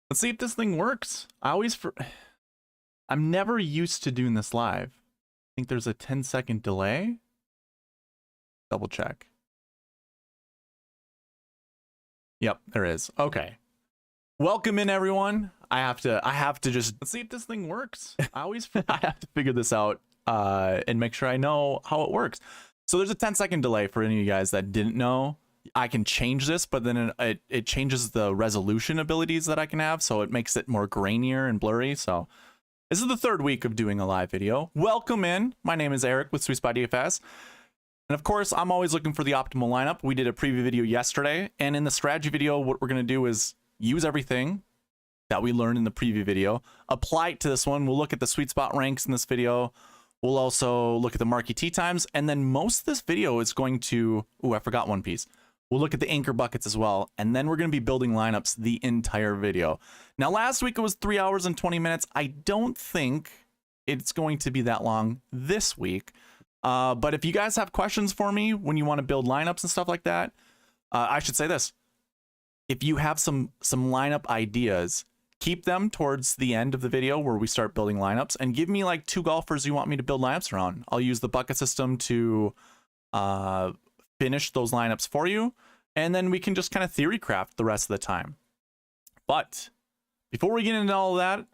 Let's see if this thing works. I'm never used to doing this live. I think there's a 10-second delay. Double check. Yep, there is. Okay. Welcome in, everyone. I have to just let's see if this thing works. I have to figure this out and make sure I know how it works. So there's a 10-second delay for any of you guys that didn't know. I can change this, but then it changes the resolution abilities that I can have, so it makes it more grainier and blurry. So this is the third week of doing a live video. Welcome in. My name is Eric with SweetSpotDFS. And of course, I'm always looking for the optimal lineup. We did a preview video yesterday, and in the strategy video, what we're going to do is use everything that we learned in the preview video, apply it to this one. We'll look at the sweet spot ranks in this video. We'll also look at the marquee tee times, and then most of this video is going to, I forgot one piece. We'll look at the anchor buckets as well, and then we're going to be building lineups the entire video. Now, last week it was 3 hours and 20 minutes. I don't think it's going to be that long this week. But if you guys have questions for me when you want to build lineups and stuff like that, I should say this. If you have some lineup ideas, keep them towards the end of the video where we start building lineups, and give me like 2 golfers you want me to build lineups around. I'll use the bucket system to finish those lineups for you, and then we can just kind of theory craft the rest of the time. But before we get into all of that,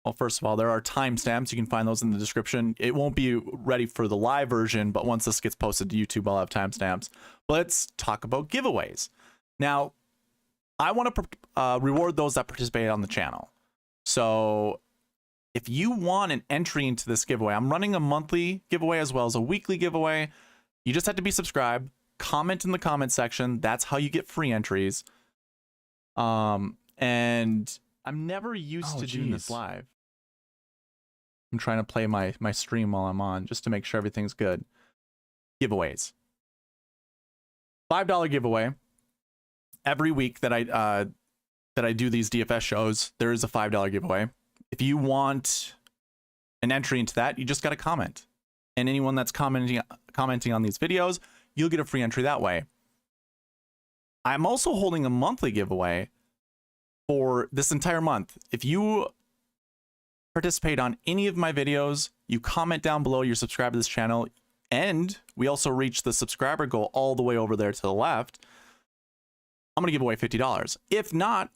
well, first of all, there are timestamps. You can find those in the description. It won't be ready for the live version, but once this gets posted to YouTube, I'll have timestamps. Let's talk about giveaways. Now, I want to reward those that participate on the channel. So if you want an entry into this giveaway, I'm running a monthly giveaway as well as a weekly giveaway. You just have to be subscribed, comment in the comment section. That's how you get free entries. And I'm never used to doing this live. I'm trying to play my stream while I'm on just to make sure everything's good. Giveaways. $5 giveaway. Every week that I do these DFS shows, there is a $5 giveaway. If you want an entry into that, you just got to comment. And anyone that's commenting on these videos, you'll get a free entry that way. I'm also holding a monthly giveaway for this entire month. If you participate on any of my videos, you comment down below, you're subscribed to this channel, and we also reach the subscriber goal all the way over there to the left, I'm going to give away $50. If not,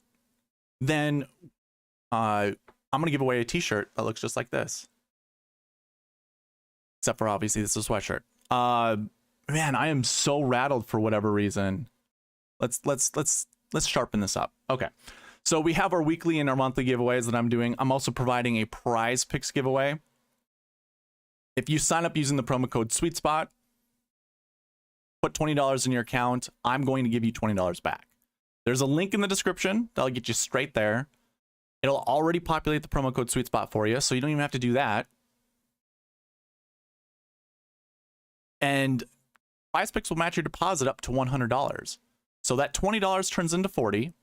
then I'm going to give away a t-shirt that looks just like this. Except for obviously this is a sweatshirt. Man, I am so rattled for whatever reason. Let's sharpen this up. Okay. So we have our weekly and our monthly giveaways that I'm doing. I'm also providing a prize picks giveaway. If you sign up using the promo code SweetSpot, put $20 in your account, I'm going to give you $20 back. There's a link in the description that'll get you straight there. It'll already populate the promo code SweetSpot for you, so you don't even have to do that. And PrizePicks will match your deposit up to $100. So that $20 turns into $40.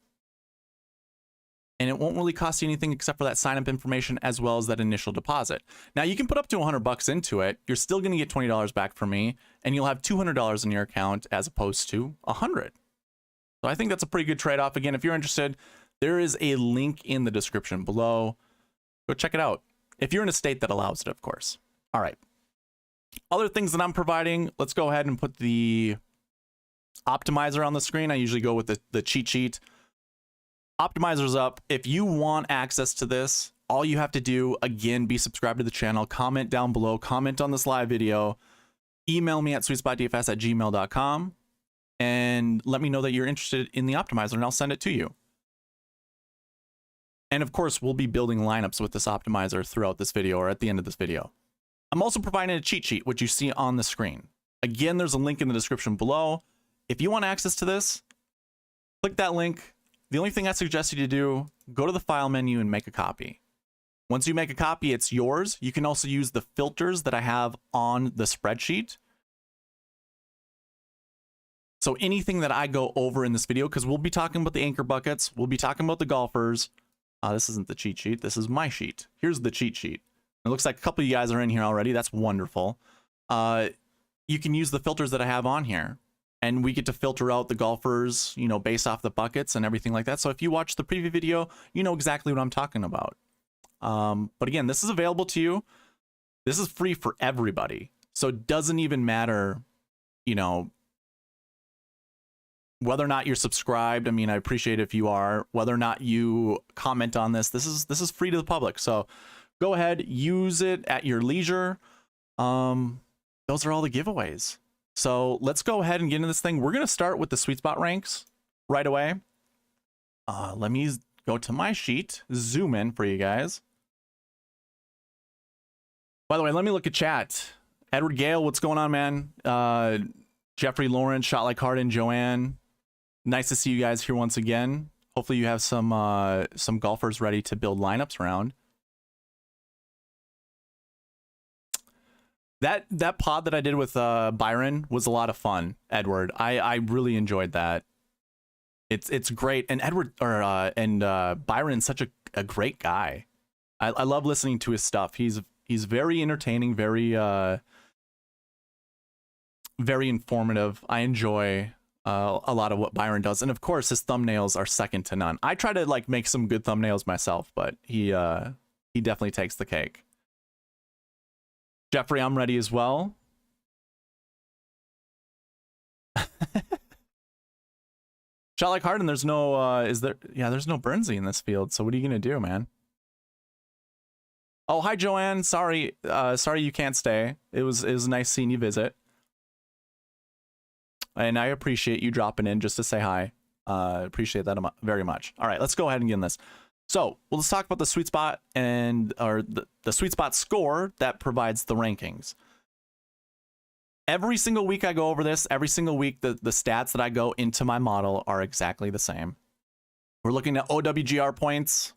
And it won't really cost you anything except for that sign-up information as well as that initial deposit. Now, you can put up to $100 into it. You're still going to get $20 back from me, and you'll have $200 in your account as opposed to $100. So I think that's a pretty good trade-off. Again, if you're interested, there is a link in the description below. Go check it out. If you're in a state that allows it, of course. All right. Other things that I'm providing, let's go ahead and put the optimizer on the screen. I usually go with the cheat sheet. Optimizer's up. If you want access to this, all you have to do, again, be subscribed to the channel, comment down below, comment on this live video, email me at sweetspotdfs@gmail.com, and let me know that you're interested in the optimizer, and I'll send it to you. And of course, we'll be building lineups with this optimizer throughout this video or at the end of this video. I'm also providing a cheat sheet, which you see on the screen. Again, there's a link in the description below. If you want access to this, click that link. The only thing I suggest you to do, go to the file menu and make a copy. Once you make a copy, it's yours. You can also use the filters that I have on the spreadsheet. So anything that I go over in this video, because we'll be talking about the anchor buckets, we'll be talking about the golfers. This isn't the cheat sheet. This is my sheet. Here's the cheat sheet. It looks like a couple of you guys are in here already. That's wonderful. You can use the filters that I have on here. and we get to filter out the golfers, you know, based off the buckets and everything like that. So if you watch the preview video, you know exactly what I'm talking about. But again, this is available to you. This is free for everybody. So it doesn't even matter, you know, whether or not you're subscribed. I mean, I appreciate if you are. Whether or not you comment on this, this is free to the public. So go ahead, use it at your leisure. Those are all the giveaways. So let's go ahead and get into this thing. We're going to start with the SweetSpot ranks right away. Let me go to my sheet, zoom in for you guys. By the way, let me look at chat. Edward Gale, what's going on, man? Jeffrey Lawrence, Shot Like Harden, Joanne. Nice to see you guys here once again. Hopefully you have some golfers ready to build lineups around. That pod that I did with Byron was a lot of fun, Edward. I really enjoyed that. It's great, and Edward Byron's such a great guy. I love listening to his stuff. He's very entertaining, very informative. I enjoy a lot of what Byron does, and of course his thumbnails are second to none. I try to like make some good thumbnails myself, but he definitely takes the cake. Jeffrey, I'm ready as well. Shot Like Harden, there's no there's no Burnsy in this field, so what are you gonna do, man? Oh, hi Joanne. Sorry you can't stay. It was nice seeing you visit. And I appreciate you dropping in just to say hi. Appreciate that very much. All right, let's go ahead and get in this. So let's talk about the SweetSpot or the SweetSpot score that provides the rankings. Every single week I go over this. Every single week the stats that I go into my model are exactly the same. We're looking at OWGR points,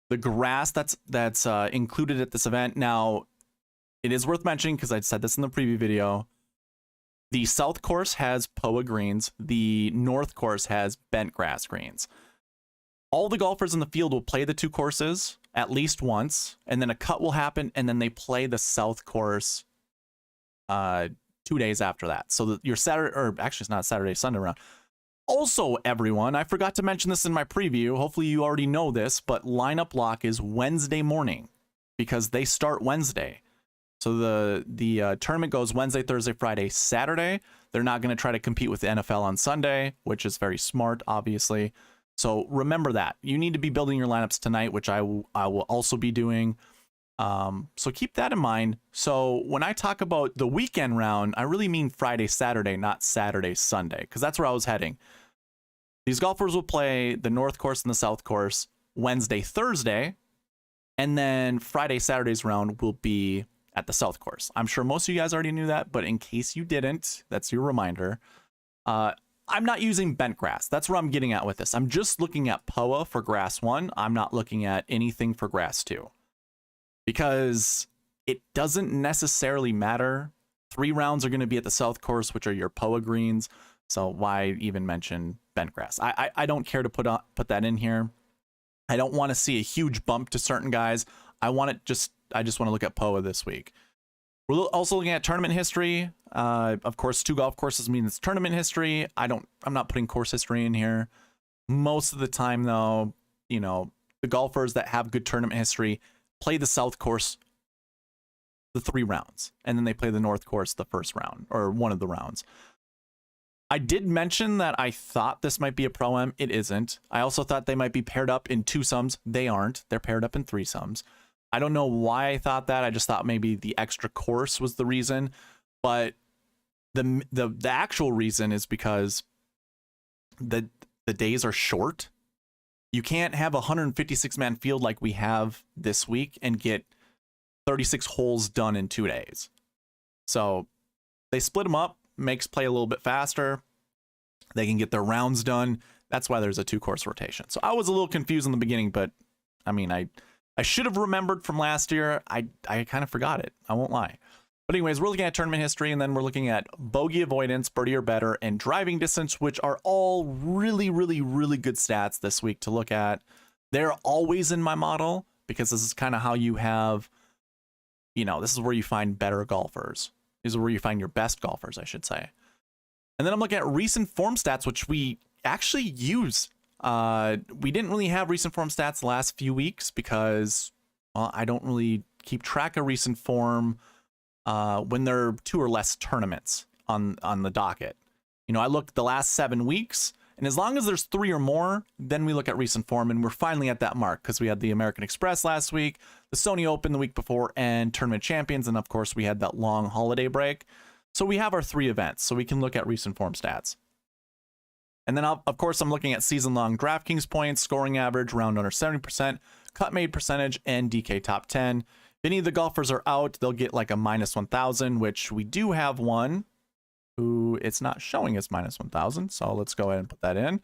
the grass that's included at this event. Now, it is worth mentioning because I said this in the preview video. The south course has POA greens. The north course has bent grass greens. All the golfers in the field will play the two courses at least once, and then a cut will happen, and then they play the south course 2 days after that. So your Saturday, or actually it's not Saturday, Sunday round. Also, everyone, I forgot to mention this in my preview. Hopefully you already know this, but lineup lock is Wednesday morning because they start Wednesday. So the tournament goes Wednesday, Thursday, Friday, Saturday. They're not going to try to compete with the NFL on Sunday, which is very smart, obviously. So remember that. You need to be building your lineups tonight, which I will also be doing. So keep that in mind. So when I talk about the weekend round, I really mean Friday, Saturday, not Saturday, Sunday, because that's where I was heading. These golfers will play the North Course and the South Course Wednesday, Thursday, and then Friday, Saturday's round will be at the South Course. I'm sure most of you guys already knew that, but in case you didn't, that's your reminder. I'm not using bent grass. That's where I'm getting at with this. I'm just looking at POA for grass 1. I'm not looking at anything for grass 2. Because it doesn't necessarily matter. 3 rounds are going to be at the South Course, which are your POA greens. So why even mention bent grass? I don't care to put that in here. I don't want to see a huge bump to certain guys. I just want to look at POA this week. We're also looking at tournament history. Of course, 2 golf courses means tournament history. I'm not putting course history in here. Most of the time, though, you know, the golfers that have good tournament history play the South Course the 3 rounds, and then they play the North Course the first round, or one of the rounds. I did mention that I thought this might be a Pro-Am. It isn't. I also thought they might be paired up in 2-sums. They aren't. They're paired up in 3-sums. I don't know why I thought that. I just thought maybe the extra course was the reason, but the actual reason is because the days are short. You can't have a 156-man field like we have this week and get 36 holes done in 2 days. So they split them up, makes play a little bit faster. They can get their rounds done. That's why there's a 2-course rotation. So I was a little confused in the beginning, but I mean, I should have remembered from last year. I kind of forgot it. I won't lie. But anyways, we're looking at tournament history, and then we're looking at bogey avoidance, birdie or better, and driving distance, which are all really, really, really good stats this week to look at. They're always in my model because this is kind of how you have, you know, this is where you find better golfers. This is where you find your best golfers, I should say. And then I'm looking at recent form stats, which we actually use. We didn't really have recent form stats the last few weeks because, well, I don't really keep track of recent form when there are 2 or less tournaments on the docket. You know, I look the last 7 weeks, and as long as there's 3 or more, then we look at recent form, and we're finally at that mark because we had the American Express last week, the Sony Open the week before, and Tournament Champions, and of course we had that long holiday break. So we have our 3 events, so we can look at recent form stats. And then, of course, I'm looking at season-long DraftKings points, scoring average, round under 70%, cut-made percentage, and DK top 10. If any of the golfers are out, they'll get like a minus 1,000, which we do have one who it's not showing as minus 1,000. So let's go ahead and put that in.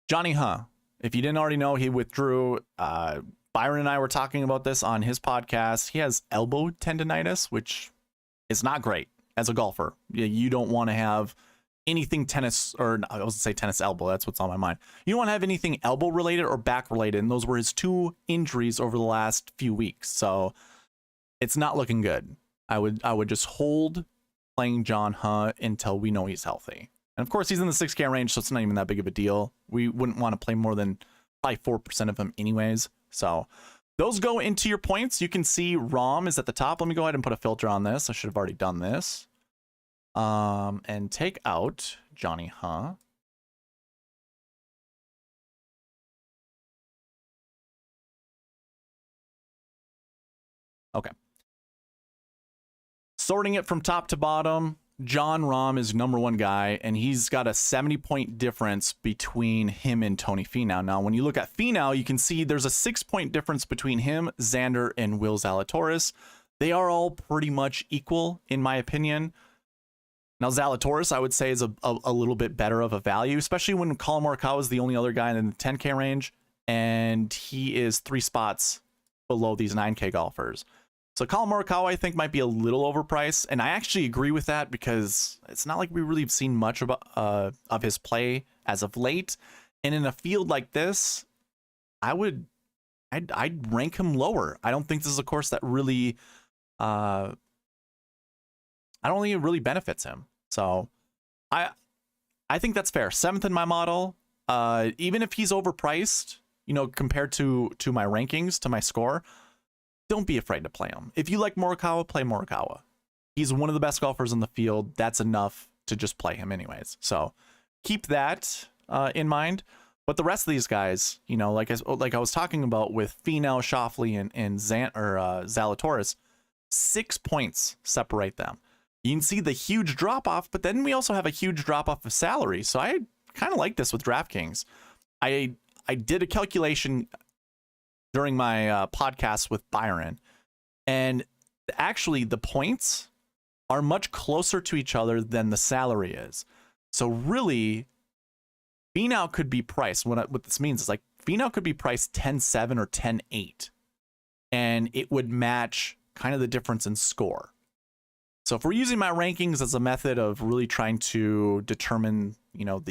Johnny Huh. If you didn't already know, he withdrew. Byron and I were talking about this on his podcast. He has elbow tendonitis, which is not great as a golfer. You don't want to have anything tennis, or I was going to say tennis elbow. That's what's on my mind. You don't want to have anything elbow related or back related. And those were his 2 injuries over the last few weeks. So it's not looking good. I would just hold playing John Huh until we know he's healthy. And of course, he's in the 6K range, so it's not even that big of a deal. We wouldn't want to play more than probably 4% of him anyways. So those go into your points. You can see ROM is at the top. Let me go ahead and put a filter on this. I should have already done this. And take out Johnny Huh. Okay. Sorting it from top to bottom, John Rahm is #1 guy, and he's got a 70-point difference between him and Tony Finau. Now, when you look at Finau, you can see there's a 6-point difference between him, Xander, and Will Zalatoris. They are all pretty much equal, in my opinion. Now, Zalatoris, I would say, is a little bit better of a value, especially when Collin Morikawa is the only other guy in the 10K range, and he is 3 spots below these 9K golfers. So Collin Morikawa, I think, might be a little overpriced, and I actually agree with that because it's not like we really have seen much of his play as of late. And in a field like this, I'd rank him lower. I don't think this is a course that really, I don't think it really benefits him. So I think that's fair. 7th in my model. Even if he's overpriced, you know, compared to my rankings, to my score, don't be afraid to play him. If you like Morikawa, play Morikawa. He's one of the best golfers in the field. That's enough to just play him anyways. So keep that in mind. But the rest of these guys, you know, like I was talking about with Finau, Schauffele, and Zalatoris, 6 points separate them. You can see the huge drop-off, but then we also have a huge drop-off of salary. So I kind of like this with DraftKings. I did a calculation during my podcast with Byron, and actually the points are much closer to each other than the salary is. So really, Finau could be priced. What this means is, like, Finau could be priced 10-7 or 10-8, and it would match kind of the difference in score. So if we're using my rankings as a method of really trying to determine, you know,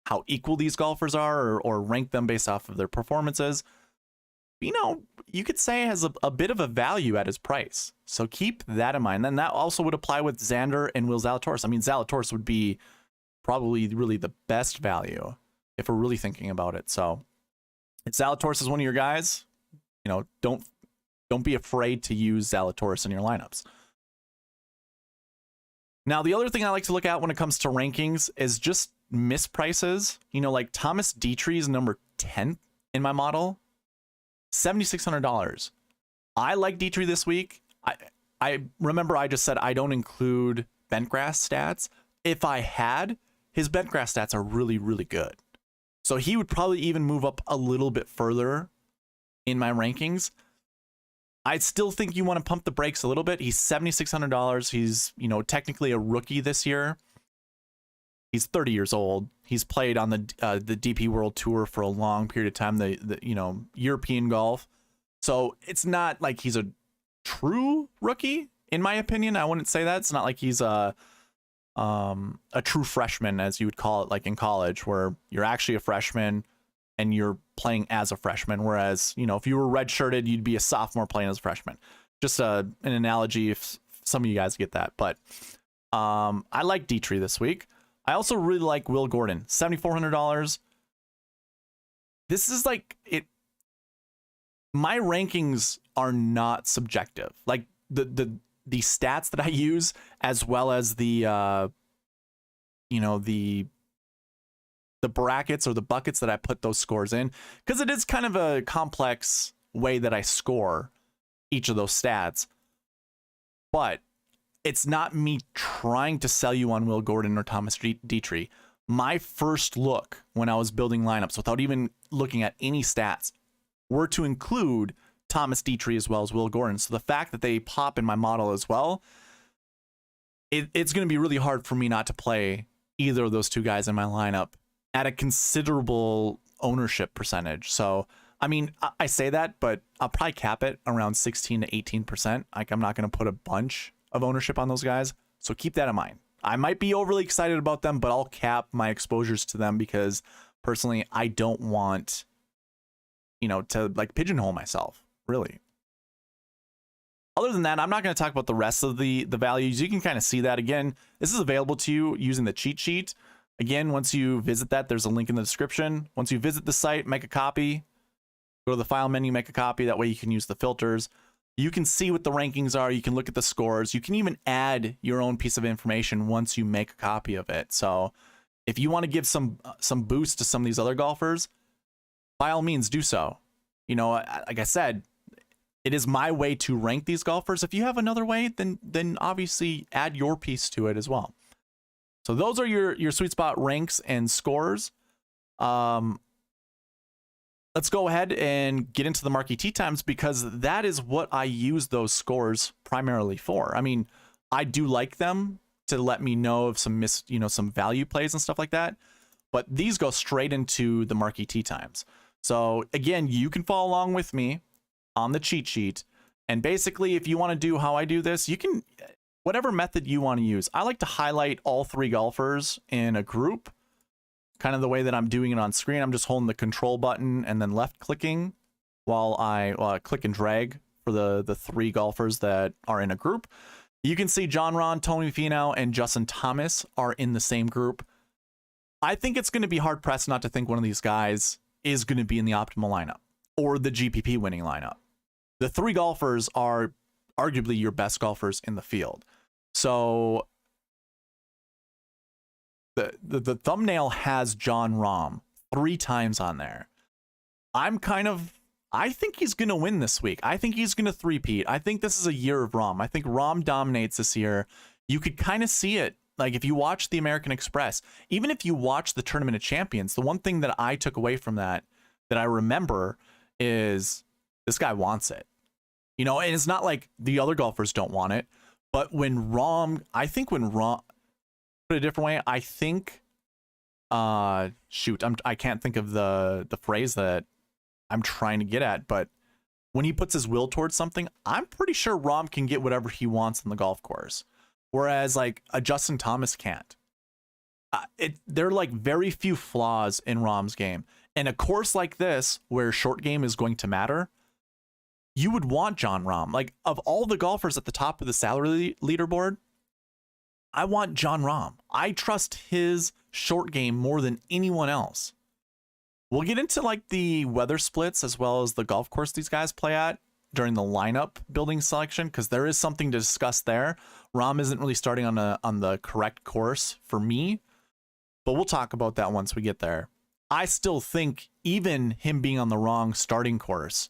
how equal these golfers are, or rank them based off of their performances, Finau, you could say, has a bit of a value at his price. So keep that in mind. Then that also would apply with Xander and Will Zalatoris. I mean, Zalatoris would be probably really the best value if we're really thinking about it. So if Zalatoris is one of your guys, you know, don't be afraid to use Zalatoris in your lineups. Now, the other thing I like to look at when it comes to rankings is just misprices. You know, like Thomas Dietrich is number 10 in my model, $7,600. I like Dietrich this week. I remember I just said I don't include Bentgrass stats. If I had, his Bentgrass stats are really, really good. So he would probably even move up a little bit further in my rankings. I still think you want to pump the brakes a little bit. He's $7,600. He's, you know, technically a rookie this year. He's 30 years old. He's played on the DP World Tour for a long period of time, the you know, European golf. So it's not like he's a true rookie, in my opinion. I wouldn't say that. It's not like he's a true freshman, as you would call it, like in college, where you're actually a freshman and you're playing as a freshman. Whereas, you know, if you were redshirted, you'd be a sophomore playing as a freshman. Just an analogy if some of you guys get that. But I like Dietrich this week. I also really like Will Gordon, $7,400. This is like it. My rankings are not subjective. Like the stats that I use, as well as the the brackets or the buckets that I put those scores in, because it is kind of a complex way that I score each of those stats. But it's not me trying to sell you on Will Gordon or Thomas Dietrich. My first look when I was building lineups, without even looking at any stats, were to include Thomas Dietrich as well as Will Gordon. So the fact that they pop in my model as well, it's going to be really hard for me not to play either of those two guys in my lineup at a considerable ownership percentage. So, I mean, I say that, but I'll probably cap it around 16 to 18%. Like, I'm not going to put a bunch of ownership on those guys. So keep that in mind. I might be overly excited about them, but I'll cap my exposures to them because personally, I don't want, to like pigeonhole myself, really. Other than that, I'm not going to talk about the rest of the values. You can kind of see that. Again, this is available to you using the cheat sheet. Again, once you visit that, there's a link in the description. Once you visit the site, make a copy. Go to the file menu, make a copy. That way you can use the filters. You can see what the rankings are. You can look at the scores. You can even add your own piece of information once you make a copy of it. So if you want to give some boost to some of these other golfers, by all means do so. Like I said, it is my way to rank these golfers. If you have another way, then obviously add your piece to it as well. So those are your SweetSpot ranks and scores. Let's go ahead and get into the marquee tee times, because that is what I use those scores primarily for. I mean, I do like them to let me know of some some value plays and stuff like that, but these go straight into the marquee tee times. So again, you can follow along with me on the cheat sheet, and basically, if you want to do how I do this, you can, whatever method you want to use. I like to highlight all three golfers in a group, kind of the way that I'm doing it on screen. I'm just holding the control button and then left clicking while I click and drag for the three golfers that are in a group. You can see Jon Rahm, Tony Finau, and Justin Thomas are in the same group. I think it's going to be hard pressed not to think one of these guys is going to be in the optimal lineup or the GPP winning lineup. The three golfers are arguably your best golfers in the field. So the thumbnail has Jon Rahm 3 times on there. I think he's going to win this week. I think he's going to three-peat. I think this is a year of Rahm. I think Rahm dominates this year. You could kind of see it. Like, if you watch the American Express, even if you watch the Tournament of Champions, the one thing that I took away from that I remember is this guy wants it. And it's not like the other golfers don't want it, but when Rahm, put it a different way, I think, I can't think of the phrase that I'm trying to get at, but when he puts his will towards something, I'm pretty sure Rahm can get whatever he wants on the golf course. Whereas like a Justin Thomas can't. There are like very few flaws in Rahm's game. And a course like this, where short game is going to matter, you would want Jon Rahm. Like, of all the golfers at the top of the salary leaderboard, I want Jon Rahm. I trust his short game more than anyone else. We'll get into like the weather splits as well as the golf course these guys play at during the lineup building selection, because there is something to discuss there. Rahm isn't really starting on the correct course for me, but we'll talk about that once we get there. I still think even him being on the wrong starting course,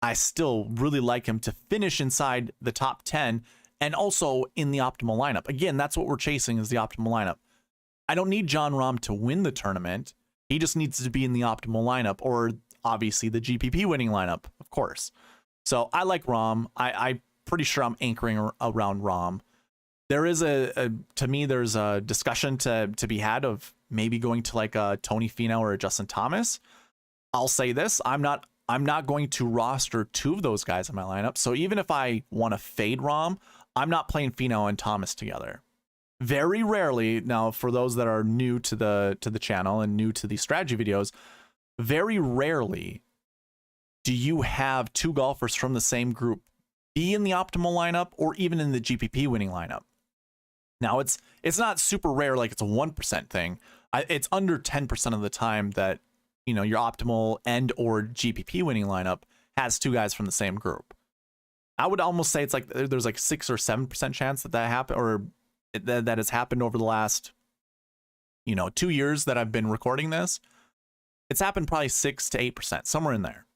I still really like him to finish inside the top 10 and also in the optimal lineup. Again, that's what we're chasing, is the optimal lineup. I don't need Jon Rahm to win the tournament. He just needs to be in the optimal lineup, or obviously the GPP winning lineup, of course. So I like Rahm. I'm pretty sure I'm anchoring around Rahm. There is to me, there's a discussion to be had of maybe going to like a Tony Finau or a Justin Thomas. I'll say this, I'm not going to roster 2 of those guys in my lineup. So even if I want to fade Rahm, I'm not playing Finau and Thomas together. Very rarely, now for those that are new to the channel and new to the strategy videos, very rarely do you have 2 golfers from the same group be in the optimal lineup or even in the GPP winning lineup. Now it's not super rare, like it's a 1% thing. It's under 10% of the time that, you know, your optimal and or GPP winning lineup has two guys from the same group. I would almost say it's like there's like 6 or 7% chance that happened, or that has happened over the last, you know, 2 years that I've been recording this. It's happened probably 6 to 8%, somewhere in there.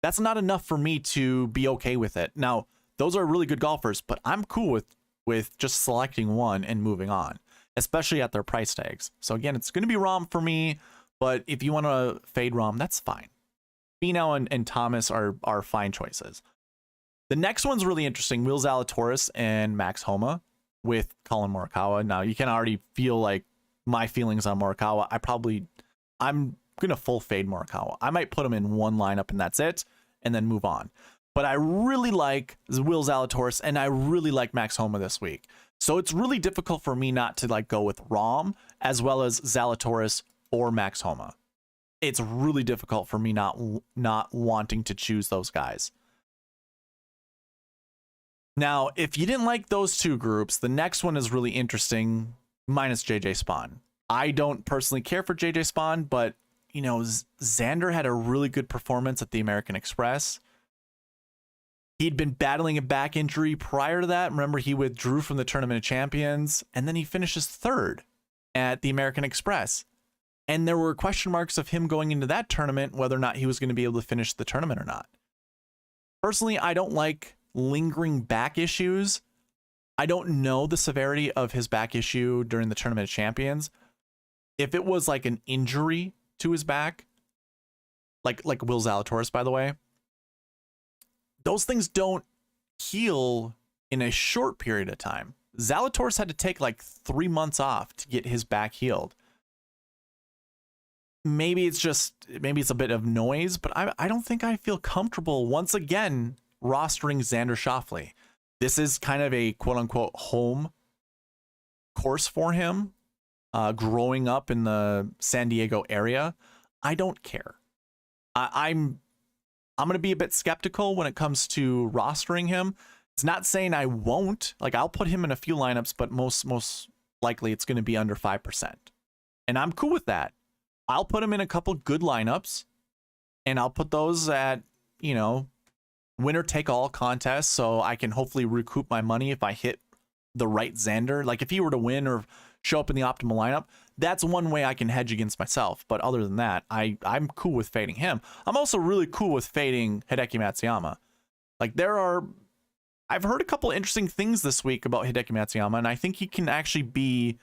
That's not enough for me to be okay with it. Now, those are really good golfers, but I'm cool with just selecting one and moving on, especially at their price tags. So again, it's going to be Rahm for me, but if you want to fade Rahm, that's fine. Finau and Thomas are fine choices. The next one's really interesting. Will Zalatoris and Max Homa with Colin Morikawa. Now, you can already feel like my feelings on Morikawa. I'm going to full fade Morikawa. I might put him in one lineup and that's it, and then move on. But I really like Will Zalatoris and I really like Max Homa this week. So it's really difficult for me not to like go with Rahm as well as Zalatoris or Max Homa. It's really difficult for me not wanting to choose those guys. Now, if you didn't like those two groups, the next one is really interesting, minus JJ Spawn. I don't personally care for JJ Spawn, but, you know, Xander had a really good performance at the American Express. He'd been battling a back injury prior to that. Remember, he withdrew from the Tournament of Champions, and then he finishes third at the American Express. And there were question marks of him going into that tournament, whether or not he was going to be able to finish the tournament or not. Personally, I don't like lingering back issues. I don't know the severity of his back issue during the Tournament of Champions. If it was like an injury to his back, like Will Zalatoris, by the way, those things don't heal in a short period of time. Zalatoris had to take like 3 months off to get his back healed. Maybe it's a bit of noise, but I don't think I feel comfortable once again rostering Xander Schauffele. This is kind of a quote unquote home course for him, growing up in the San Diego area. I don't care. I'm going to be a bit skeptical when it comes to rostering him. It's not saying I won't. Like, I'll put him in a few lineups, but most likely it's going to be under 5%. And I'm cool with that. I'll put him in a couple good lineups, and I'll put those at, you know, winner take all contests, so I can hopefully recoup my money if I hit the right Xander. Like, if he were to win or show up in the optimal lineup, that's one way I can hedge against myself. But other than that, I'm cool with fading him. I'm also really cool with fading Hideki Matsuyama. Like, I've heard a couple interesting things this week about Hideki Matsuyama, and I think he can actually be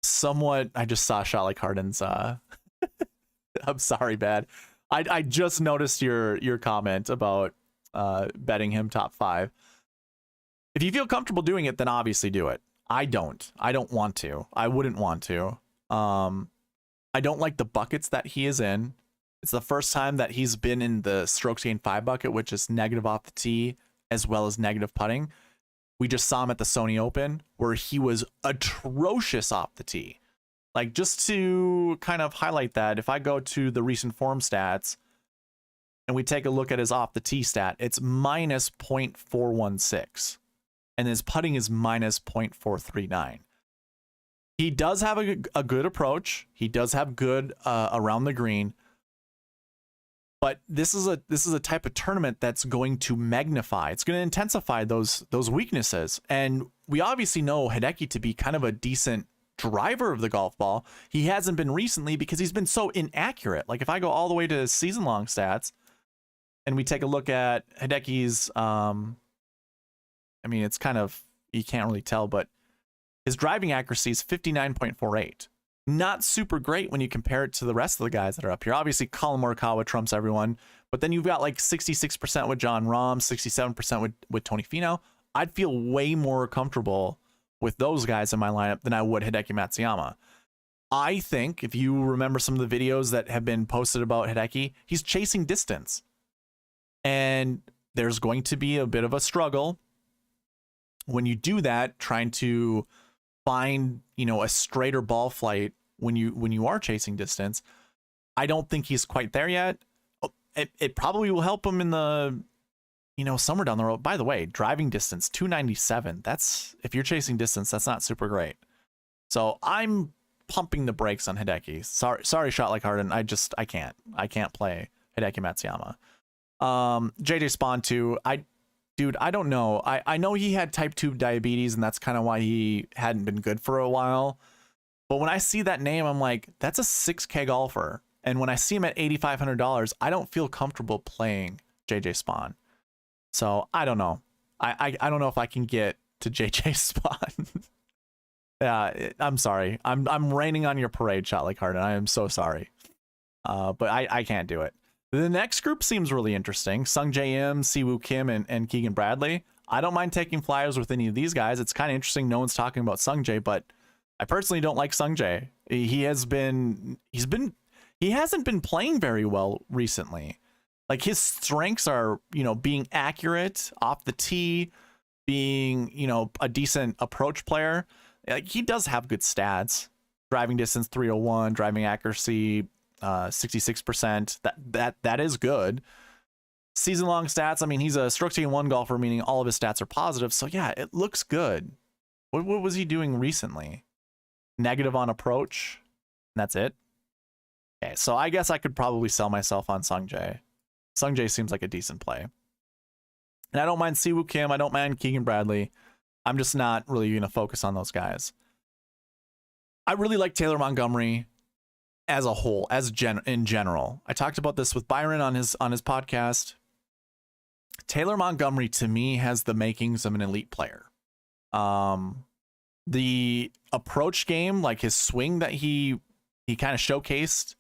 somewhat. I just saw Charlotte Cardin's I'm sorry, bad. I just noticed your comment about betting him top 5. If you feel comfortable doing it, then obviously do it. I don't want to. I wouldn't want to. I don't like the buckets that he is in. It's the first time that he's been in the strokes gained 5 bucket, which is negative off the tee as well as negative putting. We just saw him at the Sony Open where he was atrocious off the tee. Like, just to kind of highlight that, if I go to the recent form stats and we take a look at his off the tee stat, it's minus 0.416. And his putting is minus 0.439. He does have a good approach. He does have good around the green. But this is a type of tournament that's going to magnify. It's going to intensify those weaknesses. And we obviously know Hideki to be kind of a decent driver of the golf ball. He hasn't been recently because he's been so inaccurate. Like, if I go all the way to season-long stats and we take a look at Hideki's, I mean, it's kind of, you can't really tell, but his driving accuracy is 59.48. Not super great when you compare it to the rest of the guys that are up here. Obviously, Colin Morikawa trumps everyone, but then you've got like 66% with Jon Rahm, 67% with Tony Finau. I'd feel way more comfortable with those guys in my lineup than I would Hideki Matsuyama. I think, if you remember some of the videos that have been posted about Hideki, he's chasing distance. And there's going to be a bit of a struggle when you do that, trying to find, you know, a straighter ball flight when you are chasing distance. I don't think he's quite there yet. It probably will help him in the, you know, somewhere down the road. By the way, driving distance 297. That's, if you're chasing distance, that's not super great. So I'm pumping the brakes on Hideki. Sorry, Shot Like Harden. I can't play Hideki Matsuyama. JJ Spawn too. Dude, I don't know. I know he had type 2 diabetes, and that's kind of why he hadn't been good for a while. But when I see that name, I'm like, that's a 6K golfer. And when I see him at $8,500, I don't feel comfortable playing JJ Spawn. So I don't know. I don't know if I can get to JJ Spawn. Yeah, I'm sorry. I'm raining on your parade, Shot Like Harden. I am so sorry. But I can't do it. The next group seems really interesting. Sung J M, Siwoo Kim, and Keegan Bradley. I don't mind taking flyers with any of these guys. It's kind of interesting. No one's talking about Sung J, but I personally don't like Sung J. He hasn't been playing very well recently. Like, his strengths are, you know, being accurate off the tee, being, you know, a decent approach player. Like, he does have good stats. Driving distance 301, driving accuracy 66%. That is good. Season long stats, I mean, he's a strokes gained 1 golfer, meaning all of his stats are positive. So yeah, it looks good. What was he doing recently? Negative on approach. That's it. Okay, so I guess I could probably sell myself on Sung J. Sung J seems like a decent play. And I don't mind Siwoo Kim. I don't mind Keegan Bradley. I'm just not really going to focus on those guys. I really like Taylor Montgomery as a whole, in general. I talked about this with Byron on his podcast. Taylor Montgomery, to me, has the makings of an elite player. The approach game, like his swing that he kind of showcased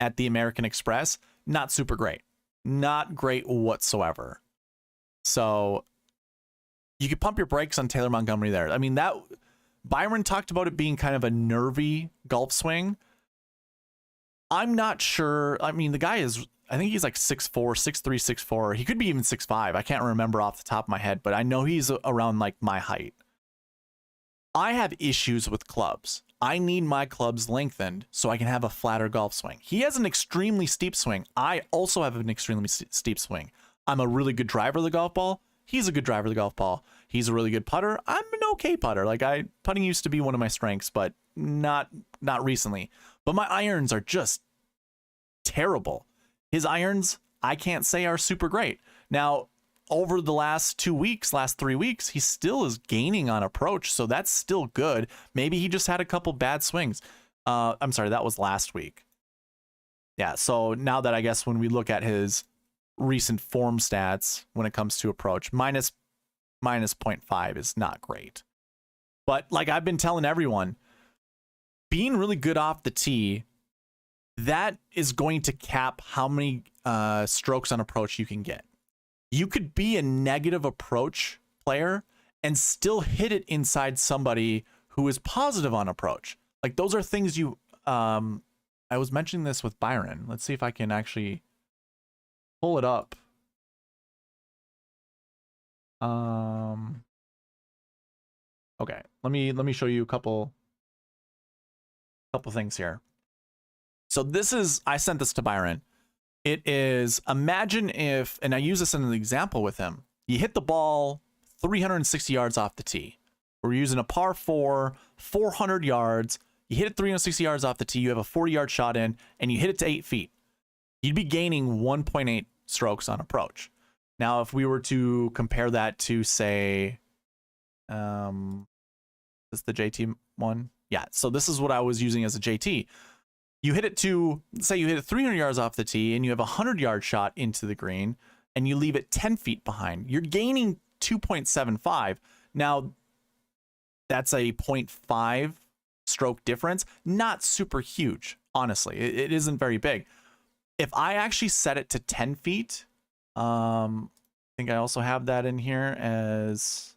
at the American Express, not super great. Not great whatsoever. So you could pump your brakes on Taylor Montgomery there. I mean, that Byron talked about it being kind of a nervy golf swing. I'm not sure. I mean, the guy is, I think he's like 6'4", 6'3", 6'4". He could be even 6'5". I can't remember off the top of my head, but I know he's around like my height. I have issues with clubs. I need my clubs lengthened so I can have a flatter golf swing. He has an extremely steep swing. I also have an extremely steep swing. I'm a really good driver of the golf ball. He's a good driver of the golf ball. He's a really good putter. I'm an okay putter. Like, putting used to be one of my strengths, but not recently. But my irons are just terrible. His irons, I can't say are super great. Now, over the last 3 weeks, he still is gaining on approach, so that's still good. Maybe he just had a couple bad swings. I'm sorry, that was last week. Yeah, so now that I guess when we look at his recent form stats when it comes to approach, minus 0.5 is not great. But like I've been telling everyone, being really good off the tee, that is going to cap how many strokes on approach you can get. You could be a negative approach player and still hit it inside somebody who is positive on approach. Like, those are things you, I was mentioning this with Byron. Let's see if I can actually pull it up. Okay, let me show you a couple things here. So this is, I sent this to Byron. It is, imagine if, and I use this in an example with him, you hit the ball 360 yards off the tee. We're using a par 4, 400 yards. You hit it 360 yards off the tee. You have a 40-yard shot in, and you hit it to 8 feet. You'd be gaining 1.8 strokes on approach. Now, if we were to compare that to, say, is this the JT one? Yeah, so this is what I was using as a JT. You hit it to, say you hit it 300 yards off the tee and you have a 100-yard shot into the green and you leave it 10 feet behind. You're gaining 2.75. Now, that's a 0.5 stroke difference. Not super huge, honestly. It isn't very big. If I actually set it to 10 feet, I think I also have that in here as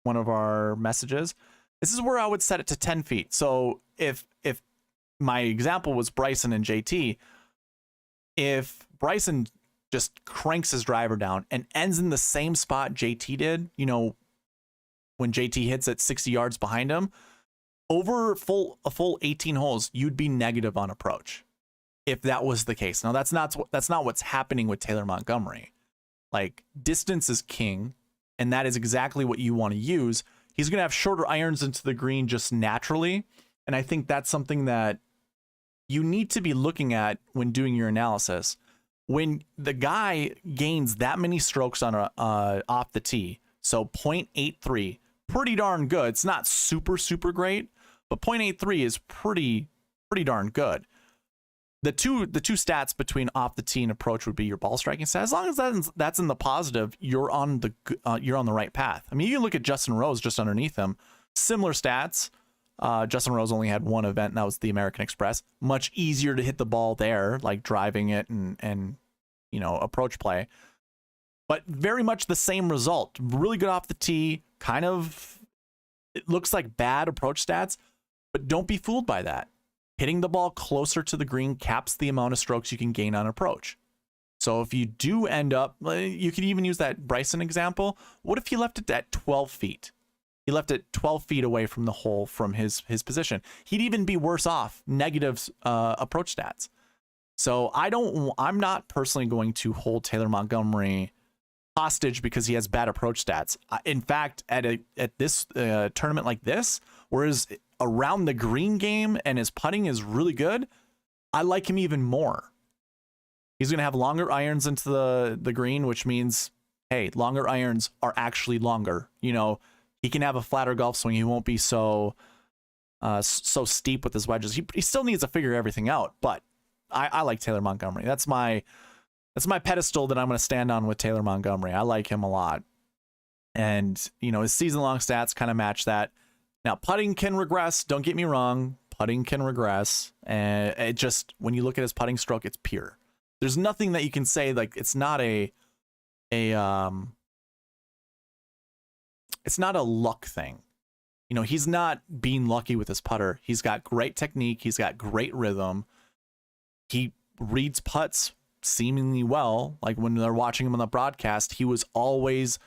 one of our messages. This is where I would set it to 10 feet. So if my example was Bryson and JT, if Bryson just cranks his driver down and ends in the same spot JT did, you know, when JT hits at 60 yards behind him, over a full 18 holes, you'd be negative on approach if that was the case. Now, that's not what's happening with Taylor Montgomery. Like, distance is king, and that is exactly what you want to use. He's going to have shorter irons into the green just naturally, and I think that's something that you need to be looking at when doing your analysis. When the guy gains that many strokes on a off the tee, so 0.83, pretty darn good. It's not super great, but 0.83 is pretty darn good. The two stats between off the tee and approach would be your ball striking stat. As long as that's in the positive, you're on the right path. I mean, you can look at Justin Rose just underneath him, similar stats. Justin Rose only had one event, and that was the American Express. Much easier to hit the ball there, like driving it and approach play. But very much the same result. Really good off the tee. Kind of, it looks like bad approach stats, but don't be fooled by that. Hitting the ball closer to the green caps the amount of strokes you can gain on approach. So if you do end up, you could even use that Bryson example. What if he left it at 12 feet? He left it 12 feet away from the hole from his position. He'd even be worse off, negative approach stats. So I'm not personally going to hold Taylor Montgomery hostage because he has bad approach stats. In fact, at this tournament like this, whereas around the green game and his putting is really good, I like him even more. He's going to have longer irons into the green, which means, hey, longer irons are actually longer. He can have a flatter golf swing. He won't be so steep with his wedges. He still needs to figure everything out, but I like Taylor Montgomery. That's my pedestal that I'm going to stand on with Taylor Montgomery. I like him a lot. And, his season-long stats kind of match that. Now, putting can regress. Don't get me wrong. Putting can regress. And it just, when you look at his putting stroke, it's pure. There's nothing that you can say, like, it's not a luck thing. He's not being lucky with his putter. He's got great technique. He's got great rhythm. He reads putts seemingly well. Like when they're watching him on the broadcast, he was always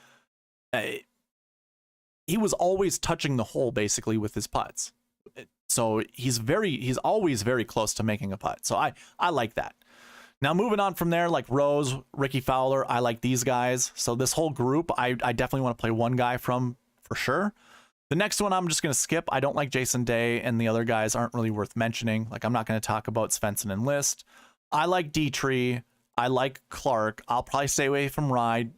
touching the hole basically with his putts. So he's always very close to making a putt. So I like that. Now moving on from there, like Rose, Ricky Fowler, I like these guys. So this whole group, I definitely want to play one guy from for sure. The next one I'm just going to skip. I don't like Jason Day, and the other guys aren't really worth mentioning. Like, I'm not going to talk about Svensson and List. I like Dietrich. I like Clark. I'll probably stay away from Ride,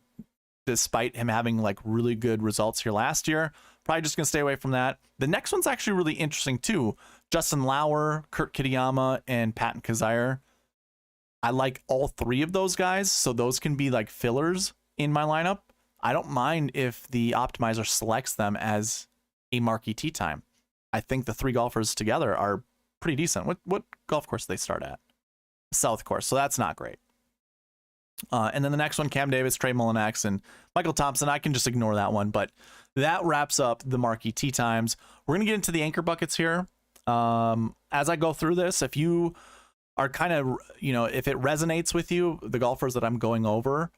despite him having like really good results here last year. Probably just going to stay away from that. The next one's actually really interesting too. Justin Lauer, Kurt Kitayama, and Patton Kizzire. I like all three of those guys, so those can be like fillers in my lineup. I don't mind if the optimizer selects them as a marquee tee time. I think the three golfers together are pretty decent. What golf course do they start at? South course, so that's not great. And then the next one, Cam Davis, Trey Mullinax, and Michael Thompson. I can just ignore that one, but that wraps up the marquee tee times. We're going to get into the anchor buckets here. As I go through this, if you are kind of, if it resonates with you, the golfers that I'm going over,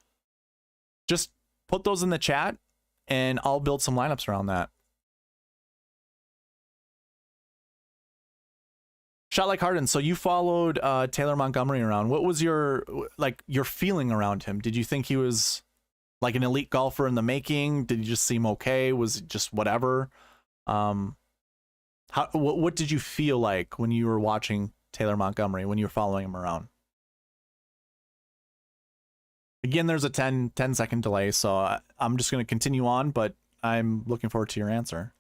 just put those in the chat and I'll build some lineups around that. Shot Like Harden. So you followed Taylor Montgomery around. What was your feeling around him? Did you think he was like an elite golfer in the making? Did he just seem okay? Was it just whatever? What did you feel like when you were watching Taylor Montgomery, when you were following him around? Again, there's a 10-second delay, so I'm just going to continue on, but I'm looking forward to your answer.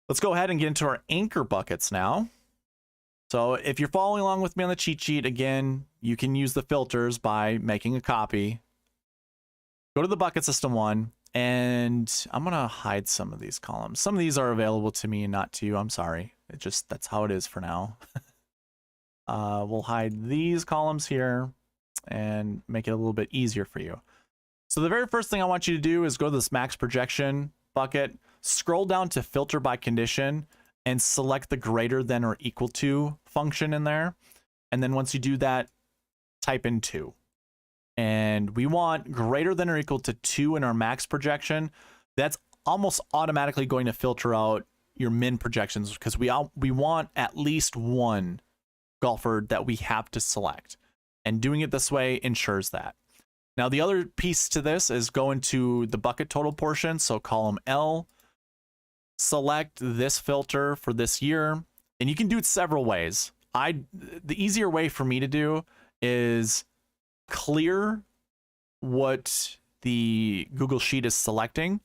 Let's go ahead and get into our anchor buckets now. So if you're following along with me on the cheat sheet, again, you can use the filters by making a copy. Go to the bucket system one, and I'm going to hide some of these columns. Some of these are available to me and not to you. I'm sorry. That's how it is for now. We'll hide these columns here and make it a little bit easier for you. So the very first thing I want you to do is go to this max projection bucket, scroll down to filter by condition, and select the greater than or equal to function in there. And then once you do that, type in 2. And we want greater than or equal to 2 in our max projection. That's almost automatically going to filter out your min projections because we want at least one golfer that we have to select. And doing it this way ensures that. Now, the other piece to this is go into the bucket total portion. So column L, select this filter for this year, and you can do it several ways. The easier way for me to do is clear what the Google Sheet is selecting,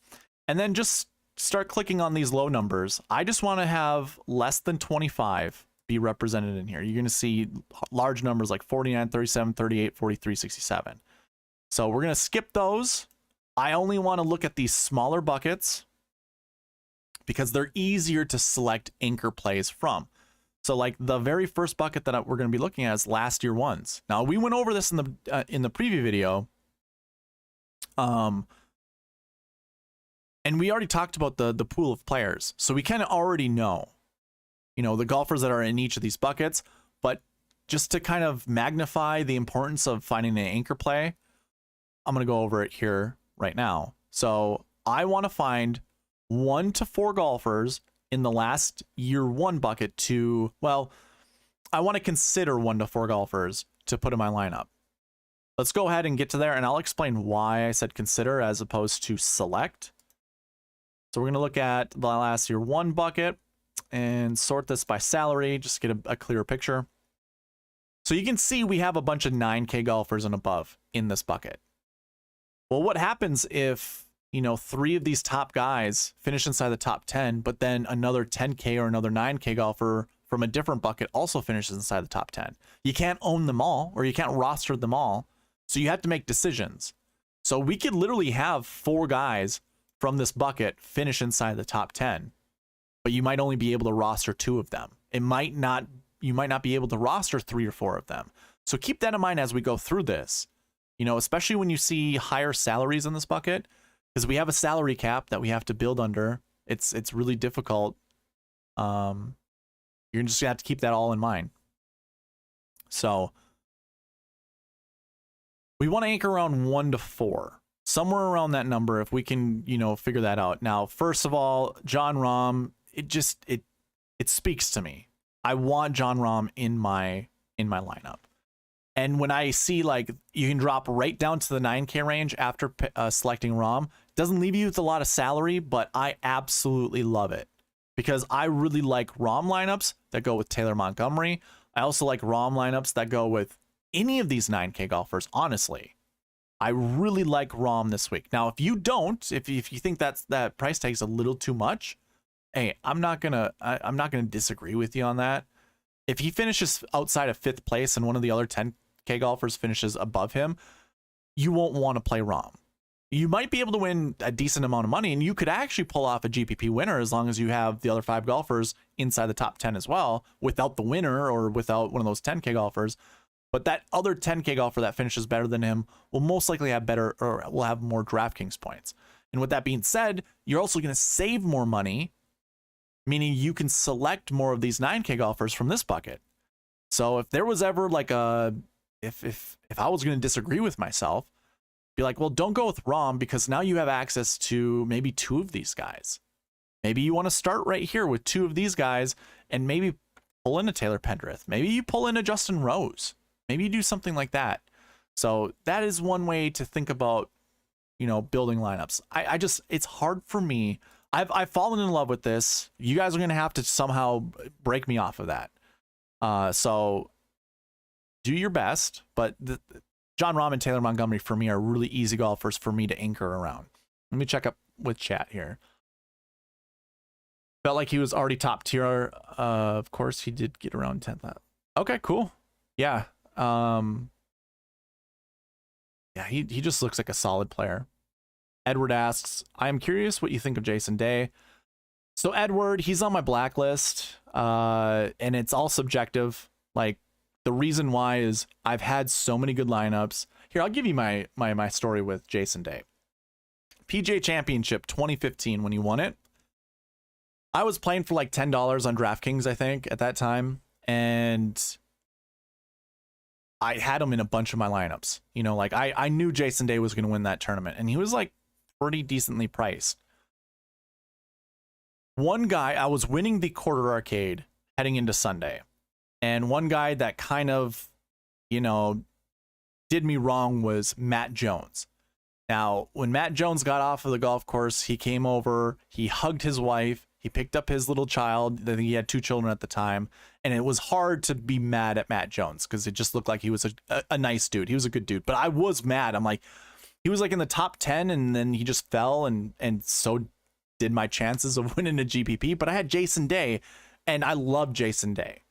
and then just start clicking on these low numbers. I just want to have less than 25 be represented in here. You're going to see large numbers like 49, 37, 38, 43, 67. So we're going to skip those. I only want to look at these smaller buckets because they're easier to select anchor plays from. So like the very first bucket that we're going to be looking at is last year ones. Now we went over this in the preview video. And we already talked about the pool of players. So we kind of already know, you know, the golfers that are in each of these buckets, but just to kind of magnify the importance of finding an anchor play, I'm going to go over it here right now. So I want to find 1 to 4 golfers in the last year one bucket to, well, I want to consider 1 to 4 golfers to put in my lineup. Let's go ahead and get to there, and I'll explain why I said consider as opposed to select. So we're going to look at the last year one bucket and sort this by salary, just to get a clearer picture. So you can see we have a bunch of 9K golfers and above in this bucket. Well, what happens if, you know, 3 of these top guys finish inside the top 10, but then another 10K or another 9K golfer from a different bucket also finishes inside the top 10? You can't own them all, or you can't roster them all. So you have to make decisions. So we could literally have 4 guys from this bucket finish inside the top 10, but you might only be able to roster 2 of them. You might not be able to roster 3 or 4 of them. So keep that in mind as we go through this, you know, especially when you see higher salaries in this bucket, because we have a salary cap that we have to build under. It's really difficult. You're just gonna have to keep that all in mind. So we want to anchor around 1 to 4. Somewhere around that number, if we can, you know, figure that out. Now, first of all, Jon Rahm, it speaks to me. I want Jon Rahm in my lineup. And when I see like you can drop right down to the 9K range after selecting Rahm, doesn't leave you with a lot of salary, but I absolutely love it because I really like Rahm lineups that go with Taylor Montgomery. I also like Rahm lineups that go with any of these 9K golfers, honestly. I really like Rahm this week. Now, if you don't, if you think that price tag is a little too much, hey, I'm not gonna disagree with you on that. If he finishes outside of 5th place and one of the other 10K golfers finishes above him, you won't want to play Rahm. You might be able to win a decent amount of money, and you could actually pull off a GPP winner as long as you have the other 5 golfers inside the top 10 as well, without the winner or without one of those 10K golfers. But that other 10K golfer that finishes better than him will most likely have better, or will have more DraftKings points. And with that being said, you're also going to save more money, meaning you can select more of these 9K golfers from this bucket. So if there was ever like if I was going to disagree with myself, be like, well, don't go with Rahm because now you have access to maybe 2 of these guys. Maybe you want to start right here with 2 of these guys and maybe pull in a Taylor Pendrith. Maybe you pull in a Justin Rose. Maybe you do something like that. So that is one way to think about, you know, building lineups. I just, it's hard for me. I've fallen in love with this. You guys are going to have to somehow break me off of that. So do your best, but Jon Rahm and Taylor Montgomery for me are really easy golfers for me to anchor around. Let me check up with chat here. Felt like he was already top tier. Of course, he did get around 10th. Okay, cool. Yeah. Yeah, he just looks like a solid player. Edward asks, I am curious what you think of Jason Day. So Edward, he's on my blacklist, and it's all subjective. Like, the reason why is I've had so many good lineups. Here, I'll give you my story with Jason Day. PGA Championship 2015, when he won it, I was playing for like $10 on DraftKings, I think, at that time, and I had him in a bunch of my lineups. You know, like I knew Jason Day was going to win that tournament, and he was like pretty decently priced. One guy, I was winning the quarter arcade heading into Sunday, and one guy that kind of, you know, did me wrong was Matt Jones. Now, when Matt Jones got off of the golf course, he came over, he hugged his wife, he picked up his little child. I think he had 2 children at the time. And it was hard to be mad at Matt Jones because it just looked like he was a nice dude. He was a good dude. But I was mad. I'm like, he was like in the top 10 and then he just fell. And so did my chances of winning a GPP. But I had Jason Day and I love Jason Day.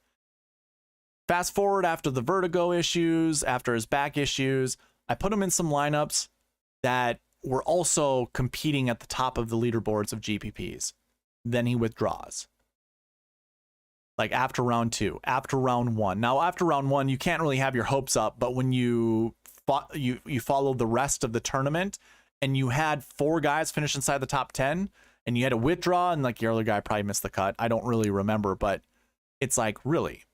Fast forward after the vertigo issues, after his back issues, I put him in some lineups that were also competing at the top of the leaderboards of GPPs. Then he withdraws. Like after round 2, after round 1. Now, after round 1, you can't really have your hopes up, but when you followed the rest of the tournament and you had 4 guys finish inside the top 10 and you had to withdraw and like your other guy probably missed the cut. I don't really remember, but it's like, really?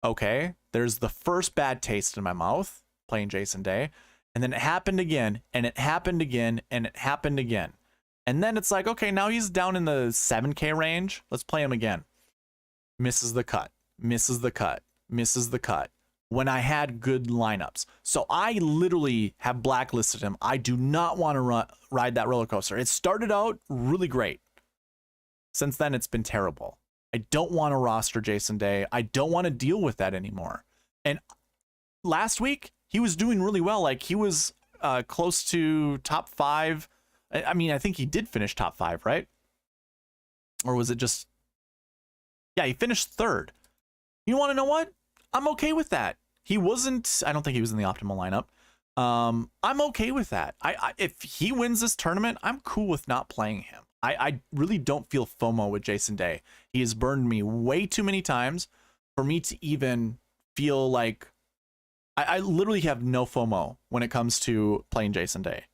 Okay, there's the first bad taste in my mouth playing Jason Day. And then it happened again, and it happened again, and it happened again. And then it's like, okay, now he's down in the 7K range. Let's play him again. Misses the cut, misses the cut, misses the cut. When I had good lineups. So I literally have blacklisted him. I do not want to ride that roller coaster. It started out really great. Since then, it's been terrible. I don't want to roster Jason Day. I don't want to deal with that anymore. And last week, he was doing really well. Like he was close to top 5. I mean, I think he did finish top 5, right? Or was it just... Yeah, he finished 3rd. You want to know what? I'm okay with that. He wasn't... I don't think he was in the optimal lineup. I'm okay with that. If he wins this tournament, I'm cool with not playing him. I really don't feel FOMO with Jason Day. He has burned me way too many times for me to even feel like... I literally have no FOMO when it comes to playing Jason Day.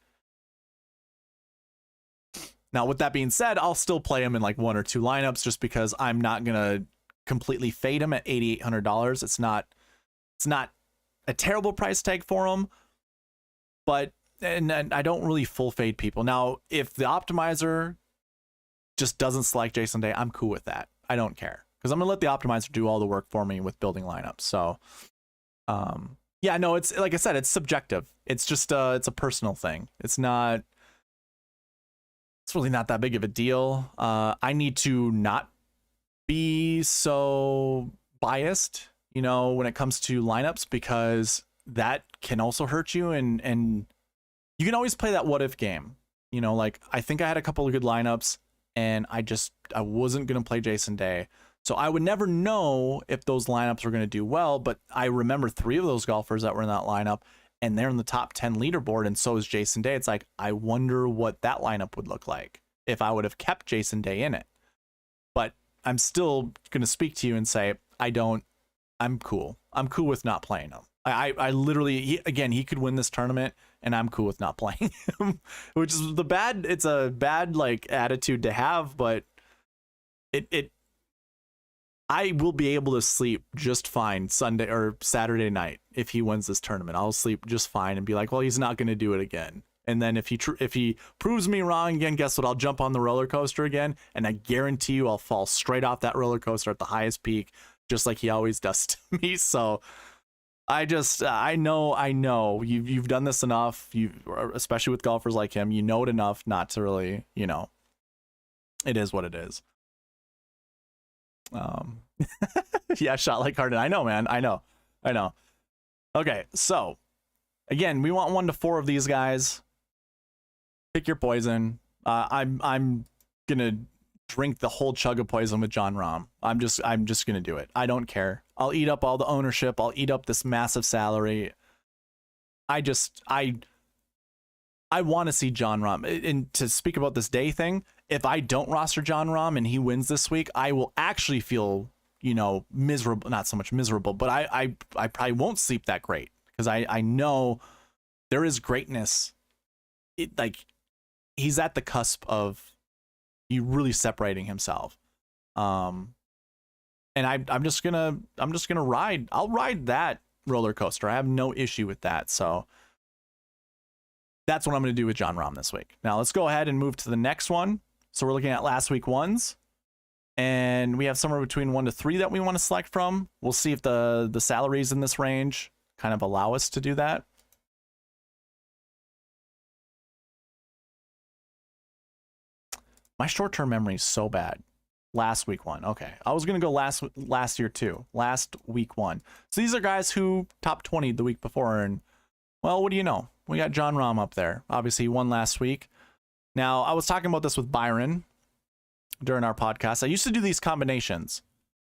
Now, with that being said, I'll still play him in like 1 or 2 lineups just because I'm not going to completely fade him at $8,800. It's not a terrible price tag for him, but and I don't really full fade people. Now, if the optimizer just doesn't select Jason Day, I'm cool with that. I don't care because I'm going to let the optimizer do all the work for me with building lineups. So, yeah, no, it's like I said, it's subjective. It's just it's a personal thing. It's really not that big of a deal. I need to not be so biased, you know, when it comes to lineups because that can also hurt you and you can always play that what if game. You know, like I think I had a couple of good lineups and I wasn't going to play Jason Day. So I would never know if those lineups were going to do well, but I remember 3 of those golfers that were in that lineup and they're in the top 10 leaderboard and so is Jason Day. It's like, I wonder what that lineup would look like if I would have kept Jason Day in it. But I'm still going to speak to you and say, I'm cool. I'm cool with not playing him. I literally, he could win this tournament and I'm cool with not playing him, which is it's a bad like attitude to have, but I will be able to sleep just fine Sunday or Saturday night if he wins this tournament. I'll sleep just fine and be like, well, he's not going to do it again. And then if he proves me wrong again, guess what? I'll jump on the roller coaster again, and I guarantee you I'll fall straight off that roller coaster at the highest peak, just like he always does to me. So I know you've done this enough. Especially with golfers like him, you know it enough not to really, you know, it is what it is. Yeah, shot like Harden. I know, man. I know. Okay, so again, we want 1 to 4 of these guys. Pick your poison. I'm gonna drink the whole chug of poison with Jon Rahm. I'm just gonna do it. I don't care. I'll eat up all the ownership. I'll eat up this massive salary. I want to see Jon Rahm. And to speak about this Day thing, if I don't roster Jon Rahm and he wins this week, I will actually feel, you know, miserable. Not so much miserable, but I probably won't sleep that great because I know there is greatness. Like he's at the cusp of you really separating himself. And I'm just gonna ride. I'll ride that roller coaster. I have no issue with that. So that's what I'm going to do with Jon Rahm this week. Now let's go ahead and move to the next one. So we're looking at last week ones, and we have somewhere between 1 to 3 that we want to select from. We'll see if the salaries in this range kind of allow us to do that. My short-term memory is so bad. Last week one. Okay. I was going to go last year too. Last week one. So these are guys who top 20 the week before. And, well, what do you know? We got Jon Rahm up there. Obviously, he won last week. Now, I was talking about this with Byron during our podcast. I used to do these combinations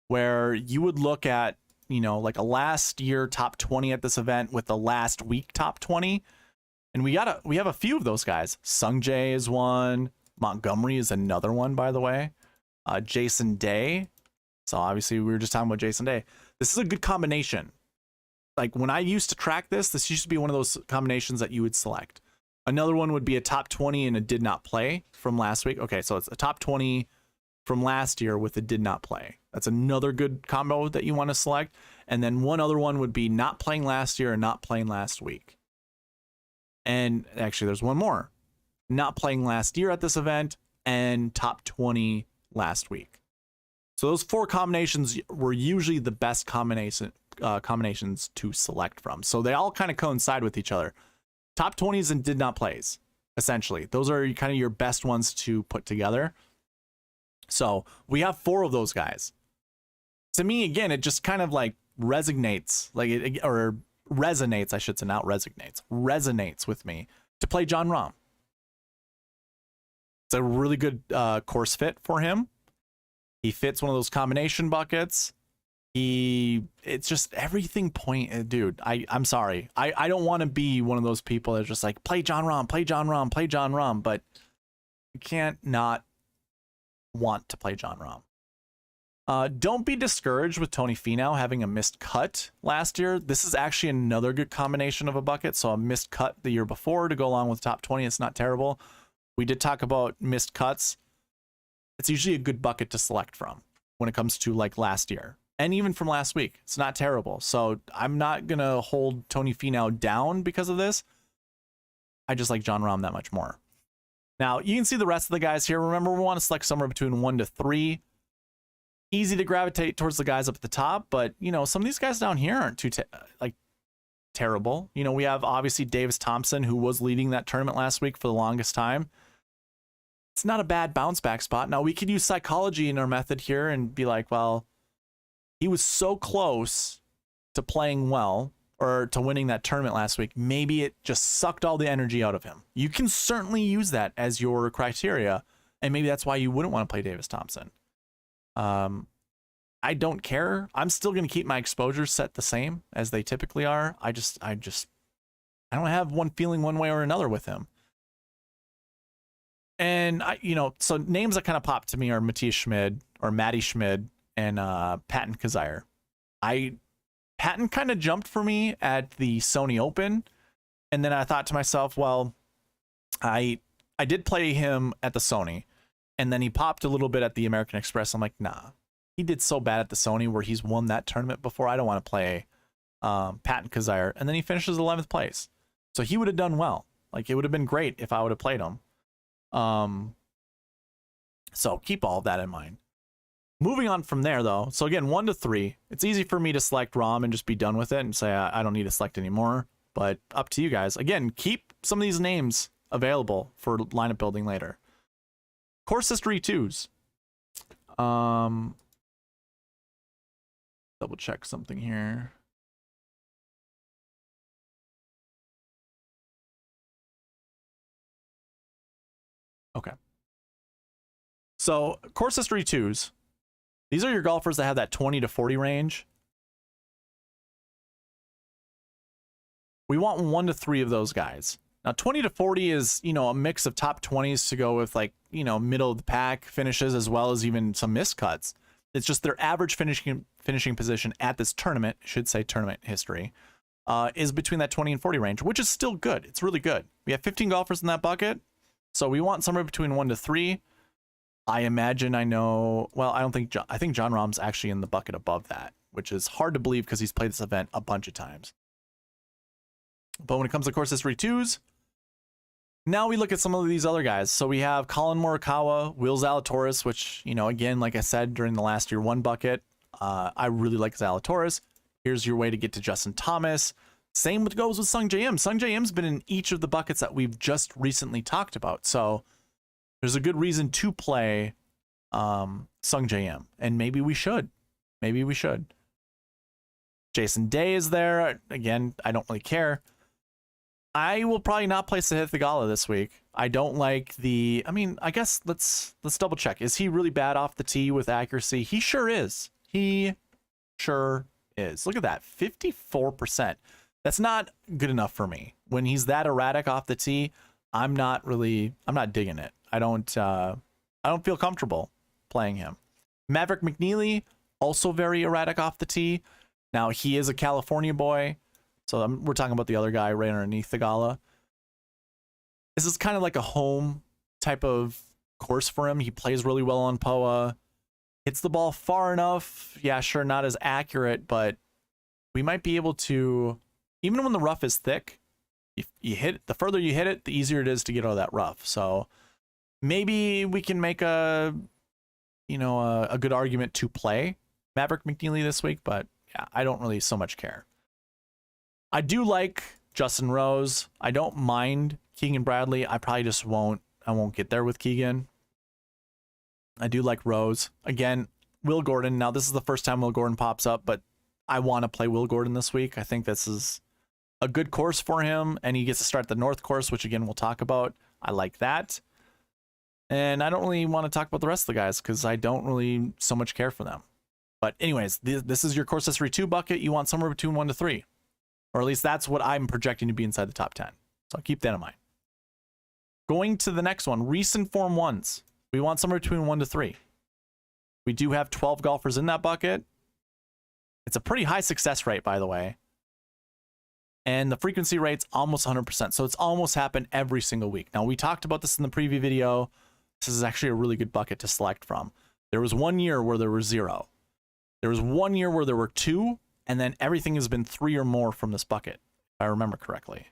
where you would look at, you know, like a last year top 20 at this event with the last week top 20. And we have a few of those guys. Sung Jae is one. Montgomery is another one, by the way. Jason Day. So obviously we were just talking about Jason Day. This is a good combination. Like when I used to track this used to be one of those combinations that you would select. Another one would be a top 20 and a did not play from last week. Okay, so it's a top 20 from last year with a did not play. That's another good combo that you want to select. And then one other one would be not playing last year and not playing last week. And actually there's one more. Not playing last year at this event and top 20 last week. So those four combinations were usually the best combinations to select from. So they all kind of coincide with each other. Top 20s and did not plays, essentially. Those are kind of your best ones to put together. So we have four of those guys. To me, again, it just kind of like resonates, I should say, not resignates, resonates with me to play Jon Rahm. It's a really good course fit for him. He fits one of those combination buckets. It's just everything dude, I'm sorry. I don't want to be one of those people that's just like, play Jon Rahm, play Jon Rahm, play Jon Rahm, but you can't not want to play Jon Rahm. Don't be discouraged with Tony Finau having a missed cut last year. This is actually another good combination of a bucket. So a missed cut the year before to go along with top 20. It's not terrible. We did talk about missed cuts. It's usually a good bucket to select from when it comes to like last year and even from last week. It's not terrible. So I'm not going to hold Tony Finau down because of this. I just like Jon Rahm that much more. Now you can see the rest of the guys here. Remember, we want to select somewhere between 1 to 3. Easy to gravitate towards the guys up at the top, but you know, some of these guys down here aren't too terrible. You know, we have obviously Davis Thompson, who was leading that tournament last week for the longest time. It's not a bad bounce back spot. Now we could use psychology in our method here and be like, well, he was so close to playing well or to winning that tournament last week. Maybe it just sucked all the energy out of him. You can certainly use that as your criteria. And maybe that's why you wouldn't want to play Davis Thompson. I don't care. I'm still going to keep my exposures set the same as they typically are. I don't have one feeling one way or another with him. And so names that kind of pop to me are Matthias Schmid or Matty Schmid and Patton Kizzire. Patton kind of jumped for me at the Sony Open, and then I thought to myself, well, I did play him at the Sony, and then he popped a little bit at the American Express. I'm like, nah, he did so bad at the Sony where he's won that tournament before. I don't want to play Patton Kizzire. And then he finishes 11th place, so he would have done well. Like, it would have been great if I would have played him. So keep all of that in mind. Moving on from there, though. So again, 1 to 3. It's easy for me to select Rahm and just be done with it and say I don't need to select anymore. But up to you guys. Again, keep some of these names available for lineup building later. Course history 2s. Double check something here. Okay. So course history 2s. These are your golfers that have that 20 to 40 range. We want 1 to 3 of those guys. Now 20 to 40 is, a mix of top 20s to go with, like, middle of the pack finishes, as well as even some missed cuts. It's just their average finishing position at this tournament, should say tournament history, is between that 20 and 40 range, which is still good. It's really good. We have 15 golfers in that bucket. So we want somewhere between 1 to 3. I imagine I think Jon Rahm's actually in the bucket above that, which is hard to believe because he's played this event a bunch of times. But when it comes to course history 2s, now we look at some of these other guys. So we have Colin Morikawa, Will Zalatoris, which, again, like I said, during the last year 1 bucket, I really like Zalatoris. Here's your way to get to Justin Thomas. Same goes with Sung J M. Sung J M's been in each of the buckets that we've just recently talked about. So there's a good reason to play Sung J M. And maybe we should. Maybe we should. Jason Day is there. Again, I don't really care. I will probably not play Sahith Theegala this week. I don't like the... I mean, I guess let's double check. Is he really bad off the tee with accuracy? He sure is. He sure is. Look at that. 54%. That's not good enough for me. When he's that erratic off the tee, I'm not digging it. I don't feel comfortable playing him. Maverick McNeely, also very erratic off the tee. Now, he is a California boy. So we're talking about the other guy right underneath Theegala. This is kind of like a home type of course for him. He plays really well on POA. Hits the ball far enough. Yeah, sure, not as accurate, but we might be able to, even when the rough is thick, if you hit, the further you hit it, the easier it is to get out of that rough. So maybe we can make a good argument to play Maverick McNeely this week, but yeah, I don't really so much care. I do like Justin Rose. I don't mind Keegan Bradley. I probably just won't get there with Keegan. I do like Rose. Again, Will Gordon. Now, this is the first time Will Gordon pops up, but I want to play Will Gordon this week. I think this is a good course for him, and he gets to start the North course, which, again, we'll talk about. I like that. And I don't really want to talk about the rest of the guys because I don't really so much care for them. But anyways, this is your Course History 2 bucket. You want somewhere between 1 to 3. Or at least that's what I'm projecting to be inside the top 10. So keep that in mind. Going to the next one, recent form ones. We want somewhere between 1 to 3. We do have 12 golfers in that bucket. It's a pretty high success rate, by the way. And the frequency rate's almost 100%. So it's almost happened every single week. Now, we talked about this in the preview video. This is actually a really good bucket to select from. There was 1 year where there were 0. There was 1 year where there were 2. And then everything has been 3 or more from this bucket, if I remember correctly.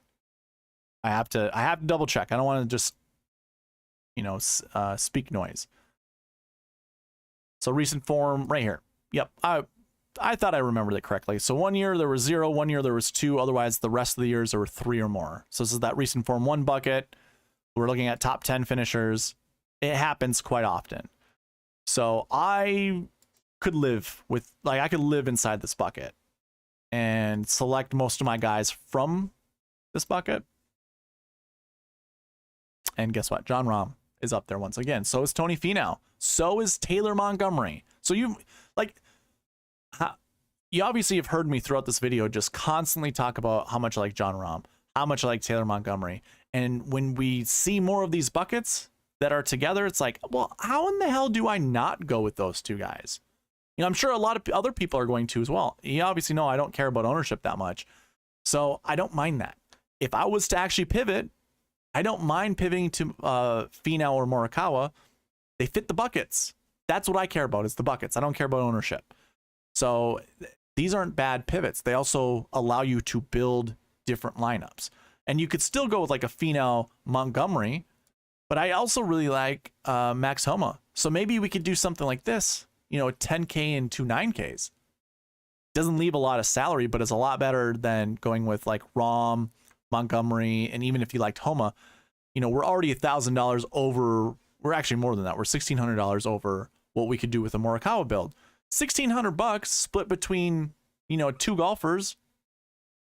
I have to double check. I don't want to just, speak noise. So recent form right here. Yep, I thought I remembered it correctly. So 1 year there was 0, 1 year there was 2. Otherwise, the rest of the years there were 3 or more. So this is that recent form 1 bucket. We're looking at top 10 finishers. It happens quite often. So I could live with, I could live inside this bucket and select most of my guys from this bucket. And guess what? Jon Rahm is up there once again. So is Tony Finau. So is Taylor Montgomery. So you obviously have heard me throughout this video just constantly talk about how much I like Jon Rahm, how much I like Taylor Montgomery. And when we see more of these buckets that are together, it's like, well, how in the hell do I not go with those two guys? I'm sure a lot of other people are going to as well. You obviously know I don't care about ownership that much. So I don't mind that. If I was to actually pivot, I don't mind pivoting to Finau or Morikawa. They fit the buckets. That's what I care about is the buckets. I don't care about ownership. So these aren't bad pivots. They also allow you to build different lineups. And you could still go with like a Finau Montgomery, but I also really like Max Homa. So maybe we could do something like this. 10K and 2 9Ks. Doesn't leave a lot of salary, but it's a lot better than going with like Rahm, Montgomery, and even if you liked Homa, we're already $1,000 over. We're actually more than that. We're $1,600 over what we could do with a Morikawa build. $1,600 split between 2 golfers,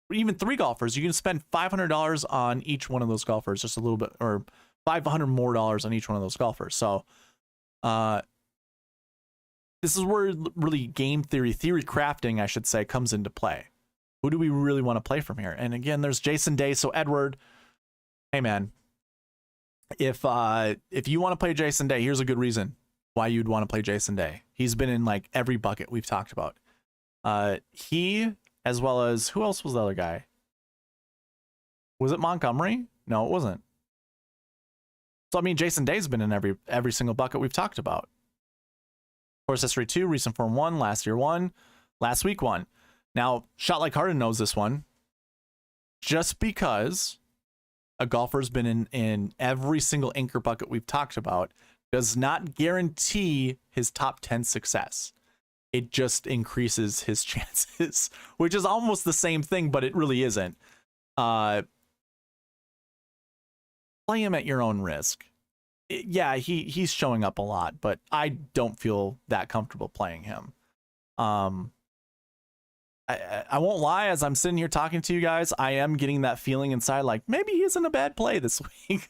or even 3 golfers. You can spend $500 on each one of those golfers, just a little bit, or $500 more on each one of those golfers. So, this is where really game theory crafting, I should say, comes into play. Who do we really want to play from here? And again, there's Jason Day. So Edward, hey man, if you want to play Jason Day, here's a good reason why you'd want to play Jason Day. He's been in like every bucket we've talked about. He, as well as, who else was the other guy? Was it Montgomery? No, it wasn't. So I mean, Jason Day's been in every single bucket we've talked about. Course History 2, recent form 1, last year 1, last week 1. Now, Shot Like Harden knows this one. Just because a golfer's been in every single anchor bucket we've talked about does not guarantee his top 10 success. it just increases his chances, which is almost the same thing, but it really isn't. Play him at your own risk. Yeah, he's showing up a lot, but I don't feel that comfortable playing him. I won't lie, as I'm sitting here talking to you guys, I am getting that feeling inside like maybe he isn't a bad play this week.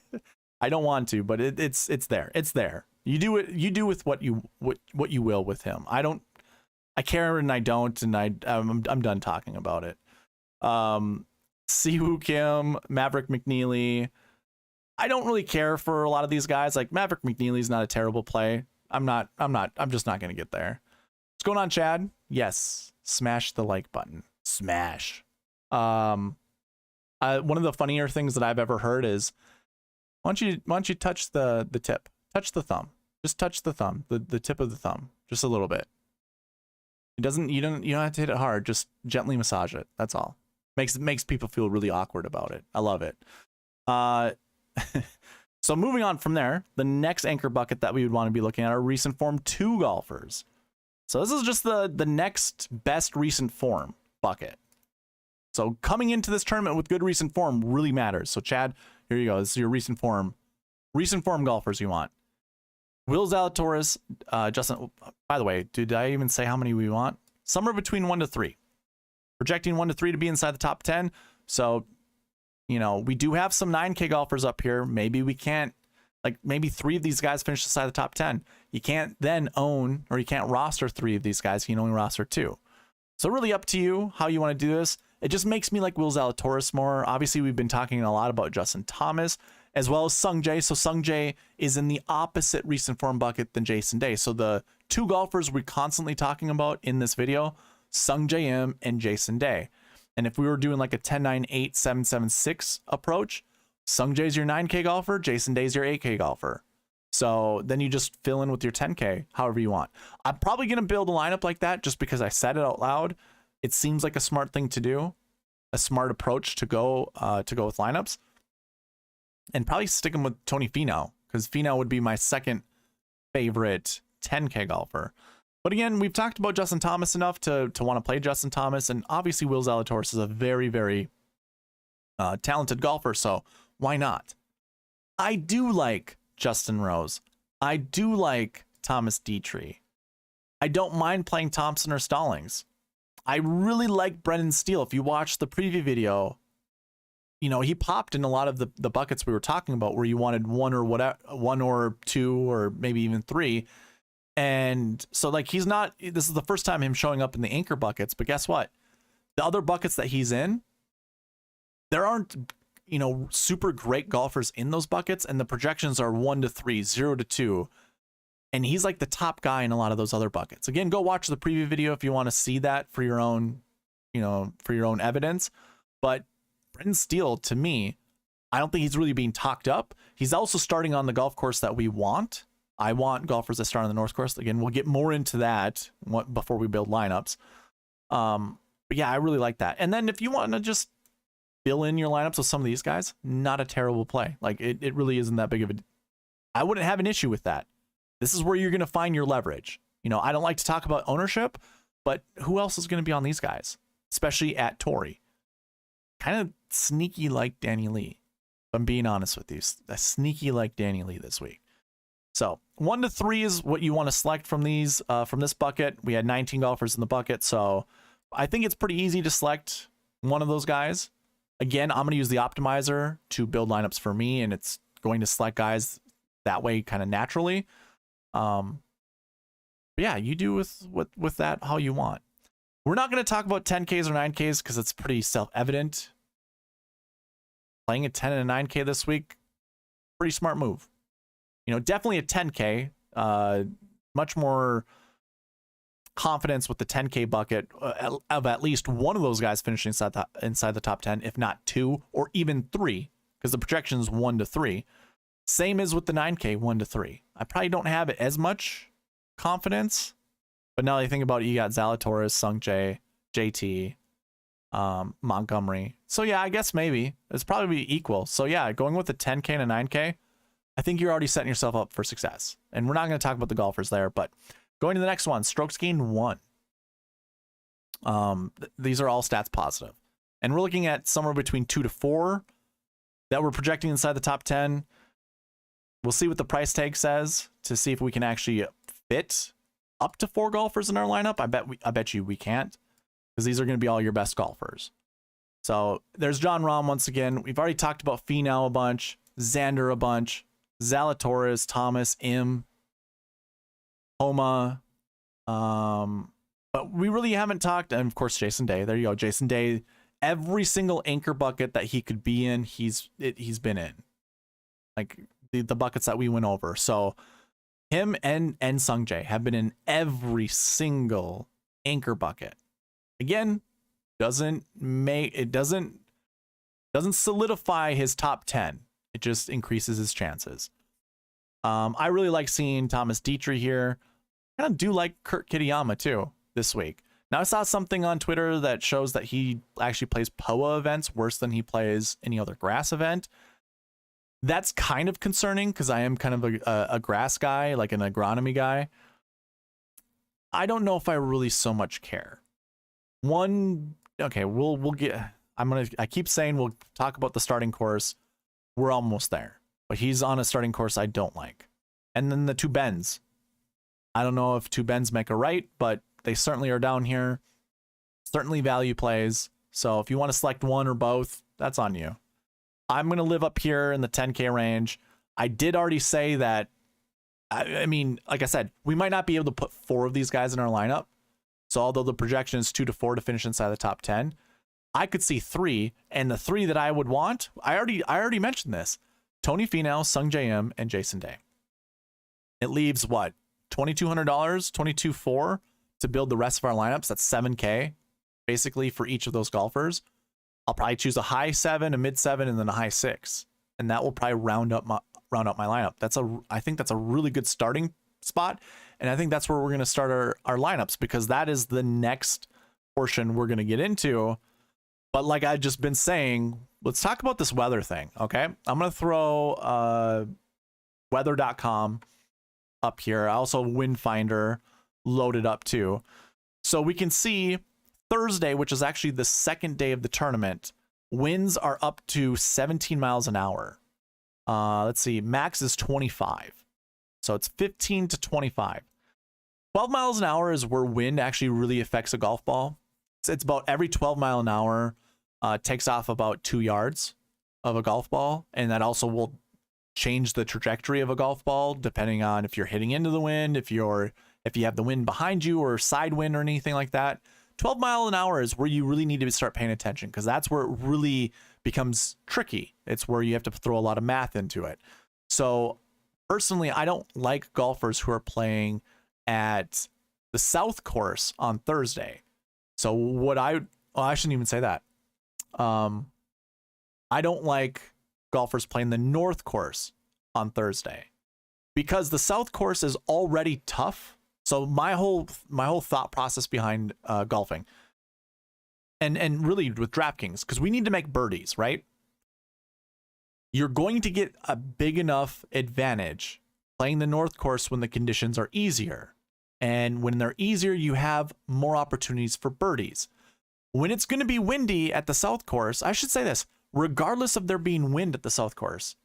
I don't want to, but it's there. It's there. You do with what you will with him. I care and I don't, and I'm done talking about it. Siwoo Kim, Maverick McNeely. I don't really care for a lot of these guys. Like Maverick McNeely's not a terrible play. I'm just not gonna get there. What's going on, Chad? Yes. Smash the like button. Smash. One of the funnier things that I've ever heard is why don't you touch the tip? Touch the thumb. Just touch the thumb. The tip of the thumb. Just a little bit. You don't have to hit it hard, just gently massage it. That's all. Makes people feel really awkward about it. I love it. So moving on from there, the next anchor bucket that we would want to be looking at are recent form 2 golfers. So this is just the next best recent form bucket. So coming into this tournament with good recent form really matters. So Chad, here you go. This is your recent form golfers you want. Will Zalatoris, Justin. By the way, did I even say how many we want? Somewhere between 1 to 3. Projecting 1 to 3 to be inside the top 10. So, you know, we do have some 9K golfers up here. Maybe we can't, like maybe 3 of these guys finish inside the top 10. You can't then own, or you can't roster 3 of these guys. You can only roster 2. So really up to you how you want to do this. It just makes me like Will Zalatoris more. Obviously, we've been talking a lot about Justin Thomas as well as Sung Jae. So Sung Jae is in the opposite recent form bucket than Jason Day. So the 2 golfers we're constantly talking about in this video, Sung Jae Im and Jason Day. And if we were doing like a 10-9-8-7-7-6 approach, Sung Jae's your 9K golfer, Jason Day's your 8K golfer. So then you just fill in with your 10K however you want. I'm probably going to build a lineup like that just because I said it out loud. It seems like a smart thing to do, a smart approach to go with lineups. And probably stick him with Tony Finau, because Finau would be my second favorite 10K golfer. But again, we've talked about Justin Thomas enough to want to play Justin Thomas, and obviously Will Zalatoris is a very, very talented golfer, so why not? I do like Justin Rose. I do like Thomas Dietrich. I don't mind playing Thompson or Stallings. I really like Brendan Steele. If you watch the preview video, you know, he popped in a lot of the buckets we were talking about where you wanted 1 or 2 or maybe even 3. And so like this is the first time him showing up in the anchor buckets, but guess what? The other buckets that he's in, there aren't, you know, super great golfers in those buckets, and the projections are 1 to 3, 0 to 2. And he's like the top guy in a lot of those other buckets. Again, go watch the preview video if you want to see that for your own, you know, for your own evidence. But Brendan Steele, to me, I don't think he's really being talked up. He's also starting on the golf course that we want. I want golfers that start on the North Course. Again, we'll get more into that before we build lineups. But yeah, I really like that. And then if you want to just fill in your lineups with some of these guys, not a terrible play. Like it really isn't that big of a. I wouldn't have an issue with that. This is where you're going to find your leverage. You know, I don't like to talk about ownership, but who else is going to be on these guys, especially at Torrey? Kind of sneaky like Danny Lee. If I'm being honest with you, a sneaky like Danny Lee this week. So 1 to 3 is what you want to select from these, from this bucket. We had 19 golfers in the bucket, so I think it's pretty easy to select one of those guys. Again, I'm going to use the optimizer to build lineups for me, and it's going to select guys that way kind of naturally. But yeah, you do with that how you want. We're not going to talk about 10Ks or 9Ks because it's pretty self-evident. Playing a 10 and a 9K this week, pretty smart move. You know, definitely a 10K. Much more confidence with the 10K bucket of at least one of those guys finishing inside the top 10, if not 2 or even 3, because the projection is 1 to 3. Same as with the 9K, 1 to 3. I probably don't have it as much confidence, but now that you think about it, you got Zalatoris, Sung Jae, JT, Montgomery. So yeah, I guess maybe it's probably equal. So yeah, going with a 10K and a 9K, I think you're already setting yourself up for success. And we're not going to talk about the golfers there, but going to the next one, strokes gained 1. These are all stats positive. And we're looking at somewhere between 2 to 4 that we're projecting inside the top 10. We'll see what the price tag says to see if we can actually fit up to 4 golfers in our lineup. I bet you we can't, because these are going to be all your best golfers. So there's John Rahm once again. We've already talked about Finau a bunch, Xander a bunch, Zalatoris, Thomas, Im, Homa. But we really haven't talked, and of course Jason Day. There you go, Jason Day. Every single anchor bucket that he could be in, he's been in. Like the buckets that we went over. So him and Sung Jae have been in every single anchor bucket. Again, doesn't solidify his top 10. It just increases his chances. I really like seeing Thomas Dietrich here. I kind of do like Kurt Kitayama too this week. Now I saw something on Twitter that shows that he actually plays POA events worse than he plays any other grass event. That's kind of concerning because I am kind of a grass guy, like an agronomy guy. I don't know if I really so much care. Okay, we'll get. I keep saying we'll talk about the starting course. We're almost there, but he's on a starting course I don't like. And then the 2 bends. I don't know if 2 bends make a right, but they certainly are down here. Certainly value plays. So if you want to select one or both, that's on you. I'm going to live up here in the 10K range. I did already say that, I mean, like I said, we might not be able to put 4 of these guys in our lineup. So although the projection is 2 to 4 to finish inside the top 10, I could see 3. And the 3 that I would want, I already mentioned this: Tony Finau, Sung Jae Im, and Jason Day. It leaves what? $2,200, $22,400 to build the rest of our lineups. That's $7K basically for each of those golfers. I'll probably choose a high 7, a mid 7, and then a high 6, and that will probably round up my lineup. I think that's a really good starting spot, and I think that's where we're going to start our lineups, because that is the next portion we're going to get into. But like I've just been saying, let's talk about this weather thing, okay? I'm going to throw weather.com up here. I also Wind Finder loaded up too, so we can see Thursday, which is actually the second day of the tournament, winds are up to 17 miles an hour. Let's see, max is 25. So it's 15 to 25. 12 miles an hour is where wind actually really affects a golf ball. It's about every 12 mile an hour takes off about 2 yards of a golf ball. And that also will change the trajectory of a golf ball depending on if you're hitting into the wind, if you have the wind behind you or side wind or anything like that. 12 mile an hour is where you really need to start paying attention, because that's where it really becomes tricky. It's where you have to throw a lot of math into it. So personally, I don't like golfers who are playing at the South course on Thursday. So I shouldn't even say that. I don't like golfers playing the North course on Thursday, because the South course is already tough. So my whole thought process behind golfing, and really with DraftKings, because we need to make birdies, right? You're going to get a big enough advantage playing the North course when the conditions are easier. And when they're easier, you have more opportunities for birdies. When it's going to be windy at the South course, I should say this, regardless of there being wind at the South course,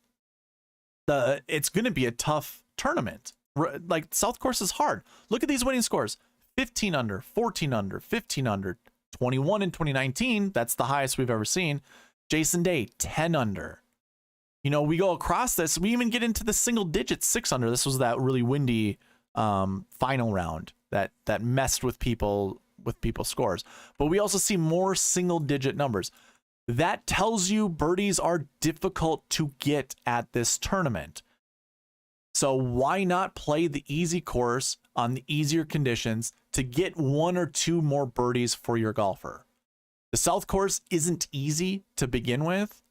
it's going to be a tough tournament. Like, South course is hard. Look at these winning scores: 15 under, 14 under, 15 under, 21 in 2019. That's the highest we've ever seen. Jason Day, 10 under. You know, we go across this. We even get into the single digits, 6 under. This was that really windy final round that messed with people's scores. But we also see more single digit numbers. That tells you birdies are difficult to get at this tournament. So why not play the easy course on the easier conditions to get 1 or 2 more birdies for your golfer? The South course isn't easy to begin with.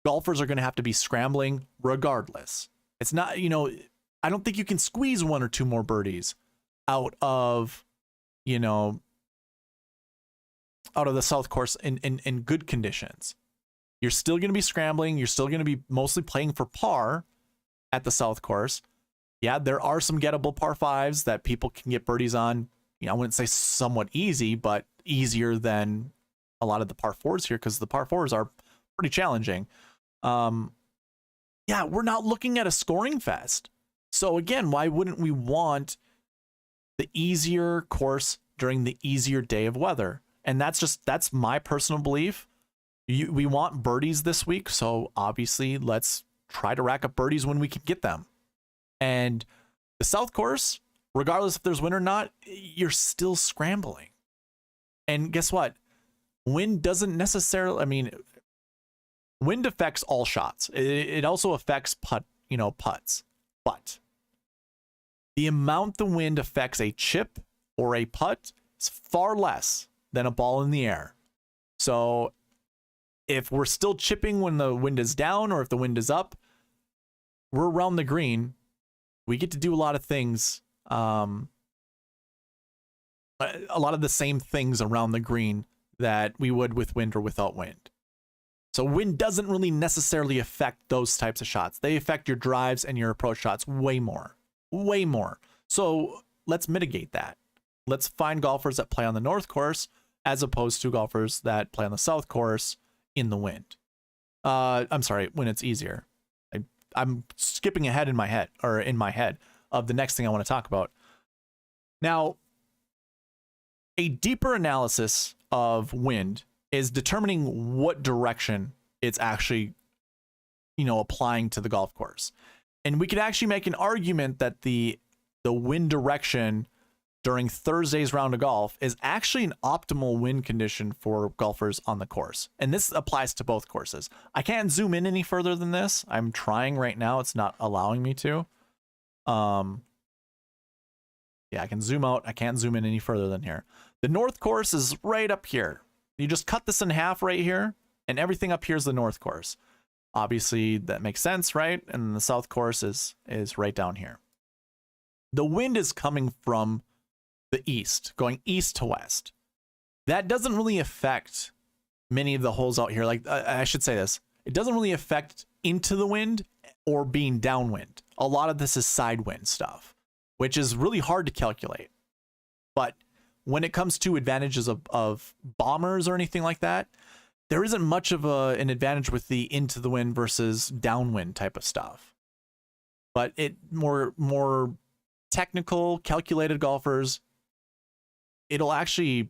Golfers are going to have to be scrambling regardless. It's not, I don't think you can squeeze 1 or 2 more birdies out of the South course in good conditions. You're still going to be scrambling. You're still going to be mostly playing for par at the South course. Yeah, there are some gettable par 5s that people can get birdies on. I wouldn't say somewhat easy, but easier than a lot of the par fours here, because the par fours are pretty challenging. Yeah, we're not looking at a scoring fest. So again, why wouldn't we want the easier course during the easier day of weather? And that's my personal belief. We want birdies this week, so obviously let's try to rack up birdies when we can get them. And the South Course, regardless if there's wind or not, you're still scrambling. And guess what? Wind doesn't necessarily, I mean, wind affects all shots. It also affects putts. But the amount the wind affects a chip or a putt is far less than a ball in the air. So if we're still chipping when the wind is down, or if the wind is up, we're around the green. We get to do a lot of things, a lot of the same things around the green that we would with wind or without wind. So wind doesn't really necessarily affect those types of shots. They affect your drives and your approach shots way more. So let's mitigate that. Let's find golfers that play on the North Course as opposed to golfers that play on the South Course in the wind. I'm sorry, when it's easier. I'm skipping ahead in my head of the next thing I want to talk about. Now, a deeper analysis of wind is determining what direction it's actually, applying to the golf course. And we could actually make an argument that the wind direction during Thursday's round of golf is actually an optimal wind condition for golfers on the course. And this applies to both courses. I can't zoom in any further than this. I'm trying right now. It's not allowing me to. Yeah, I can zoom out. I can't zoom in any further than here. The North Course is right up here. You just cut this in half right here, and everything up here is the North Course. Obviously, that makes sense, right? And the South Course is right down here. The wind is coming from the east, going east to west. That doesn't really affect many of the holes out here. Like, I should say this. It doesn't really affect into the wind or being downwind. A lot of this is side wind stuff, which is really hard to calculate. But when it comes to advantages of bombers or anything like that, there isn't much of an advantage with the into the wind versus downwind type of stuff. But more technical, calculated golfers, it'll actually,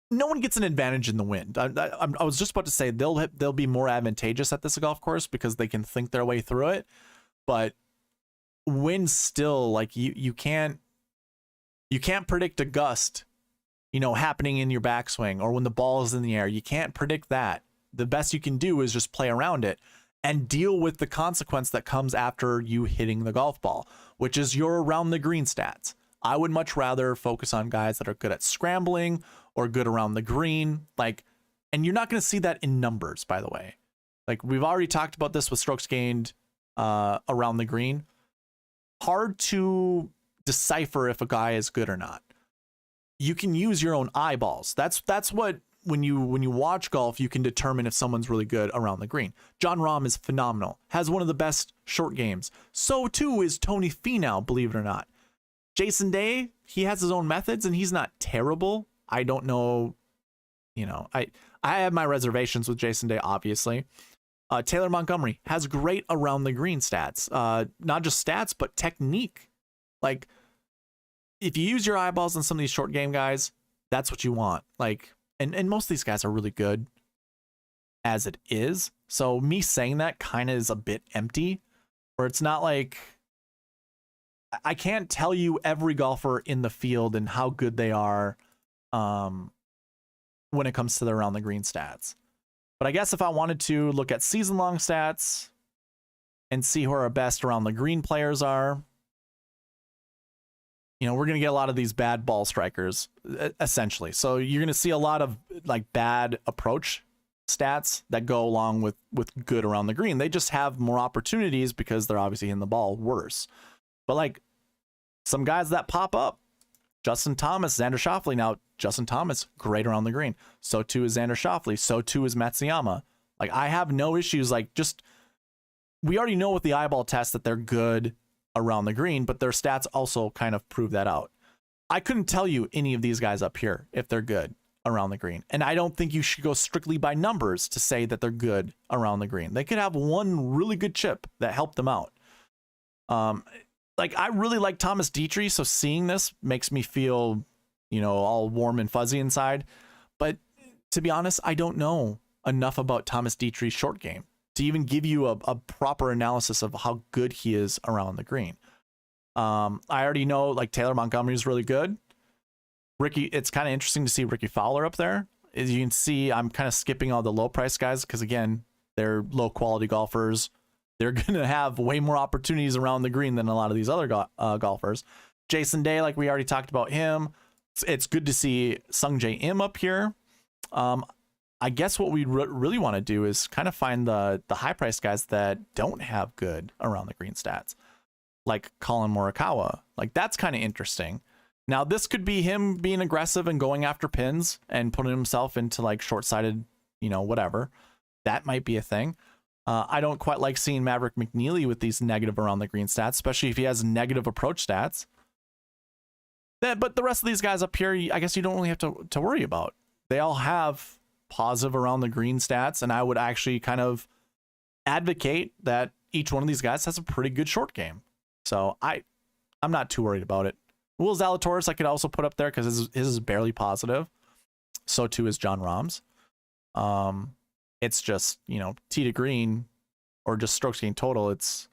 no one gets an advantage in the wind. I was just about to say they'll be more advantageous at this golf course because they can think their way through it. But wind still, like, you can't predict a gust, happening in your backswing or when the ball is in the air. You can't predict that. The best you can do is just play around it and deal with the consequence that comes after you hitting the golf ball, which is your around the green stats. I would much rather focus on guys that are good at scrambling or good around the green. And you're not going to see that in numbers, by the way. Like, we've already talked about this with strokes gained around the green. Hard to decipher if a guy is good or not. You can use your own eyeballs. That's what, when you watch golf, you can determine if someone's really good around the green. Jon Rahm is phenomenal, has one of the best short games. So too is Tony Finau, believe it or not. Jason Day, he has his own methods and he's not terrible. I don't know, I have my reservations with Jason Day, obviously. Taylor Montgomery has great around the green stats. Not just stats, but technique. Like, if you use your eyeballs on some of these short game guys, that's what you want. Like, and most of these guys are really good as it is. So me saying that kind of is a bit empty, where it's not like, I can't tell you every golfer in the field and how good they are when it comes to their around the green stats. But I guess if I wanted to look at season long stats and see who our best around the green players are, we're going to get a lot of these bad ball strikers, essentially. So you're going to see a lot of bad approach stats that go along with good around the green. They just have more opportunities because they're obviously hitting the ball worse. But some guys that pop up, Justin Thomas, Xander Schauffele. Now, Justin Thomas, great around the green. So too is Xander Schauffele. So too is Matsuyama. I have no issues. We already know with the eyeball test that they're good around the green, but their stats also kind of prove that out. I couldn't tell you any of these guys up here if they're good around the green. And I don't think you should go strictly by numbers to say that they're good around the green. They could have one really good chip that helped them out. Like, I really like Thomas Dietrich, so seeing this makes me feel, you know, all warm and fuzzy inside. But to be honest, I don't know enough about Thomas Dietrich's short game to even give you a proper analysis of how good he is around the green. I already know, like, Taylor Montgomery is really good. Ricky, it's kind of interesting to see Ricky Fowler up there. As you can see, I'm kind of skipping all the low price guys because, again, they're low quality golfers. They're going to have way more opportunities around the green than a lot of these other golfers. Jason Day, like we already talked about him. It's good to see Sung Jae Im up here. I guess what we really want to do is kind of find the high price guys that don't have good around the green stats, like Colin Morikawa. Like, that's kind of interesting. Now, this could be him being aggressive and going after pins and putting himself into, like, short-sighted, you know, whatever. That might be a thing. I don't quite like seeing Maverick McNeely with these negative around the green stats, especially if he has negative approach stats. But the rest of these guys up here, I guess you don't really have to worry about. They all have positive around the green stats, and I would actually kind of advocate that each one of these guys has a pretty good short game. So I'm not too worried about it. Will Zalatoris I could also put up there because his is barely positive. So too is John Rahm's. It's just, you know, tee to green or just strokes gained total. It's,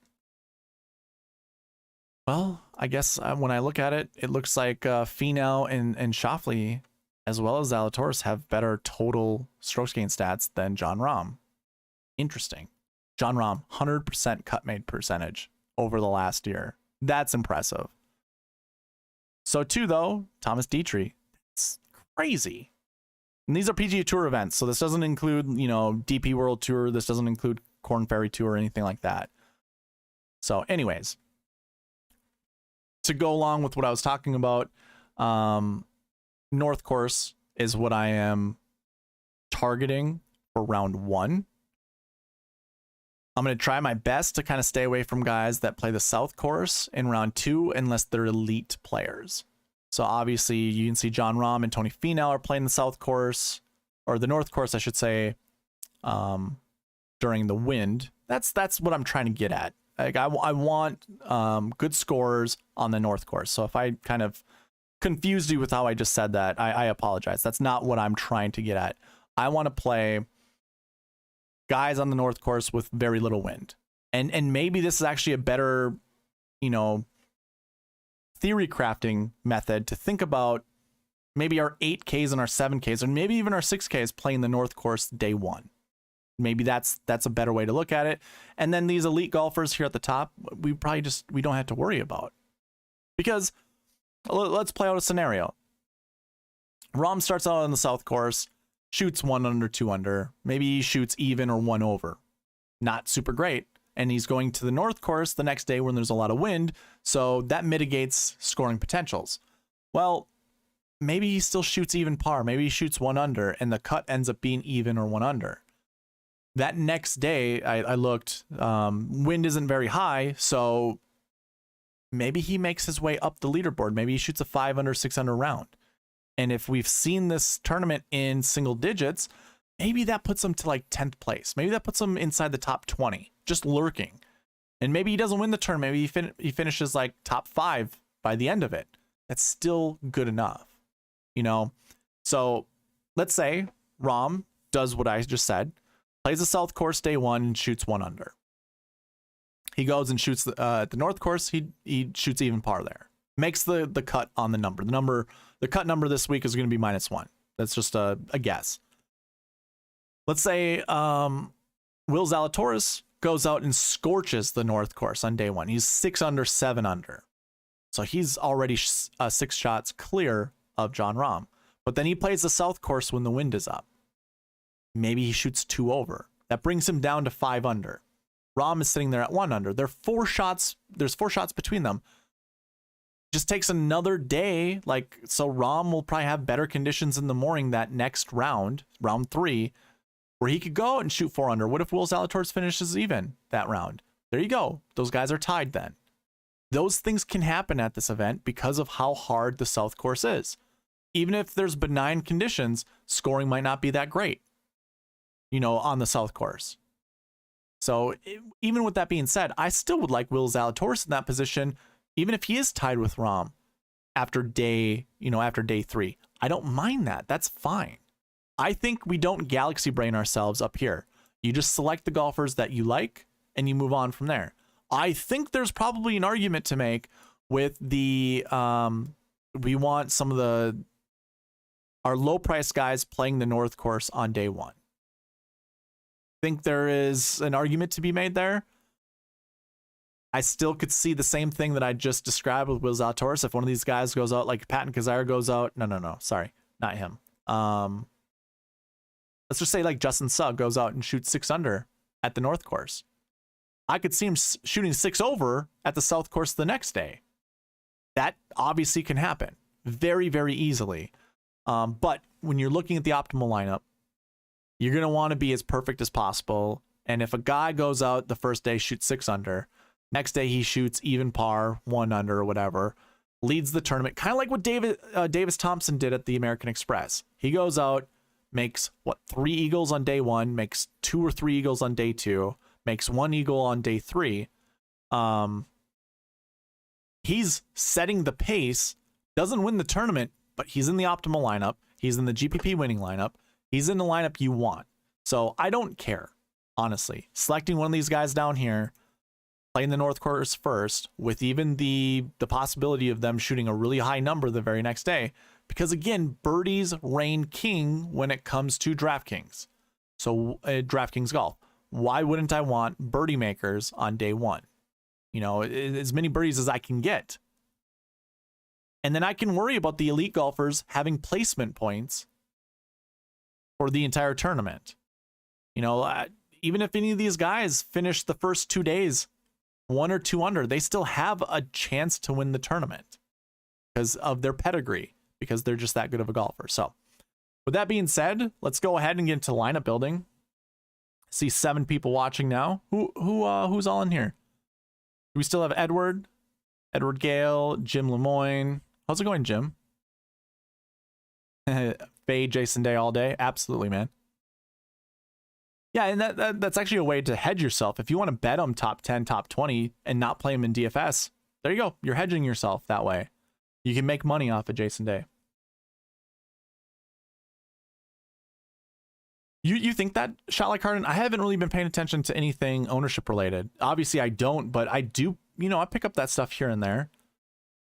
well, I guess when I look at it, it looks like Finau and Schauffele, as well as Zalatoris, have better total strokes gained stats than John Rahm. Interesting. John Rahm, 100% cut made percentage over the last year. That's impressive. So too, though, Thomas Dietrich. It's crazy. And these are PGA Tour events, so this doesn't include, you know, DP World Tour. This doesn't include Korn Ferry Tour or anything like that. So anyways, to go along with what I was talking about, North Course is what I am targeting for round 1. I'm going to try my best to kind of stay away from guys that play the South Course in round 2 unless they're elite players. So obviously you can see John Rahm and Tony Finau are playing the South Course, or the North Course, I should say, during the wind. That's what I'm trying to get at. Like, I want good scores on the North Course. So if I kind of confused you with how I just said that, I apologize. That's not what I'm trying to get at. I want to play guys on the North Course with very little wind. And maybe this is actually a better, you know, theory crafting method to think about maybe our 8Ks and our 7Ks, and maybe even our 6Ks playing the North Course day 1. Maybe that's a better way to look at it. And then these elite golfers here at the top, we don't have to worry about. Because let's play out a scenario. Rahm starts out on the South Course, shoots 1 under, 2 under. Maybe he shoots even or 1 over. Not super great. And he's going to the North Course the next day when there's a lot of wind, so that mitigates scoring potentials. Well, maybe he still shoots even par. Maybe he shoots 1 under, and the cut ends up being even or 1 under. That next day, I looked, wind isn't very high, so maybe he makes his way up the leaderboard. Maybe he shoots a 5 under, 6 under round. And if we've seen this tournament in single digits, maybe that puts him to like 10th place. Maybe that puts him inside the top 20, just lurking. And maybe he doesn't win the tournament. Maybe he finishes like top 5 by the end of it. That's still good enough, you know? So let's say Rahm does what I just said, plays the South Course day 1 and shoots 1 under. He goes and shoots at the North Course. He shoots even par there. Makes the cut on the number. The cut number this week is going to be -1. That's just a guess. Let's say Will Zalatoris goes out and scorches the North Course on day 1. He's 6 under, 7 under. So he's already 6 shots clear of John Rahm. But then he plays the South Course when the wind is up. Maybe he shoots 2 over. That brings him down to 5 under. Rahm is sitting there at 1 under. There's 4 shots between them. Just takes another day. So Rahm will probably have better conditions in the morning that next round, round 3, where he could go out and shoot 4 under. What if Will Zalatoris finishes even that round? There you go. Those guys are tied then. Those things can happen at this event because of how hard the South course is. Even if there's benign conditions, scoring might not be that great, you know, on the South course. So even with that being said, I still would like Will Zalatoris in that position, even if he is tied with Rahm after day 3. I don't mind that. That's fine. I think we don't galaxy brain ourselves up here. You just select the golfers that you like and you move on from there. I think there's probably an argument to make with the we want some of our low price guys playing the North course on day 1. Think there is an argument to be made there. I still could see the same thing that I just described with Will Zalatoris. If one of these guys goes out, like Patton Kizzire goes out, no, sorry, not him. Let's just say like Justin Sugg goes out and shoots 6 under at the North course. I could see him shooting 6 over at the South course the next day. That obviously can happen very, very easily. But when you're looking at the optimal lineup, you're going to want to be as perfect as possible. And if a guy goes out the first day, shoots 6 under, next day he shoots even par, 1 under or whatever, leads the tournament, kind of like what Davis Thompson did at the American Express. He goes out, makes 3 eagles on day 1, makes 2 or 3 eagles on day 2, makes 1 eagle on day 3. He's setting the pace, doesn't win the tournament, but he's in the optimal lineup. He's in the GPP winning lineup. He's in the lineup you want. So I don't care, honestly. Selecting one of these guys down here, playing the North course first, with even the possibility of them shooting a really high number the very next day. Because again, birdies reign king when it comes to DraftKings. So DraftKings Golf. Why wouldn't I want birdie makers on day 1? You know, as many birdies as I can get. And then I can worry about the elite golfers having placement points for the entire tournament. You know, even if any of these guys finish the first 2 days 1 or 2 under, they still have a chance to win the tournament because of their pedigree, because they're just that good of a golfer. So with that being said, let's go ahead and get into lineup building. I see 7 people watching now. Who's all in here? Do we still have Edward Gale, Jim Lemoyne? How's it going, Jim? Fade Jason Day all day. Absolutely, man. Yeah, and that's actually a way to hedge yourself. If you want to bet them top 10, top 20, and not play them in DFS, there you go. You're hedging yourself that way. You can make money off of Jason Day. You think that, Shot Like Harden? I haven't really been paying attention to anything ownership related. Obviously, I don't, but I do. You know, I pick up that stuff here and there.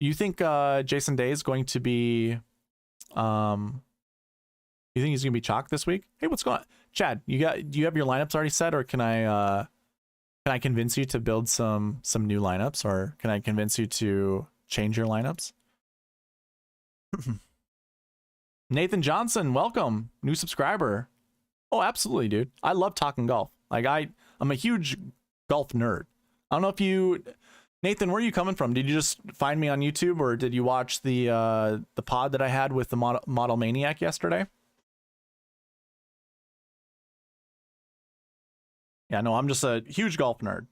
You think Jason Day is going to be? You think he's gonna be chalk this week? Hey, what's going on, Chad? Do you have your lineups already set, or can I convince you to build some new lineups, or can I convince you to change your lineups? Nathan Johnson, welcome, new subscriber. Oh, absolutely, dude. I love talking golf. Like I'm a huge golf nerd. I don't know if you, Nathan, where are you coming from? Did you just find me on YouTube, or did you watch the pod that I had with the Model Maniac yesterday? Yeah, no, I'm just a huge golf nerd.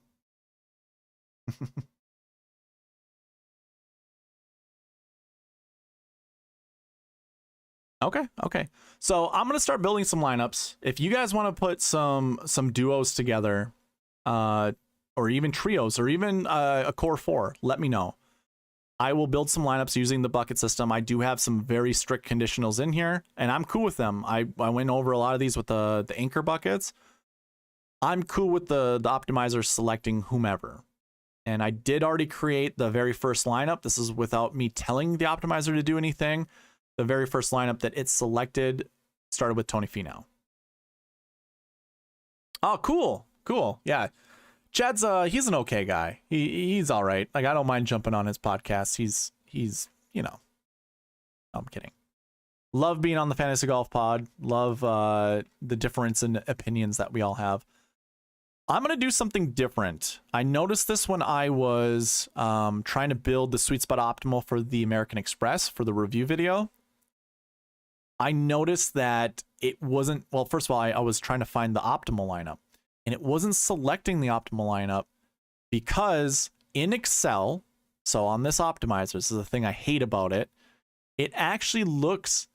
Okay. So I'm gonna start building some lineups. If you guys want to put some duos together, or even trios, or even a core 4, let me know. I will build some lineups using the bucket system. I do have some very strict conditionals in here, and I'm cool with them. I went over a lot of these with the anchor buckets. I'm cool with the optimizer selecting whomever. And I did already create the very first lineup. This is without me telling the optimizer to do anything. The very first lineup that it selected started with Tony Finau. Oh, cool. Yeah. Chad's he's an okay guy. He's all right. Like, I don't mind jumping on his podcast. He's you know. No, I'm kidding. Love being on the Fantasy Golf Pod. Love the difference in opinions that we all have. I'm going to do something different. I noticed this when I was trying to build the SweetSpot Optimal for the American Express for the review video. I noticed that it wasn't, well, first of all, I was trying to find the optimal lineup, and it wasn't selecting the optimal lineup because in Excel, So on this optimizer, this is the thing I hate about it. It actually looks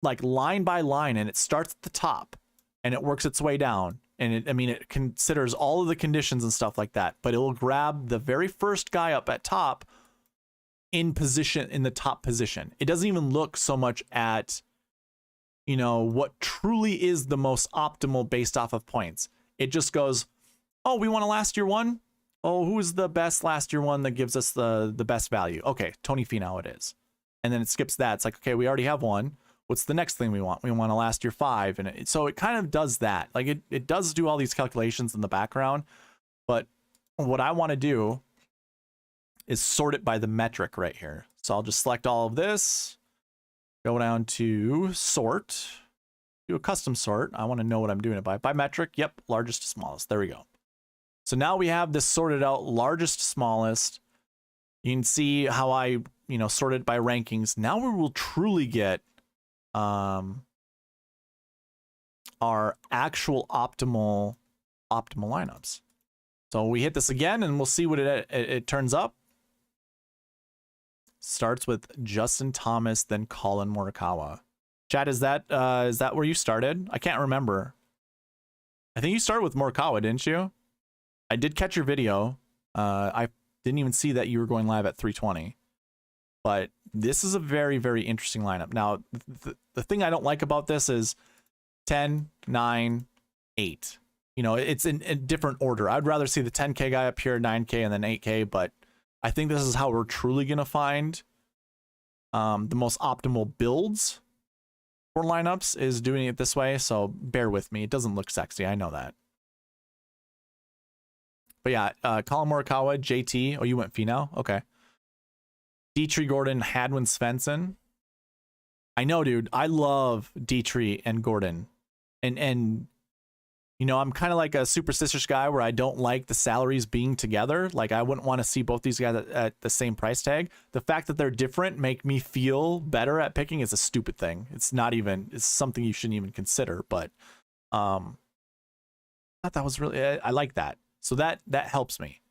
like line by line, and it starts at the top and it works its way down. And it considers all of the conditions and stuff like that, but it will grab the very first guy up at top in the top position. It doesn't even look so much at, you know, what truly is the most optimal based off of points. It just goes, oh, we want a last year one. Oh, who's the best last year one that gives us the best value? Okay, Tony Finau it is. And then it skips that. It's like, okay, we already have one. What's the next thing we want? We want a last year 5. And so it kind of does that. Like it does do all these calculations in the background. But what I want to do is sort it by the metric right here. So I'll just select all of this, go down to sort, do a custom sort. I want to know what I'm doing it by. By metric, yep, largest to smallest. There we go. So now we have this sorted out largest to smallest. You can see how I, you know, sorted by rankings. Now we will truly get our actual optimal lineups. So we hit this again and we'll see what it turns up. Starts with Justin Thomas, then Colin Morikawa. Chad, is that where you started? I can't remember. I think you started with Morikawa, didn't you? I did catch your video. I didn't even see that you were going live at 3:20. But this is a very, very interesting lineup. Now, the thing I don't like about this is 10, 9, 8. You know, it's in a different order. I'd rather see the 10K guy up here, 9K, and then 8K. But I think this is how we're truly going to find the most optimal builds for lineups, is doing it this way. So bear with me. It doesn't look sexy. I know that. But yeah, Colin Morikawa, JT. Oh, you went Finau? Okay. Dietrich, Gordon, Hadwin, Svensson. I know, dude. I love Dietrich and Gordon. And you know, I'm kind of like a superstitious guy where I don't like the salaries being together. Like, I wouldn't want to see both these guys at the same price tag. The fact that they're different make me feel better at picking is a stupid thing. It's something you shouldn't even consider. But I thought that was really, I like that. So that helps me.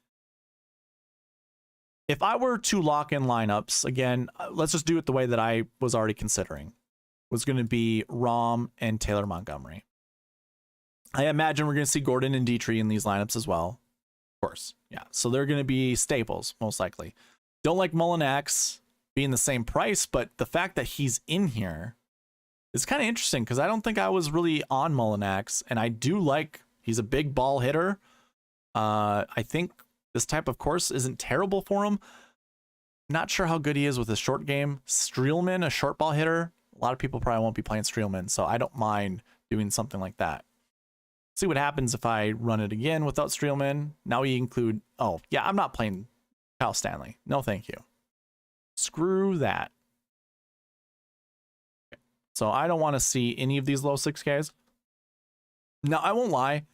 If I were to lock in lineups, again, let's just do it the way that I was already considering. Was going to be Rahm and Taylor Montgomery. I imagine we're going to see Gordon and Dietrich in these lineups as well. Of course. Yeah. So they're going to be staples, most likely. Don't like Mullinax being the same price, but the fact that he's in here is kind of interesting because I don't think I was really on Mullinax, and I do like, he's a big ball hitter. I think this type of course isn't terrible for him. Not sure how good he is with his short game. Streelman, a short ball hitter. A lot of people probably won't be playing Streelman, so I don't mind doing something like that. See what happens if I run it again without Streelman. Now we include, oh yeah, I'm not playing Kyle Stanley. No, thank you. Screw that. Okay. So I don't want to see any of these low 6Ks. Now, I won't lie.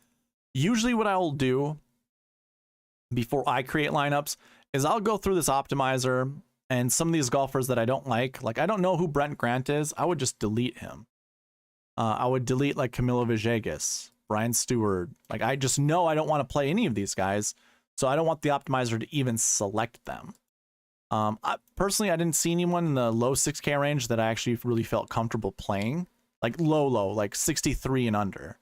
Usually what I'll do before I create lineups is I'll go through this optimizer, and some of these golfers that I don't like I don't know who Brent Grant is. I would just delete him. I would delete like Camilo Villegas, Brian Stewart. Like, I just know I don't want to play any of these guys, so I don't want the optimizer to even select them. Personally, I didn't see anyone in the low 6K range that I actually really felt comfortable playing. Like low, like 63 and under.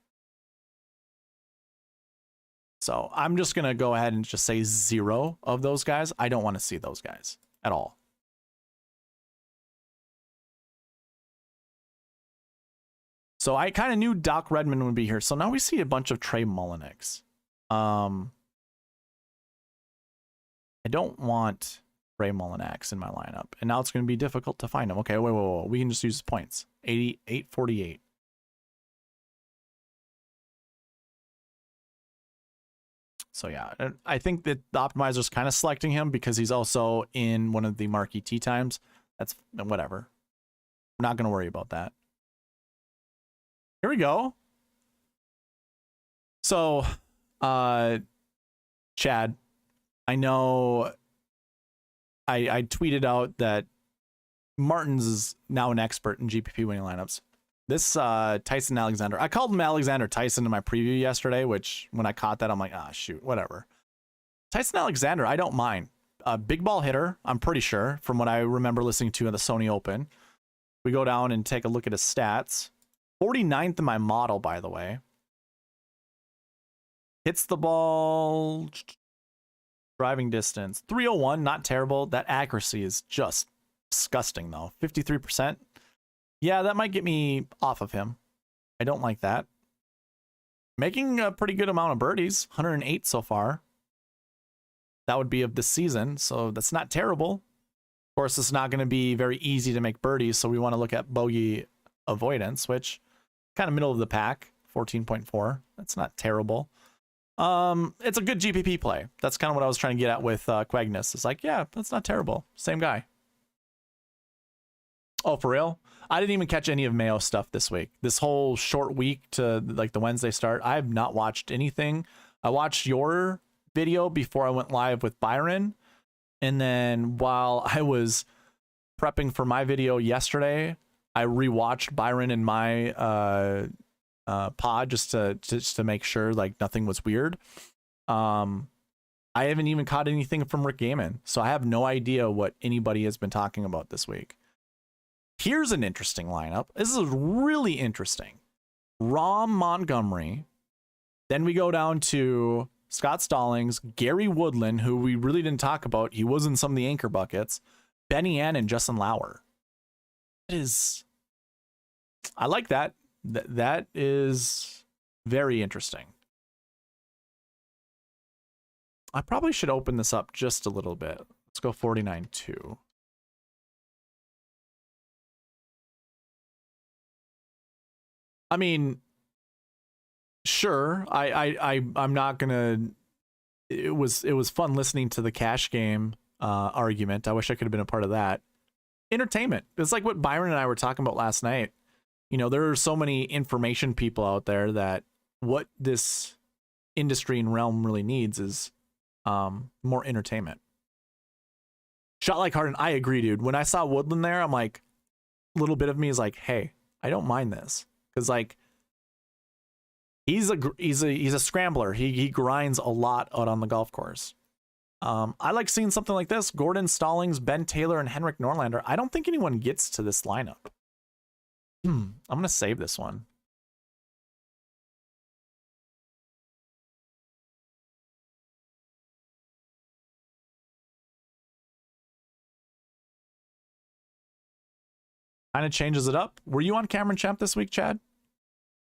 So I'm just going to go ahead and just say 0 of those guys. I don't want to see those guys at all. So I kind of knew Doc Redman would be here. So now we see a bunch of Trey Mullinax. I don't want Trey Mullinax in my lineup. And now it's going to be difficult to find him. Okay, wait. We can just use his points. 88.48. So yeah, I think that the optimizer is kind of selecting him because he's also in one of the marquee tee times. That's whatever. I'm not going to worry about that. Here we go. So, Chad, I know I tweeted out that Martins is now an expert in GPP winning lineups. This Tyson Alexander, I called him Alexander Tyson in my preview yesterday, which when I caught that, I'm like, ah, shoot, whatever. Tyson Alexander, I don't mind. a big ball hitter, I'm pretty sure, from what I remember listening to in the Sony Open. We go down and take a look at his stats. 49th in my model, by the way. Hits the ball. Driving distance. 301, not terrible. That accuracy is just disgusting, though. 53%. Yeah, that might get me off of him. I don't like that. Making a pretty good amount of birdies. 108 so far. That would be of this season, so that's not terrible. Of course, it's not going to be very easy to make birdies, so we want to look at bogey avoidance, which kind of middle of the pack, 14.4. That's not terrible. It's a good GPP play. That's kind of what I was trying to get at with Quagnus. It's like, yeah, that's not terrible. Same guy. Oh, for real? I didn't even catch any of Mayo's stuff this week. This whole short week to like the Wednesday start, I have not watched anything. I watched your video before I went live with Byron. And then while I was prepping for my video yesterday, I rewatched Byron in my pod just to make sure like nothing was weird. I haven't even caught anything from Rick Gaiman, so I have no idea what anybody has been talking about this week. Here's an interesting lineup. This is really interesting. Rahm Montgomery. Then we go down to Scott Stallings, Gary Woodland, who we really didn't talk about. He was in some of the anchor buckets. Benny Ann and Justin Lauer. I like that. That is very interesting. I probably should open this up just a little bit. Let's go 49-2. I mean, sure. I'm not gonna. It was fun listening to the cash game argument. I wish I could have been a part of that. Entertainment. It's like what Byron and I were talking about last night. You know, there are so many information people out there that what this industry and realm really needs is more entertainment. Shot like Harden. I agree, dude. When I saw Woodland there, I'm like, a little bit of me is like, hey, I don't mind this. Because like he's a scrambler. He grinds a lot out on the golf course. I like seeing something like this. Gordon Stallings, Ben Taylor, and Henrik Norlander. I don't think anyone gets to this lineup. I'm gonna save this one. Kind of changes it up. Were you on Cameron Champ this week, Chad?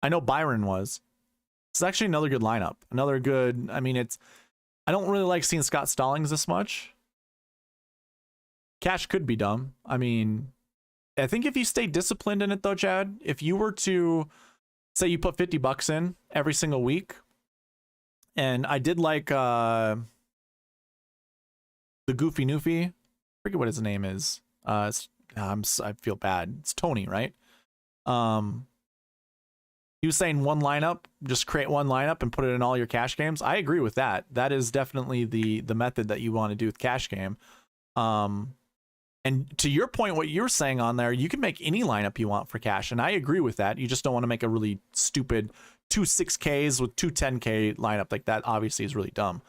I know Byron was. It's actually another good lineup. Another good, I mean, I don't really like seeing Scott Stallings this much. Cash could be dumb. I mean, I think if you stay disciplined in it though, Chad, if you were to say you put $50 in every single week, and I did like the Goofy Noofy, I forget what his name is. I feel bad. It's Tony, right? He was saying one lineup, just create one lineup and put it in all your cash games. I agree with that. That is definitely the method that you want to do with cash game. And to your point, what you're saying on there, you can make any lineup you want for cash. And I agree with that. You just don't want to make a really stupid 2 6Ks with 2 10K lineup. Like that obviously is really dumb.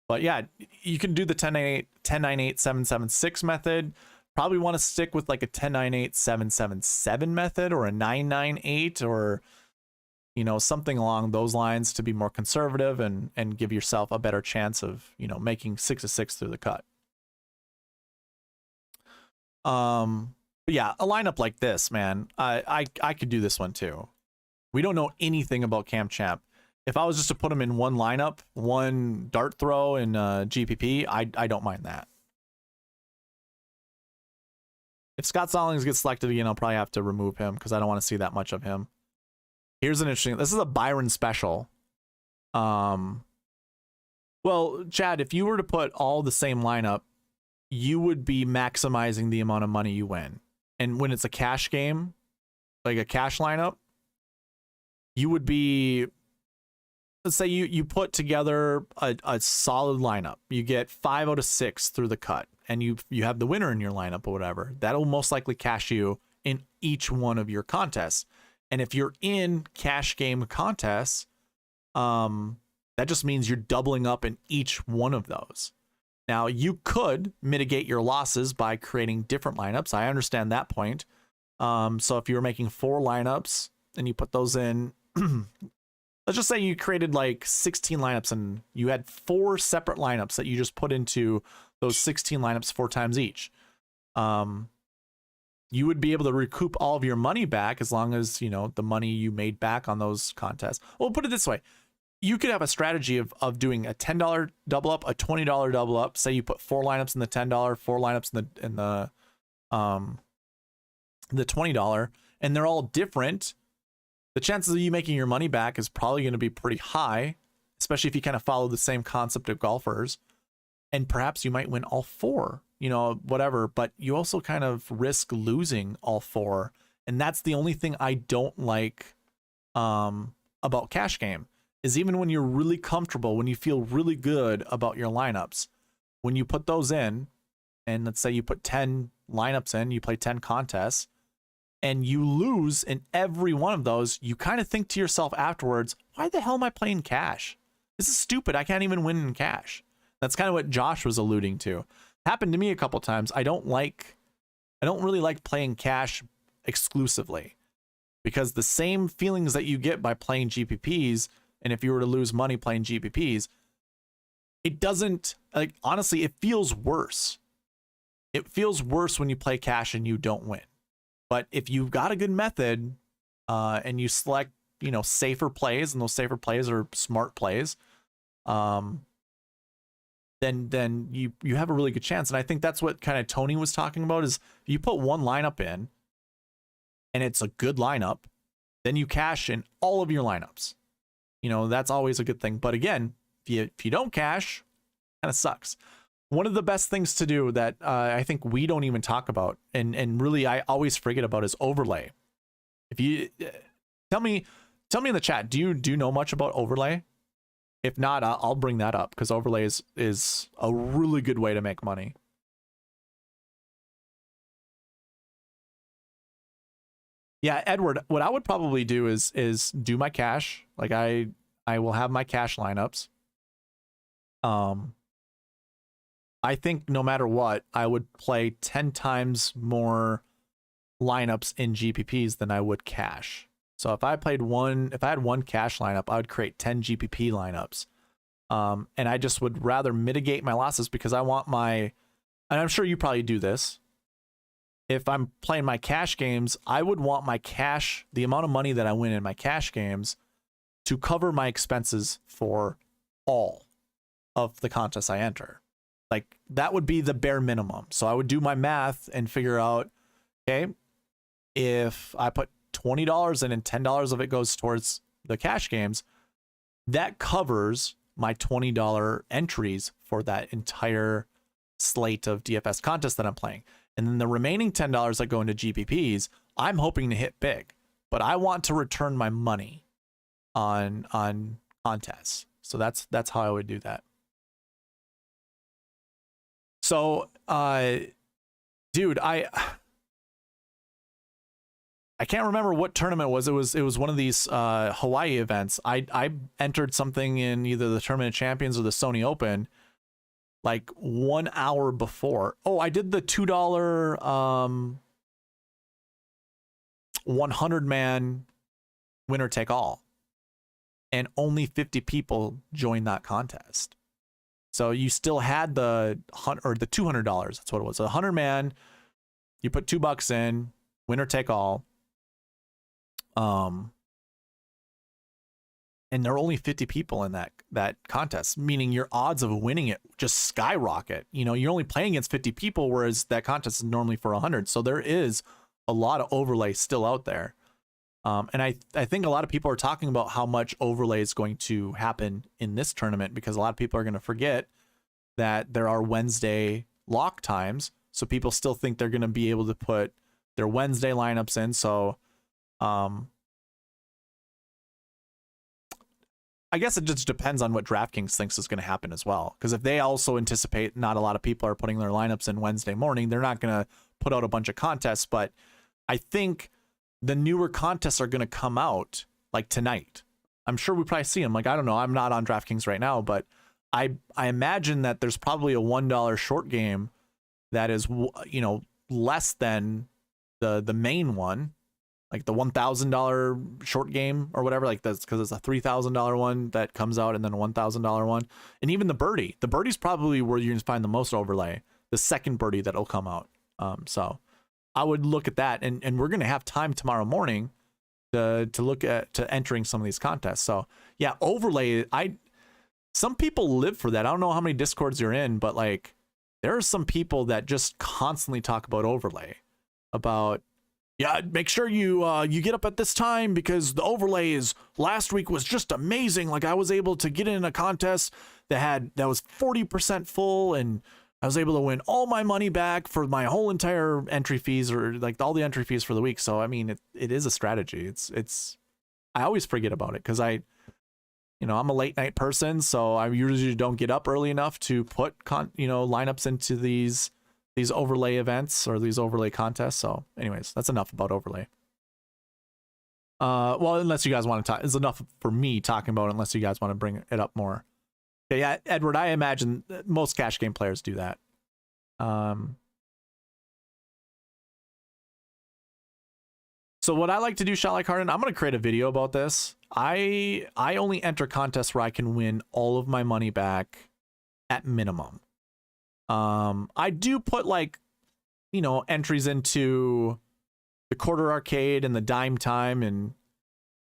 But yeah, you can do the 10-9-8 7-7-6 method. Probably want to stick with like a 10-9-8 7-7-7 method or a 9-9-8 or, you know, something along those lines to be more conservative and give yourself a better chance of, you know, making 6-6 through the cut. But yeah, a lineup like this, man, I could do this one too. We don't know anything about Cam Champ. If I was just to put him in one lineup, one dart throw in GPP, I don't mind that. If Scott Stallings gets selected again, I'll probably have to remove him because I don't want to see that much of him. Here's an interesting, this is a Byron special. Well, Chad, if you were to put all the same lineup, you would be maximizing the amount of money you win. And when it's a cash game, like a cash lineup, you would be, let's say you put together a solid lineup. You get 5 out of 6 through the cut, and you have the winner in your lineup or whatever. That'll most likely cash you in each one of your contests. And if you're in cash game contests, that just means you're doubling up in each one of those. Now, you could mitigate your losses by creating different lineups. I understand that point. So if you were making 4 lineups and you put those in, let's just say you created like 16 lineups and you had 4 separate lineups that you just put into those 16 lineups 4 times each. You would be able to recoup all of your money back as long as, you know, the money you made back on those contests. Well, put it this way. You could have a strategy of doing a $10 double up, a $20 double up. Say you put 4 lineups in the $10, 4 lineups in the $20, and they're all different. The chances of you making your money back is probably going to be pretty high, especially if you kind of follow the same concept of golfers. And perhaps you might win all 4, you know, whatever, but you also kind of risk losing all 4. And that's the only thing I don't like about cash game. Is even when you're really comfortable, when you feel really good about your lineups, when you put those in, and let's say you put 10 lineups in, you play 10 contests, and you lose in every one of those, you kind of think to yourself afterwards, why the hell am I playing cash? This is stupid. I can't even win in cash. That's kind of what Josh was alluding to. Happened to me a couple times. I don't really like playing cash exclusively, because the same feelings that you get by playing GPPs, and if you were to lose money playing GPPs, it doesn't, like, honestly, it feels worse. It feels worse when you play cash and you don't win. But if you've got a good method and you select, you know, safer plays, and those safer plays are smart plays, then you have a really good chance. And I think that's what kind of Tony was talking about, is if you put one lineup in and it's a good lineup, then you cash in all of your lineups. You know, that's always a good thing. But again, if you don't cash, kind of sucks. One of the best things to do that I think we don't even talk about, and really I always forget about, is overlay. If you tell me in the chat, do you know much about overlay? If not, I'll bring that up, because overlay is a really good way to make money. Yeah, Edward, what I would probably do is do my cash. Like I will have my cash lineups. I think no matter what, I would play 10 times more lineups in GPPs than I would cash. So if I had one cash lineup, I would create 10 GPP lineups. And I just would rather mitigate my losses, because I want and I'm sure you probably do this. If I'm playing my cash games, I would want my cash, the amount of money that I win in my cash games, to cover my expenses for all of the contests I enter. Like, that would be the bare minimum. So I would do my math and figure out, okay, if I put $20 in and $10 of it goes towards the cash games, that covers my $20 entries for that entire slate of DFS contests that I'm playing. And then the remaining $10 that go into GPPs, I'm hoping to hit big, but I want to return my money on contests. So that's how I would do that. So, dude, I can't remember what tournament it was. It was one of these Hawaii events. I entered something in either the Tournament of Champions or the Sony Open like 1 hour before. Oh, I did the $2 100-man winner take all, and only 50 people joined that contest. So you still had the $200. That's what it was. A 100-man. You put $2 in, winner take all. And there are only 50 people in that contest, meaning your odds of winning it just skyrocket. You know, you're only playing against 50 people, whereas that contest is normally for 100. So there is a lot of overlay still out there. And I think a lot of people are talking about how much overlay is going to happen in this tournament, because a lot of people are going to forget that there are Wednesday lock times. So people still think they're going to be able to put their Wednesday lineups in. So, I guess it just depends on what DraftKings thinks is going to happen as well. Because if they also anticipate not a lot of people are putting their lineups in Wednesday morning, they're not going to put out a bunch of contests. But I think the newer contests are going to come out like tonight. I'm sure we probably see them. Like, I don't know. I'm not on DraftKings right now, but I imagine that there's probably a $1 short game that is, you know, less than the main one, like the $1,000 short game or whatever. Like that's because it's a $3,000 one that comes out and then a $1,000 one. And even the birdie's probably where you can find the most overlay, the second birdie that'll come out. So I would look at that, and we're going to have time tomorrow morning to look at entering some of these contests. So yeah, overlay, some people live for that. I don't know how many discords you're in, but like there are some people that just constantly talk about overlay, about, yeah, make sure you get up at this time because the overlay is last week was just amazing. Like I was able to get in a contest that was 40% full, and I was able to win all my money back for my whole entire entry fees, or like all the entry fees for the week. So I mean, it is a strategy. It's I always forget about it because I'm a late night person, so I usually don't get up early enough to put lineups into these overlay events or these overlay contests. So anyways, that's enough about overlay. Well, unless you guys want to talk, it's enough for me talking about it, unless you guys want to bring it up more. Okay, yeah, Edward, I imagine most cash game players do that. So what I like to do, Shot Like Harden, I'm going to create a video about this. I only enter contests where I can win all of my money back at minimum. I do put like, entries into the quarter arcade and the dime time, and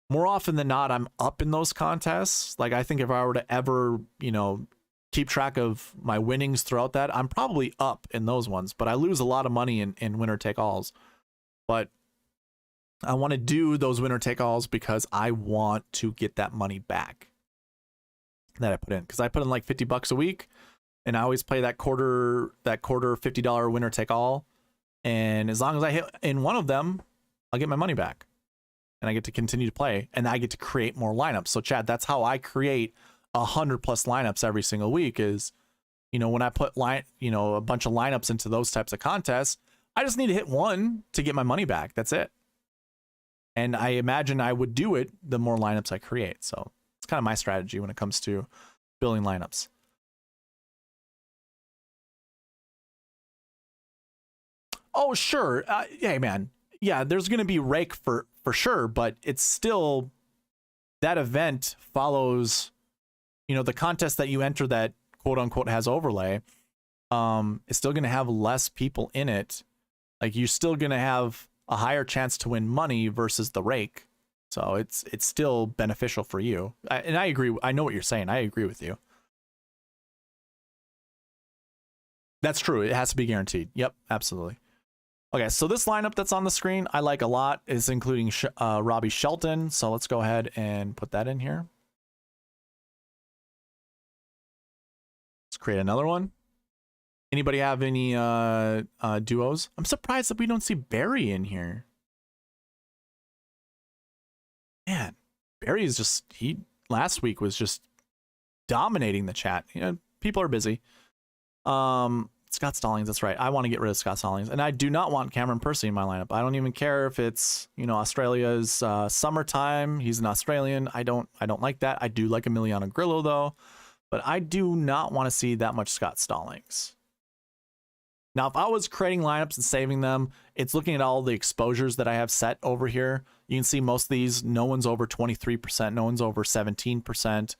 more often than not, I'm up in those contests. Like I think if I were to ever, keep track of my winnings throughout that, I'm probably up in those ones, but I lose a lot of money in winner take alls. But I want to do those winner take alls because I want to get that money back that I put in, because I put in like $50 a week, and I always play that quarter $50 winner take all. And as long as I hit in one of them, I'll get my money back, and I get to continue to play, and I get to create more lineups. So Chad, that's how I create 100+ lineups every single week is, when I put a bunch of lineups into those types of contests, I just need to hit one to get my money back. That's it. And I imagine I would do it the more lineups I create. So it's kind of my strategy when it comes to building lineups. Oh, sure. Hey, man. Yeah, there's going to be rake for sure, but it's still, that event follows, the contest that you enter that quote unquote has overlay, is still going to have less people in it. Like you're still going to have a higher chance to win money versus the rake. So it's still beneficial for you. And I agree. I know what you're saying. I agree with you. That's true. It has to be guaranteed. Yep, absolutely. Okay, so this lineup that's on the screen, I like a lot. It's including Robbie Shelton. So let's go ahead and put that in here. Let's create another one. Anybody have any duos? I'm surprised that we don't see Barry in here. Man, Barry is just, last week was just dominating the chat. People are busy. Scott Stallings, that's right. I want to get rid of Scott Stallings, and I do not want Cameron Percy in my lineup. I don't even care if it's, Australia's summertime. He's an Australian. I don't like that. I do like Emiliano Grillo though, but I do not want to see that much Scott Stallings. Now, if I was creating lineups and saving them, it's looking at all the exposures that I have set over here. You can see most of these, no one's over 23%, no one's over 17%.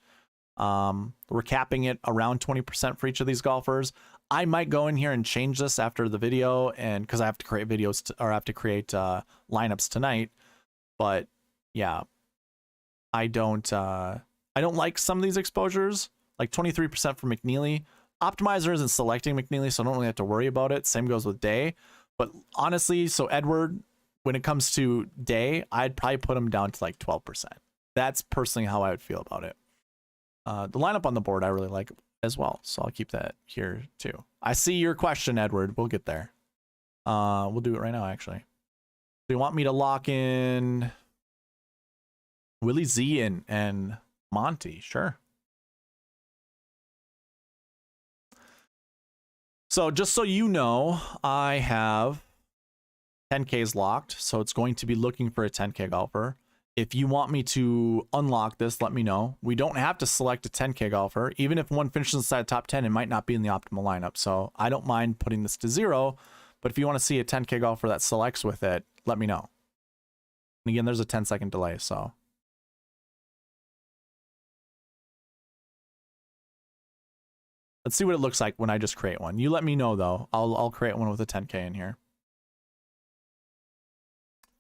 We're capping it around 20% for each of these golfers. I might go in here and change this after the video, and because I have to create videos or I have to create lineups tonight. But yeah, I don't like some of these exposures, like 23% for McNeely. Optimizer isn't selecting McNeely, so I don't really have to worry about it. Same goes with Day. But honestly, so Edward, when it comes to Day, I'd probably put him down to like 12%. That's personally how I would feel about it. The lineup on the board I really like as well, so I'll keep that here too. I see your question, Edward. We'll get there. We'll do it right now, actually. Do you want me to lock in Willie Z and Monty? Sure. So just so you know, I have 10Ks locked, so it's going to be looking for a 10K golfer. If you want me to unlock this, let me know. We don't have to select a 10K golfer. Even if one finishes inside top 10, it might not be in the optimal lineup. So I don't mind putting this to 0. But if you want to see a 10K golfer that selects with it, let me know. And again, there's a 10-second delay, so. Let's see what it looks like when I just create one. You let me know, though. I'll create one with a 10K in here.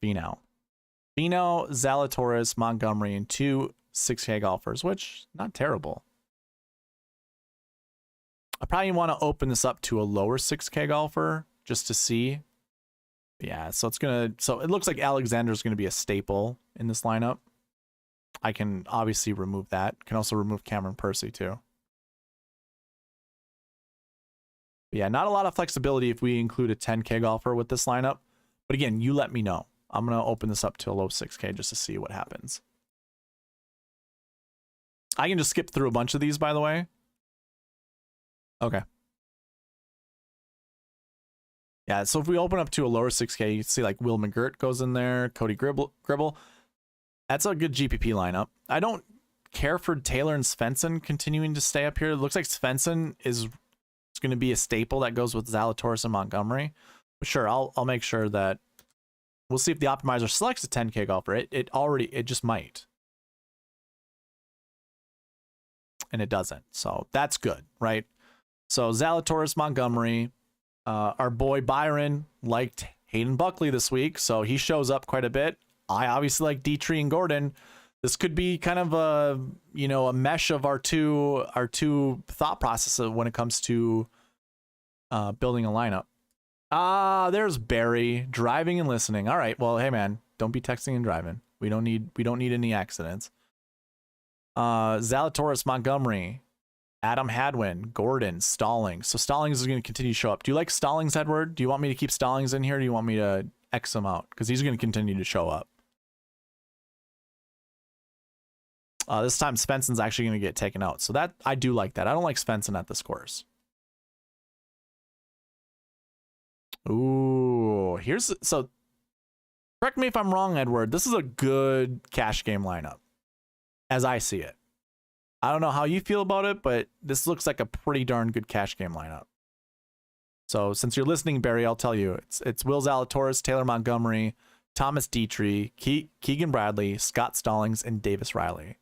Finau, Zalatoris, Montgomery, and 2 6K golfers, which not terrible. I probably want to open this up to a lower 6K golfer just to see. Yeah, so it looks like Alexander's going to be a staple in this lineup. I can obviously remove that. Can also remove Cameron Percy too. But yeah, not a lot of flexibility if we include a 10K golfer with this lineup. But again, you let me know. I'm going to open this up to a low 6K just to see what happens. I can just skip through a bunch of these, by the way. Okay. Yeah, so if we open up to a lower 6K, you see like Will McGirt goes in there, Cody Gribble. That's a good GPP lineup. I don't care for Taylor and Svensson continuing to stay up here. It looks like Svensson is going to be a staple that goes with Zalatoris and Montgomery. But sure, I'll make sure that we'll see if the optimizer selects a 10K golfer. It just might. And it doesn't. So that's good, right? So Zalatoris, Montgomery, our boy Byron liked Hayden Buckley this week, so he shows up quite a bit. I obviously like Dietrich and Gordon. This could be kind of a, a mesh of our two thought processes when it comes to building a lineup. There's Barry driving and listening. All right, well, hey man, don't be texting and driving. We don't need any accidents. Zalatoris, Montgomery, Adam Hadwin, Gordon, Stallings. So Stallings is going to continue to show up. Do you like Stallings, Edward? Do you want me to keep Stallings in here? Or do you want me to X him out? Because he's going to continue to show up. This time Svensson's actually going to get taken out. So that I do like that. I don't like Svensson at this course. Ooh, so correct me if I'm wrong, Edward. This is a good cash game lineup as I see it. I don't know how you feel about it, but this looks like a pretty darn good cash game lineup. So since you're listening, Barry, I'll tell you, it's Will Zalatoris, Taylor Montgomery, Thomas Dietrich, Keegan Bradley, Scott Stallings, and Davis Riley.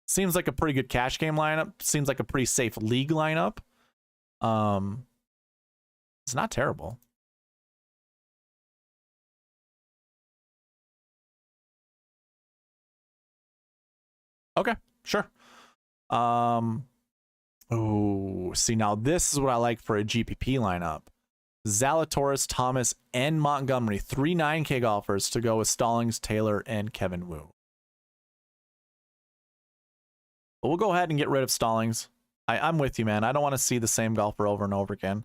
Seems like a pretty good cash game lineup. Seems like a pretty safe league lineup. It's not terrible. Okay, sure. Oh, see, now this is what I like for a GPP lineup. Zalatoris, Thomas, and Montgomery. 3 9K golfers to go with Stallings, Taylor, and Kevin Wu. But we'll go ahead and get rid of Stallings. I'm with you, man. I don't want to see the same golfer over and over again.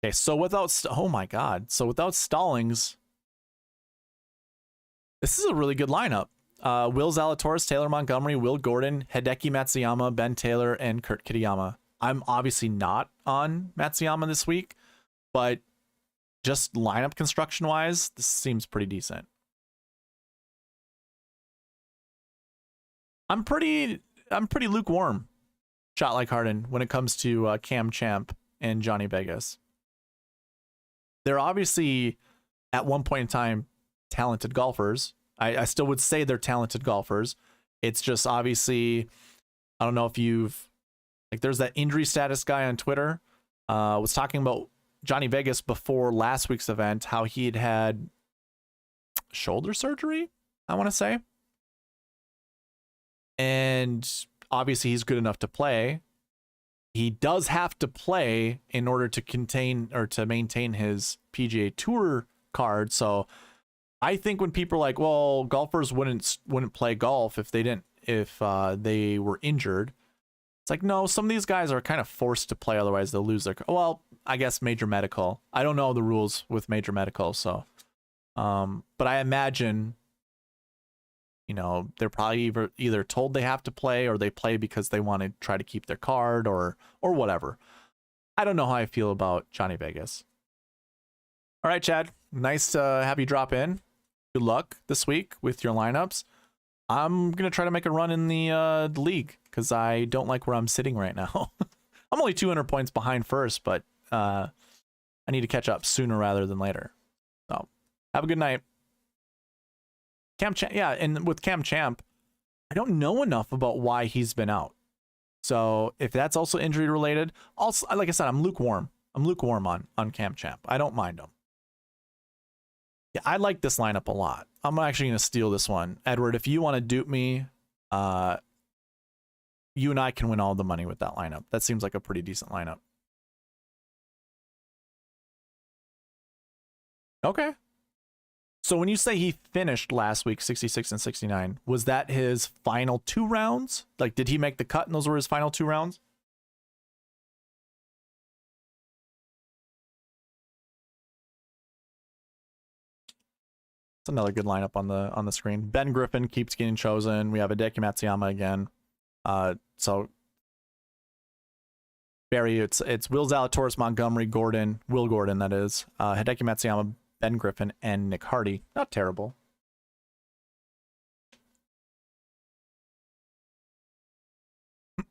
Okay, so oh my God. So without Stallings, this is a really good lineup. Will Zalatoris, Taylor Montgomery, Will Gordon, Hideki Matsuyama, Ben Taylor, and Kurt Kitayama. I'm obviously not on Matsuyama this week, but just lineup construction wise, this seems pretty decent. I'm pretty lukewarm, shot like Harden, when it comes to Cam Champ and Johnny Vegas. They're obviously at one point in time talented golfers. I still would say they're talented golfers. It's just obviously, I don't know if there's that injury status guy on Twitter was talking about Johnny Vegas before last week's event, how he had shoulder surgery, I want to say. And obviously he's good enough to play. He does have to play in order to maintain his PGA Tour card. So I think when people are like, well, golfers wouldn't play golf if they were injured. It's like, no, some of these guys are kind of forced to play, otherwise they'll lose their, well, I guess major medical. I don't know the rules with major medical, so but I imagine, they're probably either told they have to play or they play because they want to try to keep their card or whatever. I don't know how I feel about Johnny Vegas. All right, Chad. Nice to have you drop in. Good luck this week with your lineups. I'm going to try to make a run in the league because I don't like where I'm sitting right now. I'm only 200 points behind first, but I need to catch up sooner rather than later. So have a good night. Cam Champ, yeah, and with Cam Champ, I don't know enough about why he's been out. So if that's also injury related, also like I said, I'm lukewarm. I'm lukewarm on Cam Champ. I don't mind him. Yeah, I like this lineup a lot. I'm actually going to steal this one. Edward, if you want to dupe me, you and I can win all the money with that lineup. That seems like a pretty decent lineup. Okay. So when you say he finished last week 66 and 69, was that his final 2 rounds? Like, did he make the cut and those were his final 2 rounds? It's another good lineup on the screen. Ben Griffin keeps getting chosen. We have Hideki Matsuyama again. So Barry, it's Will Zalatoris, Montgomery, Gordon, Will Gordon, that is. Hideki Matsuyama, Ben Griffin, and Nick Hardy. Not terrible.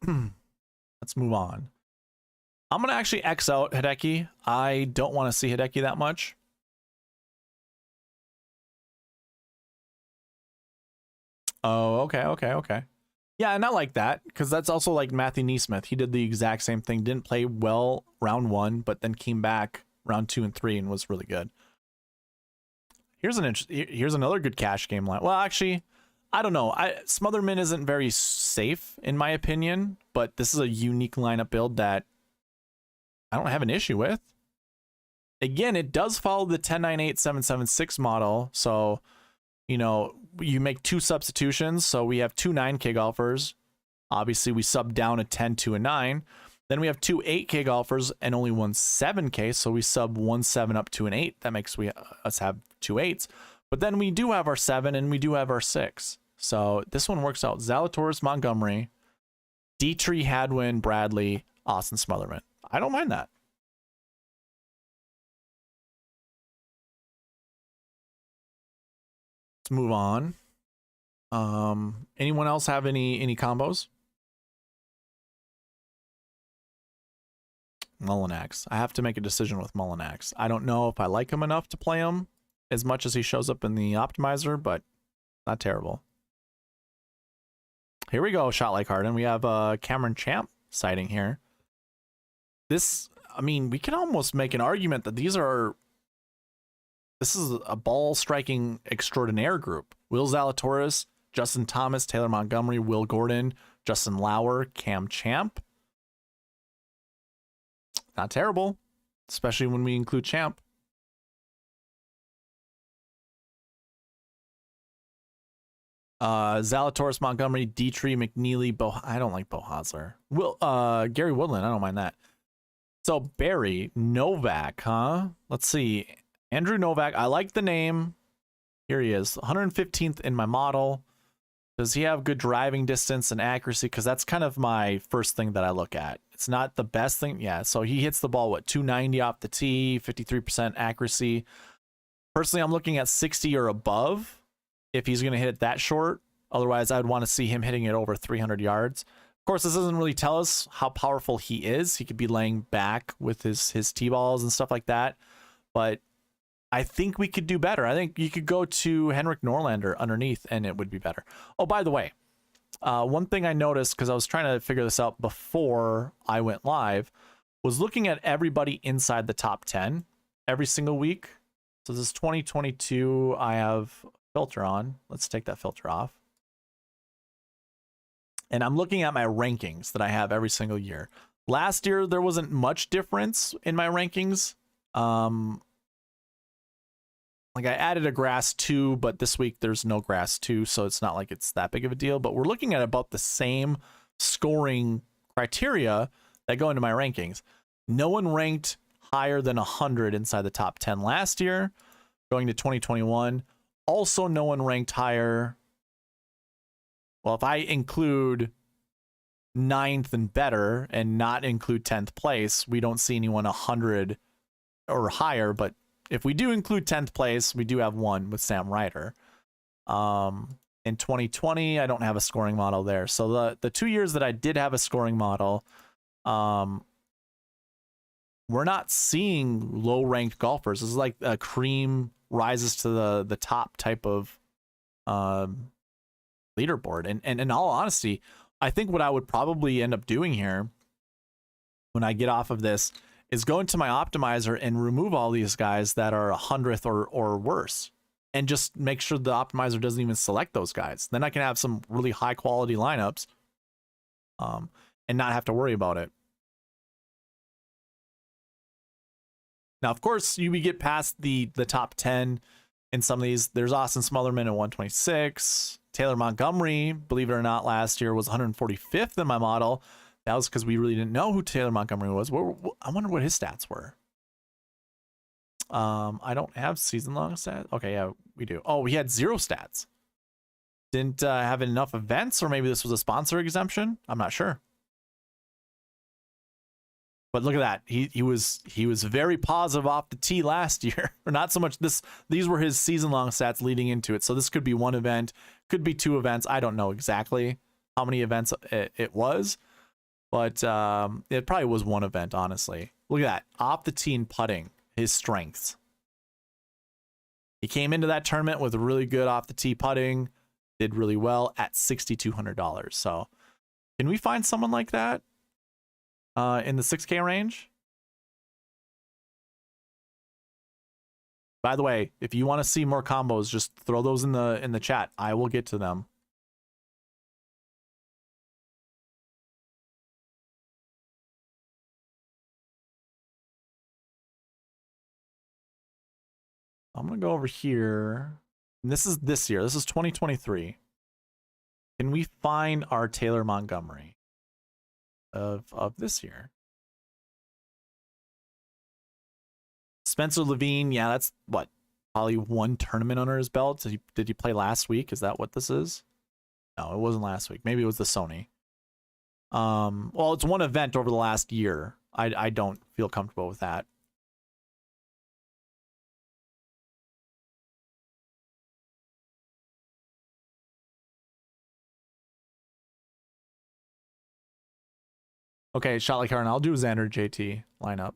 Let's move on. I'm gonna actually X out Hideki. I don't want to see Hideki that much. Oh, okay. Yeah, and I like that because that's also like Matthew Neesmith. He did the exact same thing. Didn't play well round 1, but then came back round 2 and 3 and was really good. Here's another good cash game line. Well, actually, I don't know. Smotherman isn't very safe in my opinion, but this is a unique lineup build that I don't have an issue with. Again, it does follow the 10-9-8-7-7-6 model, so you know, you make 2 substitutions. So we have 2 9K golfers. Obviously, we sub down a 10 to a 9. Then we have 2 8K golfers and only 1 7K. So we sub 1 7 up to an 8. That makes us have 2 8s. But then we do have our 7 and we do have our 6. So this one works out. Zalatoris, Montgomery, Dietrich, Hadwin, Bradley, Austin Smotherman. I don't mind that. Move on. Anyone else have any combos? Mullinax. I have to make a decision with Mullinax. I don't know if I like him enough to play him as much as he shows up in the optimizer, but not terrible. Here we go, shot like Harden. We have Cameron Champ sighting here. This, I mean, we can almost make an argument that this is a ball striking extraordinaire group. Will Zalatoris, Justin Thomas, Taylor Montgomery, Will Gordon, Justin Lauer, Cam Champ. Not terrible, especially when we include Champ. Zalatoris, Montgomery, Dietrich, McNeely, I don't like Bo Hosler. Gary Woodland, I don't mind that. So Barry, Novak, huh? Let's see. Andrew Novak, I like the name. Here he is, 115th in my model. Does he have good driving distance and accuracy? Because that's kind of my first thing that I look at. It's not the best thing. Yeah, so he hits the ball, 290 off the tee, 53% accuracy. Personally, I'm looking at 60 or above if he's going to hit it that short. Otherwise, I'd want to see him hitting it over 300 yards. Of course, this doesn't really tell us how powerful he is. He could be laying back with his tee balls and stuff like that. But I think we could do better. I think you could go to Henrik Norlander underneath and it would be better. Oh, by the way, one thing I noticed, because I was trying to figure this out before I went live, was looking at everybody inside the top 10 every single week. So this is 2022. I have filter on. Let's take that filter off. And I'm looking at my rankings that I have every single year. Last year, there wasn't much difference in my rankings. Like I added a grass 2, but this week there's no grass 2, so it's not like it's that big of a deal. But we're looking at about the same scoring criteria that go into my rankings. No one ranked higher than 100 inside the top 10 last year, going to 2021. Also, no one ranked higher. Well, if I include 9th and better and not include 10th place, we don't see anyone 100 or higher, but if we do include 10th place, we do have one with Sam Ryder. In 2020, I don't have a scoring model there. So the 2 years that I did have a scoring model, we're not seeing low ranked golfers. This is like a cream rises to the top type of leaderboard. And in all honesty, I think what I would probably end up doing here when I get off of this is go into my optimizer and remove all these guys that are 100th or worse, and just make sure the optimizer doesn't even select those guys. Then I can have some really high quality lineups and not have to worry about it. Now, of course, we get past the top 10 in some of these. There's Austin Smotherman at 126. Taylor Montgomery, believe it or not, last year was 145th in my model. That was because we really didn't know who Taylor Montgomery was. I wonder what his stats were. I don't have season-long stats. Okay, yeah, we do. Oh, he had 0 stats. Didn't have enough events, or maybe this was a sponsor exemption. I'm not sure. But look at that. He was very positive off the tee last year. Or not so much this. These were his season-long stats leading into it. So this could be 1 event, could be 2 events. I don't know exactly how many events it was, but it probably was 1 event, honestly. Look at that. Off the tee and putting, his strengths. He came into that tournament with really good off the tee putting, did really well at $6,200. So can we find someone like that in the 6K range? By the way, if you want to see more combos, just throw those in the chat. I will get to them. I'm going to go over here. And this is this year. This is 2023. Can we find our Taylor Montgomery of this year? Spencer Levine, yeah, that's what, probably 1 tournament under his belt. Did he play last week? Is that what this is? No, it wasn't last week. Maybe it was the Sony. Well, it's 1 event over the last year. I don't feel comfortable with that. Okay, shot like Heron. I'll do Xander JT lineup.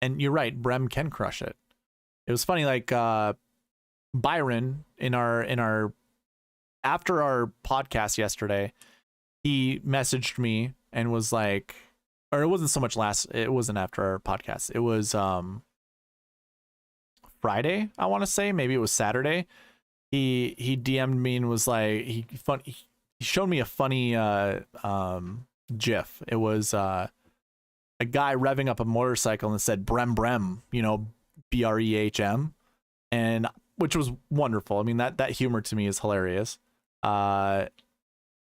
And you're right, Brem can crush it. It was funny, like Byron in our after our podcast yesterday, he messaged me and was like, or it wasn't so much it wasn't after our podcast. It was Friday, I want to say, maybe it was Saturday. He DM'd me and was like, he showed me a funny GIF. It was a guy revving up a motorcycle and it said Brem Brem, you know, BREHM, and which was wonderful. I mean, that humor to me is hilarious. And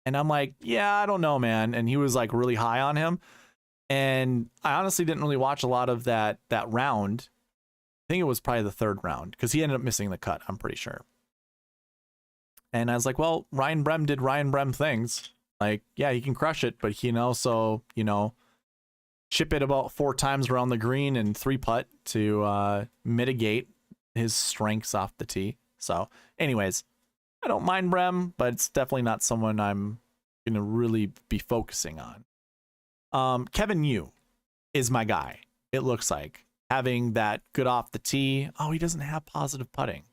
I'm like, yeah, I don't know, man. And he was like really high on him. And I honestly didn't really watch a lot of that round. I think it was probably the 3rd round because he ended up missing the cut, I'm pretty sure. And I was like, well, Ryan Brem did Ryan Brem things. Like, yeah, he can crush it, but he can also, you know, chip it about 4 times around the green and 3-putt to mitigate his strengths off the tee. So anyways, I don't mind Brem, but it's definitely not someone I'm going to really be focusing on. Kevin Yu is my guy. It looks like having that good off the tee. Oh, he doesn't have positive putting.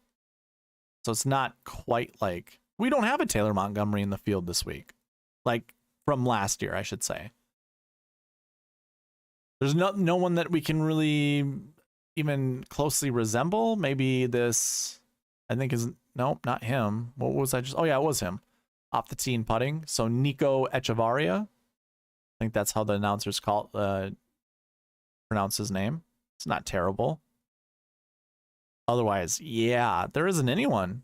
So it's not quite like, we don't have a Taylor Montgomery in the field this week. Like from last year, I should say. There's no one that we can really even closely resemble. Maybe this, I think is, nope, not him. What was I just, oh yeah, it was him. Off the tee and putting. So Nico Echevarria. I think that's how the announcers pronounce his name. It's not terrible. Otherwise, yeah, there isn't anyone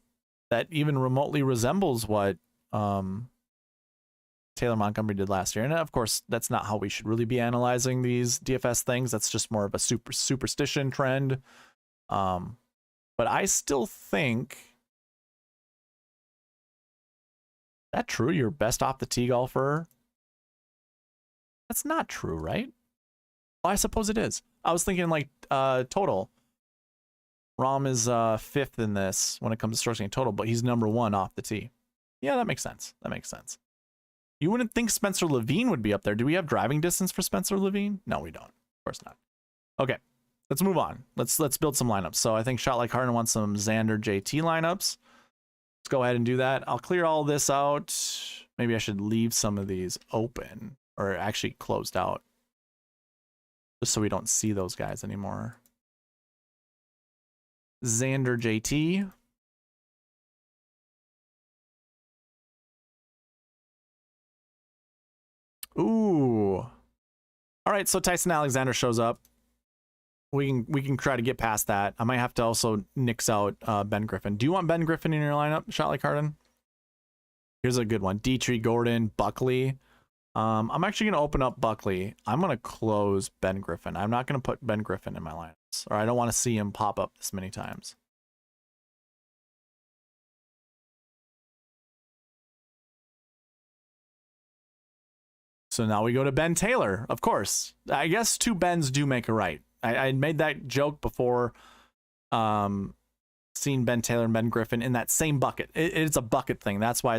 that even remotely resembles what Taylor Montgomery did last year. And of course, that's not how we should really be analyzing these DFS things. That's just more of a superstition trend. But I still think, is that true? Your best off the tee golfer? That's not true, right? Well, I suppose it is. I was thinking like total. Rahm is 5th in this when it comes to strokes gained total, but he's number 1 off the tee. Yeah, that makes sense. That makes sense. You wouldn't think Spencer Levine would be up there. Do we have driving distance for Spencer Levine? No, we don't. Of course not. Okay, let's move on. Let's build some lineups. So I think Shot Like Harden wants some Xander JT lineups. Let's go ahead and do that. I'll clear all this out. Maybe I should leave some of these open or actually closed out, just so we don't see those guys anymore. Xander JT. Ooh. All right, so Tyson Alexander shows up. We can try to get past that. I might have to also nix out Ben Griffin. Do you want Ben Griffin in your lineup, Shot Like Harden? Here's a good one. Dietrich, Gordon, Buckley. I'm actually going to open up Buckley. I'm going to close Ben Griffin. I'm not going to put Ben Griffin in my lineups, or I don't want to see him pop up this many times. So now we go to Ben Taylor, of course. I guess 2 Bens do make a right. I made that joke before, seeing Ben Taylor and Ben Griffin in that same bucket. It's a bucket thing. That's why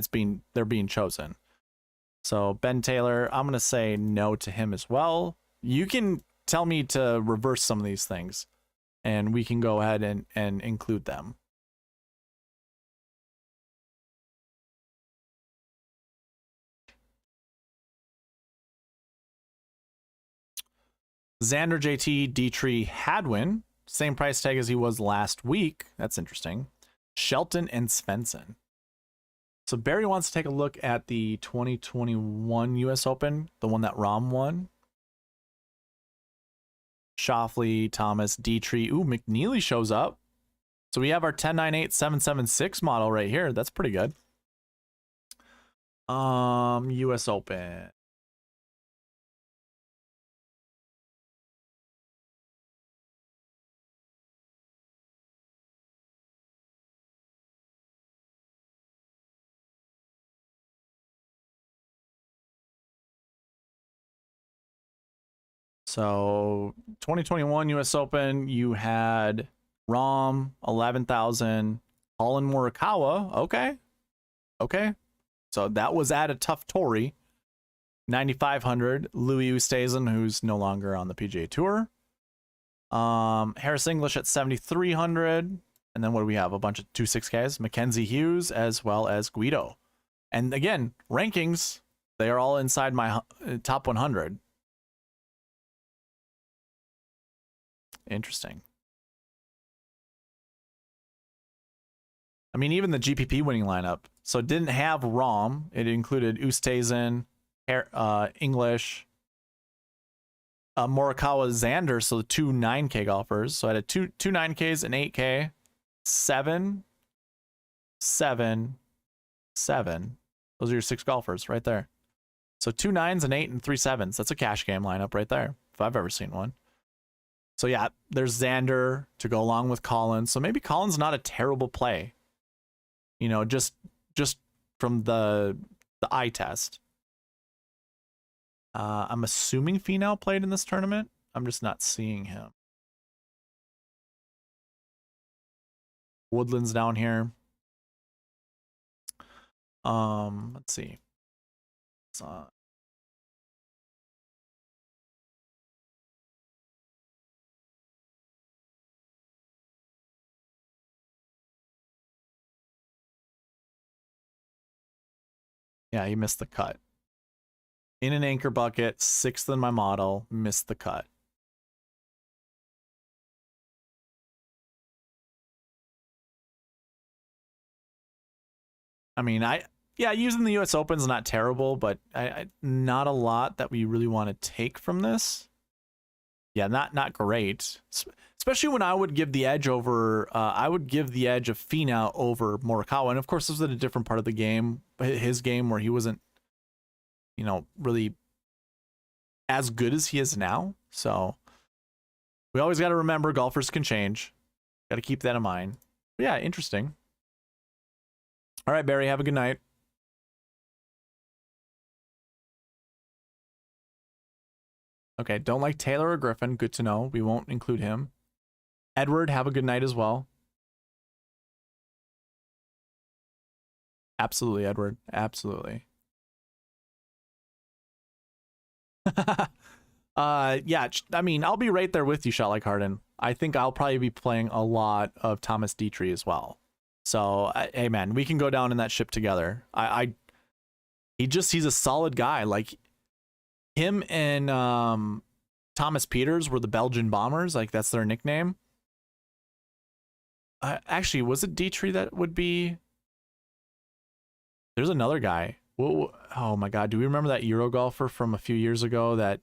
they're being chosen. So Ben Taylor, I'm gonna say no to him as well. You can tell me to reverse some of these things, and we can go ahead and include them. Xander JT, Dietrich, Hadwin, same price tag as he was last week. That's interesting. Shelton and Svensson. So Barry wants to take a look at the 2021 US Open, the one that Rahm won. Schauffele, Thomas, Dietrich. Ooh, McNeely shows up. So we have our 10.98.776 model right here. That's pretty good. US Open. So 2021 US Open, you had Rahm, 11,000, Colin Morikawa. Okay. Okay. So that was at a tough Tory. 9,500. Louis Oosthuizen, who's no longer on the PGA Tour. Harris English at 7,300. And then what do we have? A bunch of 2.6 guys. Mackenzie Hughes as well as Guido. And again, rankings, they are all inside my top 100. Interesting. I mean, even the GPP winning lineup. So it didn't have Rahm. It included Oosthuizen, English, Morikawa, Xander. So the 2 9K golfers. So I had two 9Ks and 8K. 7, 7, 7. Those are your 6 golfers right there. So 2 9s and 8 and 3 7s. That's a cash game lineup right there, if I've ever seen one. So yeah, there's Xander to go along with Collins. So maybe Collins not a terrible play. You know, just from the eye test. I'm assuming Finau played in this tournament. I'm just not seeing him. Woodland's down here. Let's see. Yeah, he missed the cut. In an anchor bucket, 6th in my model, missed the cut. I mean, yeah, using the US Open is not terrible, but not a lot that we really want to take from this. Yeah, not great. Especially when I would give the edge over, I would give the edge of Finau over Morikawa. And of course, this was at a different part of the game, his game where he wasn't, you know, really as good as he is now. So we always got to remember golfers can change. Got to keep that in mind. But yeah, interesting. All right, Barry, have a good night. Okay, don't like Taylor or Griffin. Good to know. We won't include him. Edward, have a good night as well. Absolutely, Edward. Absolutely. Yeah, I mean, I'll be right there with you, Shot Like Harden. I think I'll probably be playing a lot of Thomas Dietrich as well. So, hey man, we can go down in that ship together. He's a solid guy. Like him and Thomas Peters were the Belgian Bombers. Like that's their nickname. Actually, was it Dietrich that would be? There's another guy. Oh my God, do we remember that Euro golfer from a few years ago that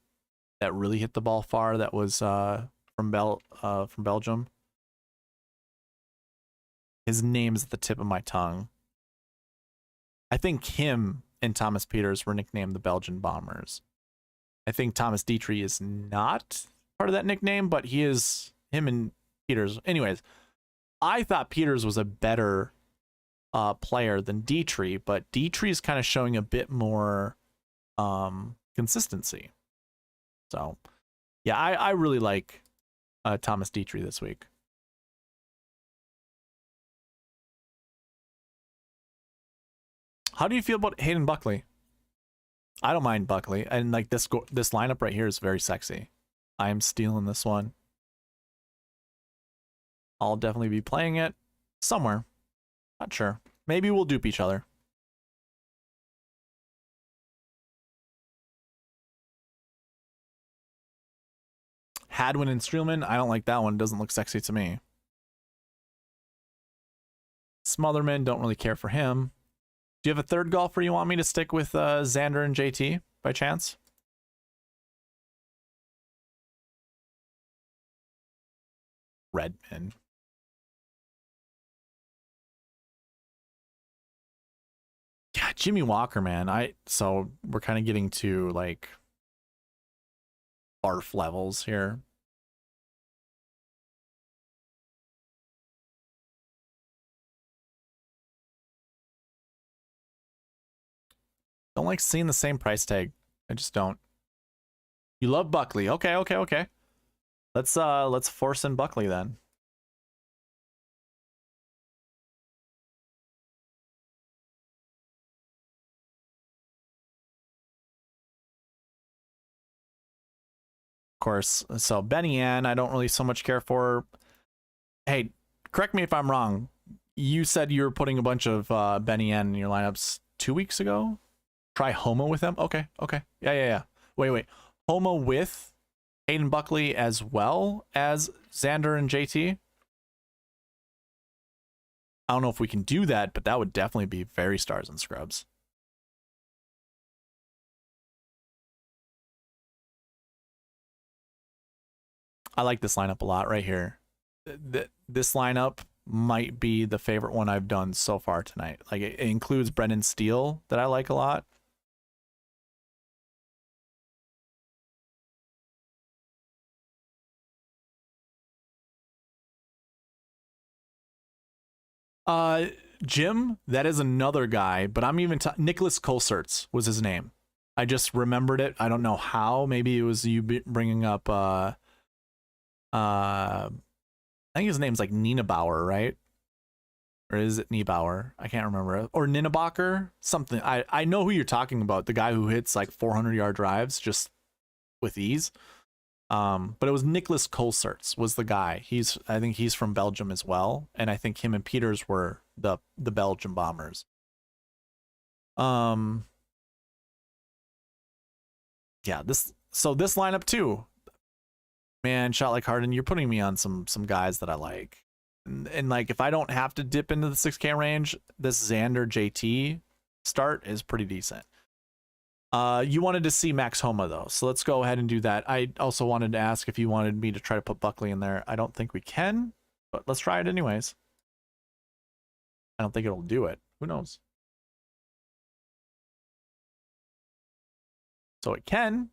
really hit the ball far? That was from Belgium. His name's at the tip of my tongue. I think him and Thomas Peters were nicknamed the Belgian Bombers. I think Thomas Dietrich is not part of that nickname, but he is. Him and Peters. Anyways, I thought Peters was a better player than Dietrich, but Dietrich is kind of showing a bit more consistency. So, yeah, I really like Thomas Dietrich this week. How do you feel about Hayden Buckley? I don't mind Buckley, and like this lineup right here is very sexy. I am stealing this one. I'll definitely be playing it somewhere. Not sure. Maybe we'll dupe each other. Hadwin and Streelman. I don't like that one. Doesn't look sexy to me. Smotherman. Don't really care for him. Do you have a third golfer you want me to stick with Xander and JT by chance? Redman. Yeah, Jimmy Walker, man. So we're kind of getting to like barf levels here. Don't like seeing the same price tag. I just don't. You love Buckley. Okay. Let's force in Buckley then. Of course. So Benny Ann, I don't really so much care for. Hey, correct me if I'm wrong. You said you were putting a bunch of Benny Ann in your lineups 2 weeks ago. Try Homo with them. Okay. Yeah. Wait. Homo with Hayden Buckley as well as Xander and JT. I don't know if we can do that, but that would definitely be very stars and scrubs. I like this lineup a lot right here. This lineup might be the favorite one I've done so far tonight. Like it includes Brendan Steele that I like a lot. Jim, that is another guy, but I'm even Nicholas Colserts was his name. I just remembered it. I don't know how. Maybe it was you bringing up I think his name's like Nina Bauer, right? Or is it Niebauer? I can't remember. Or Ninnebacher? Something. I know who you're talking about. The guy who hits like 400-yard drives just with ease. But it was Nicholas Colserts was the guy. I think he's from Belgium as well, and I think him and Peters were the Belgian Bombers. Yeah, this lineup too. Man, Shot Like Harden, you're putting me on some guys that I like. And like if I don't have to dip into the 6K range, this Xander JT start is pretty decent. You wanted to see Max Homa though, so let's go ahead and do that. I also wanted to ask if you wanted me to try to put Buckley in there. I don't think we can, but let's try it anyways. I don't think it'll do it. Who knows? So it can.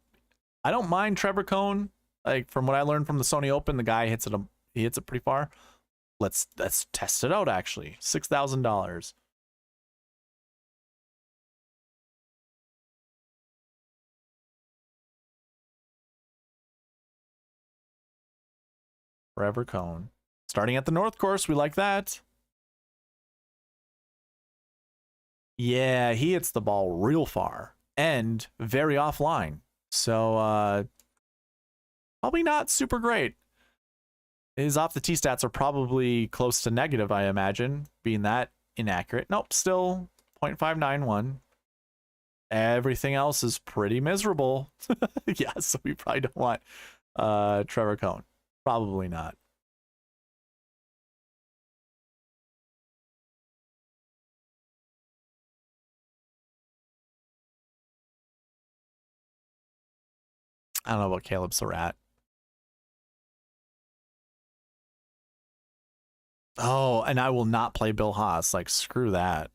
I don't mind Trevor Cohn. Like from what I learned from the Sony Open, the guy hits it pretty far. Let's test it out actually. $6,000. Trevor Cone. Starting at the North Course, we like that. Yeah, he hits the ball real far and very offline. So probably not super great. His off the tee stats are probably close to negative, I imagine, being that inaccurate. Nope, still 0.591. Everything else is pretty miserable. Yeah, so we probably don't want Trevor Cone. Probably not. I don't know about Caleb Surratt. Oh, and I will not play Bill Haas. Like, screw that.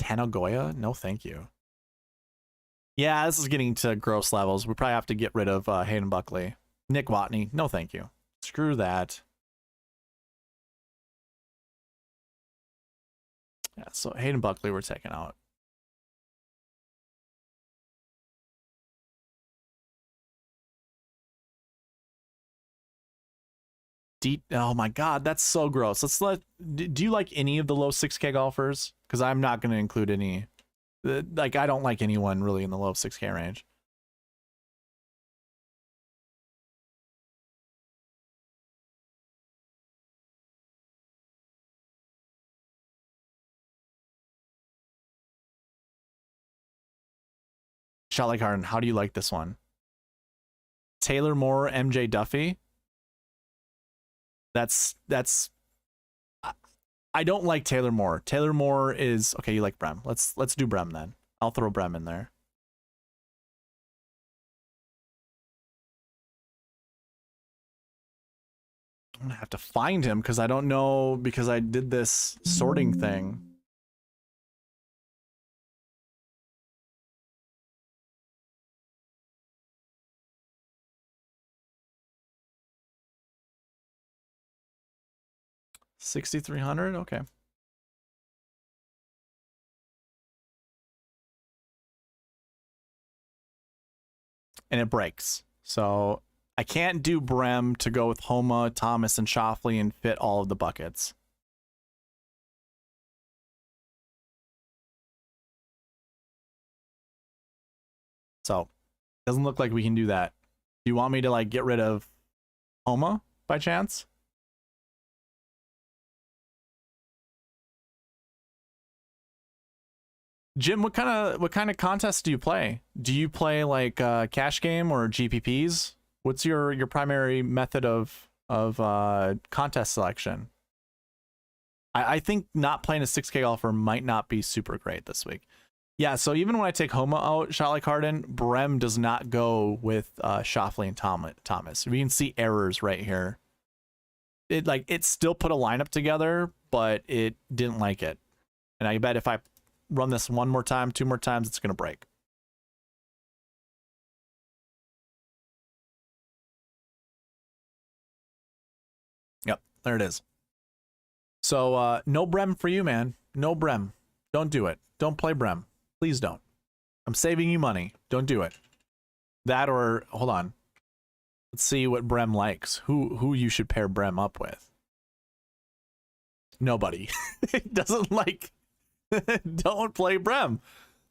Tanagoya? No, thank you. Yeah, this is getting to gross levels. We probably have to get rid of Hayden Buckley. Nick Watney? No, thank you. Screw that. Yeah, so Hayden Buckley we're taking out. Oh my god, that's so gross. Do you like any of the low 6K golfers? Because I'm not going to include any. Like, I don't like anyone really in the low 6K range. Shot like Harden, how do you like this one? Taylor Moore, MJ Duffy. That's I don't like Taylor Moore. Taylor Moore is okay. You like Brem. Let's do Brem then. I'll throw Brem in there. I'm gonna have to find him because I don't know, because I did this sorting thing. $6,300. Okay. And it breaks. So I can't do Brem to go with Homa, Thomas, and Shoffley and fit all of the buckets. So doesn't look like we can do that. Do you want me to like get rid of Homa by chance? Jim, what kind of contests do you play? Do you play like cash game or GPPs? What's your primary method of contest selection? I think not playing a 6K golfer might not be super great this week. Yeah, so even when I take Homa out, shot like Harden, Brem does not go with Shoffley and Thomas. We can see errors right here. It still put a lineup together, but it didn't like it. And I bet if I run this one more time, two more times, it's going to break. Yep, there it is. So no Brem for you, man. No Brem. Don't do it. Don't play Brem. Please don't. I'm saving you money. Don't do it. That or, hold on. Let's see what Brem likes. Who you should pair Brem up with. Nobody. It doesn't like... Don't play Brem.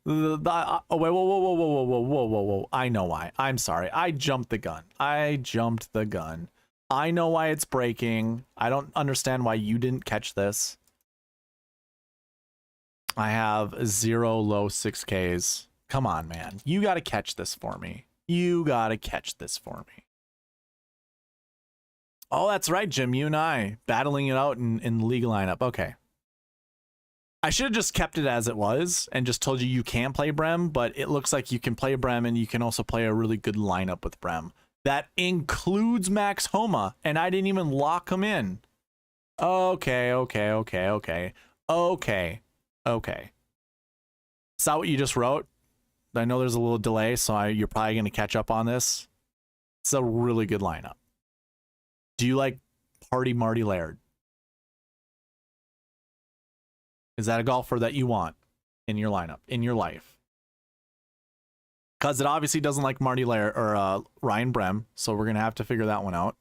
Oh, wait, whoa. I know why. I'm sorry. I jumped the gun. I know why it's breaking. I don't understand why you didn't catch this. I have 0 low 6Ks. Come on, man. You got to catch this for me. Oh, that's right, Jim. You and I battling it out in the league lineup. Okay. I should have just kept it as it was and just told you can play Brem, but it looks like you can play Brem and you can also play a really good lineup with Brem. That includes Max Homa, and I didn't even lock him in. Okay. Is that what you just wrote? I know there's a little delay, so you're probably going to catch up on this. It's a really good lineup. Do you like Party Marty Laird? Is that a golfer that you want in your lineup, in your life? Because it obviously doesn't like Marty Lair or Ryan Brem, so we're gonna have to figure that one out.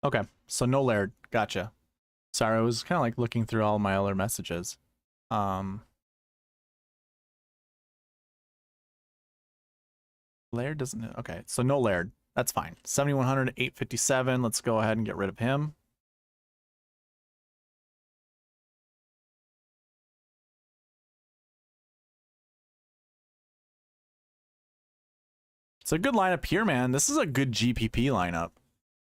Okay, so no Laird. Gotcha. Sorry, I was kind of like looking through all my other messages. Laird doesn't... Okay, so no Laird. That's fine. 7,100, 857. Let's go ahead and get rid of him. It's a good lineup here, man. This is a good GPP lineup.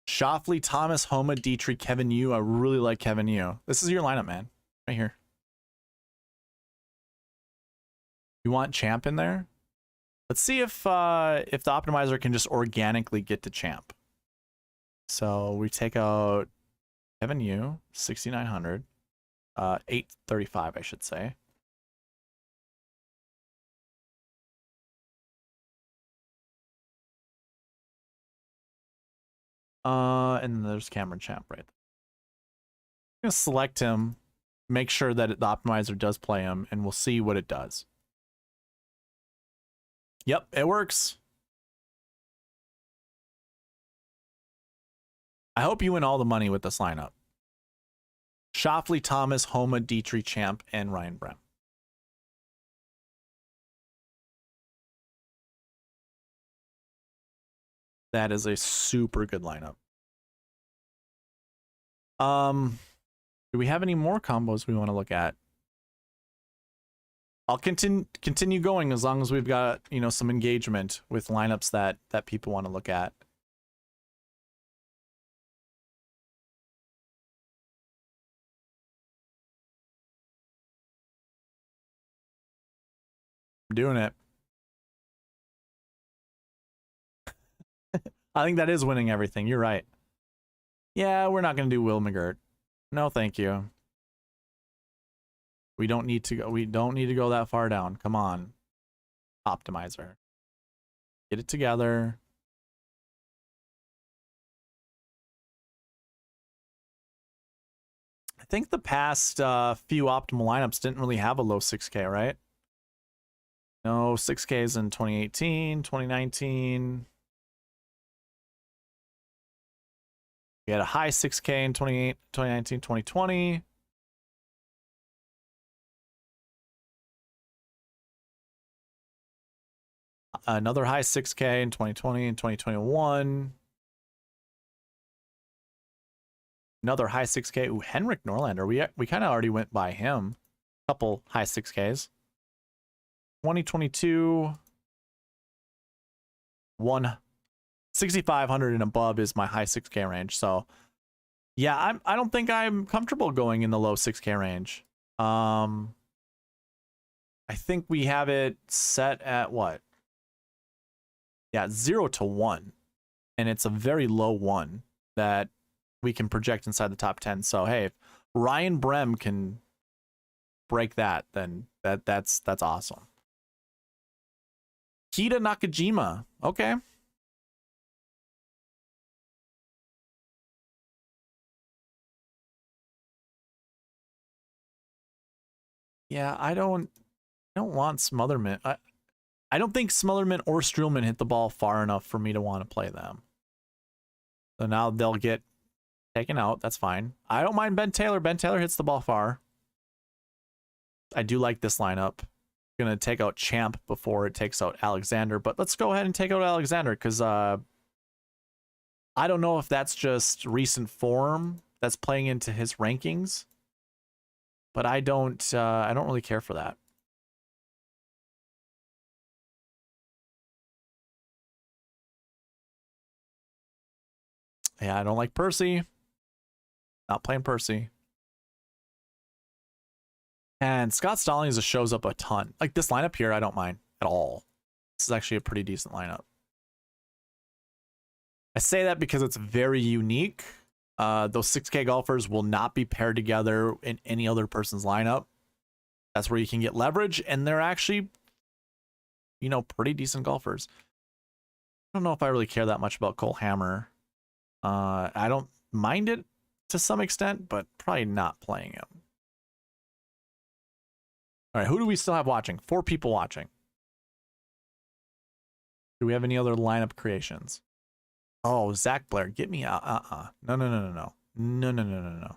Shoffley, Thomas, Homa, Dietrich, Kevin Yu. I really like Kevin Yu. This is your lineup, man. Right here. You want Champ in there? Let's see if the optimizer can just organically get to Champ. So we take out Kevin Yu, 6,900. 835, I should say. And there's Cameron Champ right there. I'm gonna select him, make sure that the optimizer does play him, and we'll see what it does. Yep, it works. I hope you win all the money with this lineup. Shoffley, Thomas, Homa, Dietrich, Champ, and Ryan Brem. That is a super good lineup. Do we have any more combos we want to look at? I'll continue going as long as we've got, you know, some engagement with lineups that people want to look at. I'm doing it. I think that is winning everything. You're right. Yeah, we're not going to do Will McGirt. No, thank you. We don't need to go that far down. Come on. Optimizer. Get it together. I think the past few optimal lineups didn't really have a low 6K, right? No 6Ks in 2018, 2019. We had a high 6K in 2019, 2020. Another high 6K in 2020 and 2021. Another high 6K. Ooh, Henrik Norlander. We kind of already went by him. Couple high 6Ks. 2022. 6,500 and above is my high 6K range. So yeah, I don't think I'm comfortable going in the low 6K range. I think we have it set at what? Yeah, 0 to 1. And it's a very low 1 that we can project inside the top 10. So hey, if Ryan Brem can break that, then that's awesome. Kita Nakajima. Okay. Yeah, I don't want Smotherman. I don't think Smotherman or Streelman hit the ball far enough for me to want to play them. So now they'll get taken out. That's fine. I don't mind Ben Taylor. Ben Taylor hits the ball far. I do like this lineup. Gonna take out Champ before it takes out Alexander, but let's go ahead and take out Alexander because I don't know if that's just recent form that's playing into his rankings, but I don't really care for that. Yeah, I don't like Percy. Not playing Percy. And Scott Stallings just shows up a ton. Like this lineup here, I don't mind at all. This is actually a pretty decent lineup. I say that because it's very unique. Those 6K golfers will not be paired together in any other person's lineup. That's where you can get leverage, and they're actually, you know, pretty decent golfers. I don't know if I really care that much about Cole Hammer. I don't mind it to some extent, but probably not playing him. All right, who do we still have watching? 4 people watching. Do we have any other lineup creations? Oh, Zach Blair, get me out. No. No.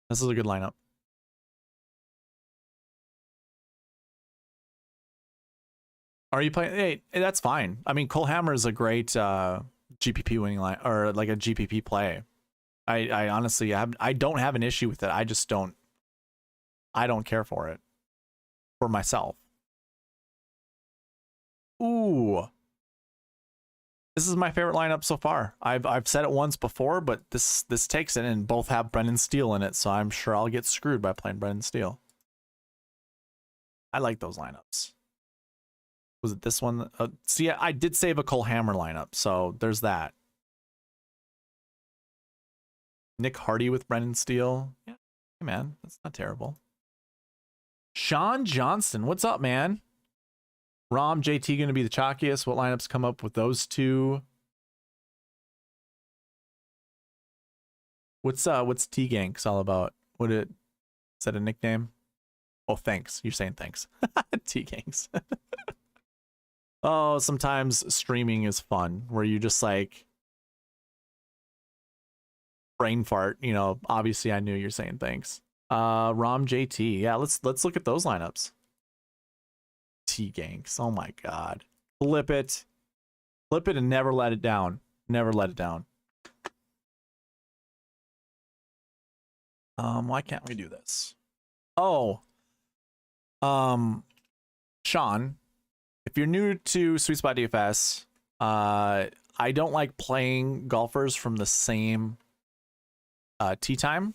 This is a good lineup. Are you playing? Hey, that's fine. I mean, Cole Hammer is a great GPP winning line, or like a GPP play. I honestly I don't have an issue with it. I just don't. I don't care for it for myself. Ooh, this is my favorite lineup so far. I've said it once before, but this takes it, and both have Brendan Steele in it, so I'm sure I'll get screwed by playing Brendan Steele. I like those lineups. Was it this one? See, I did save a Cole Hammer lineup, so there's that. Nick Hardy with Brendan Steele. Yeah, hey man, that's not terrible. Sean Johnston, what's up, man? Rom, JT going to be the chalkiest. What lineups come up with those two? What's T-Ganks all about? Is that a nickname? Oh, thanks. You're saying thanks. T-Ganks. Oh, sometimes streaming is fun, where you just like brain fart, you know. Obviously I knew you're saying thanks. Rom, JT. Yeah, let's look at those lineups. T-Ganks. Oh my god. Flip it and never let it down. Never let it down. Why can't we do this? Oh, Sean, if you're new to SweetSpotDFS, I don't like playing golfers from the same tee time.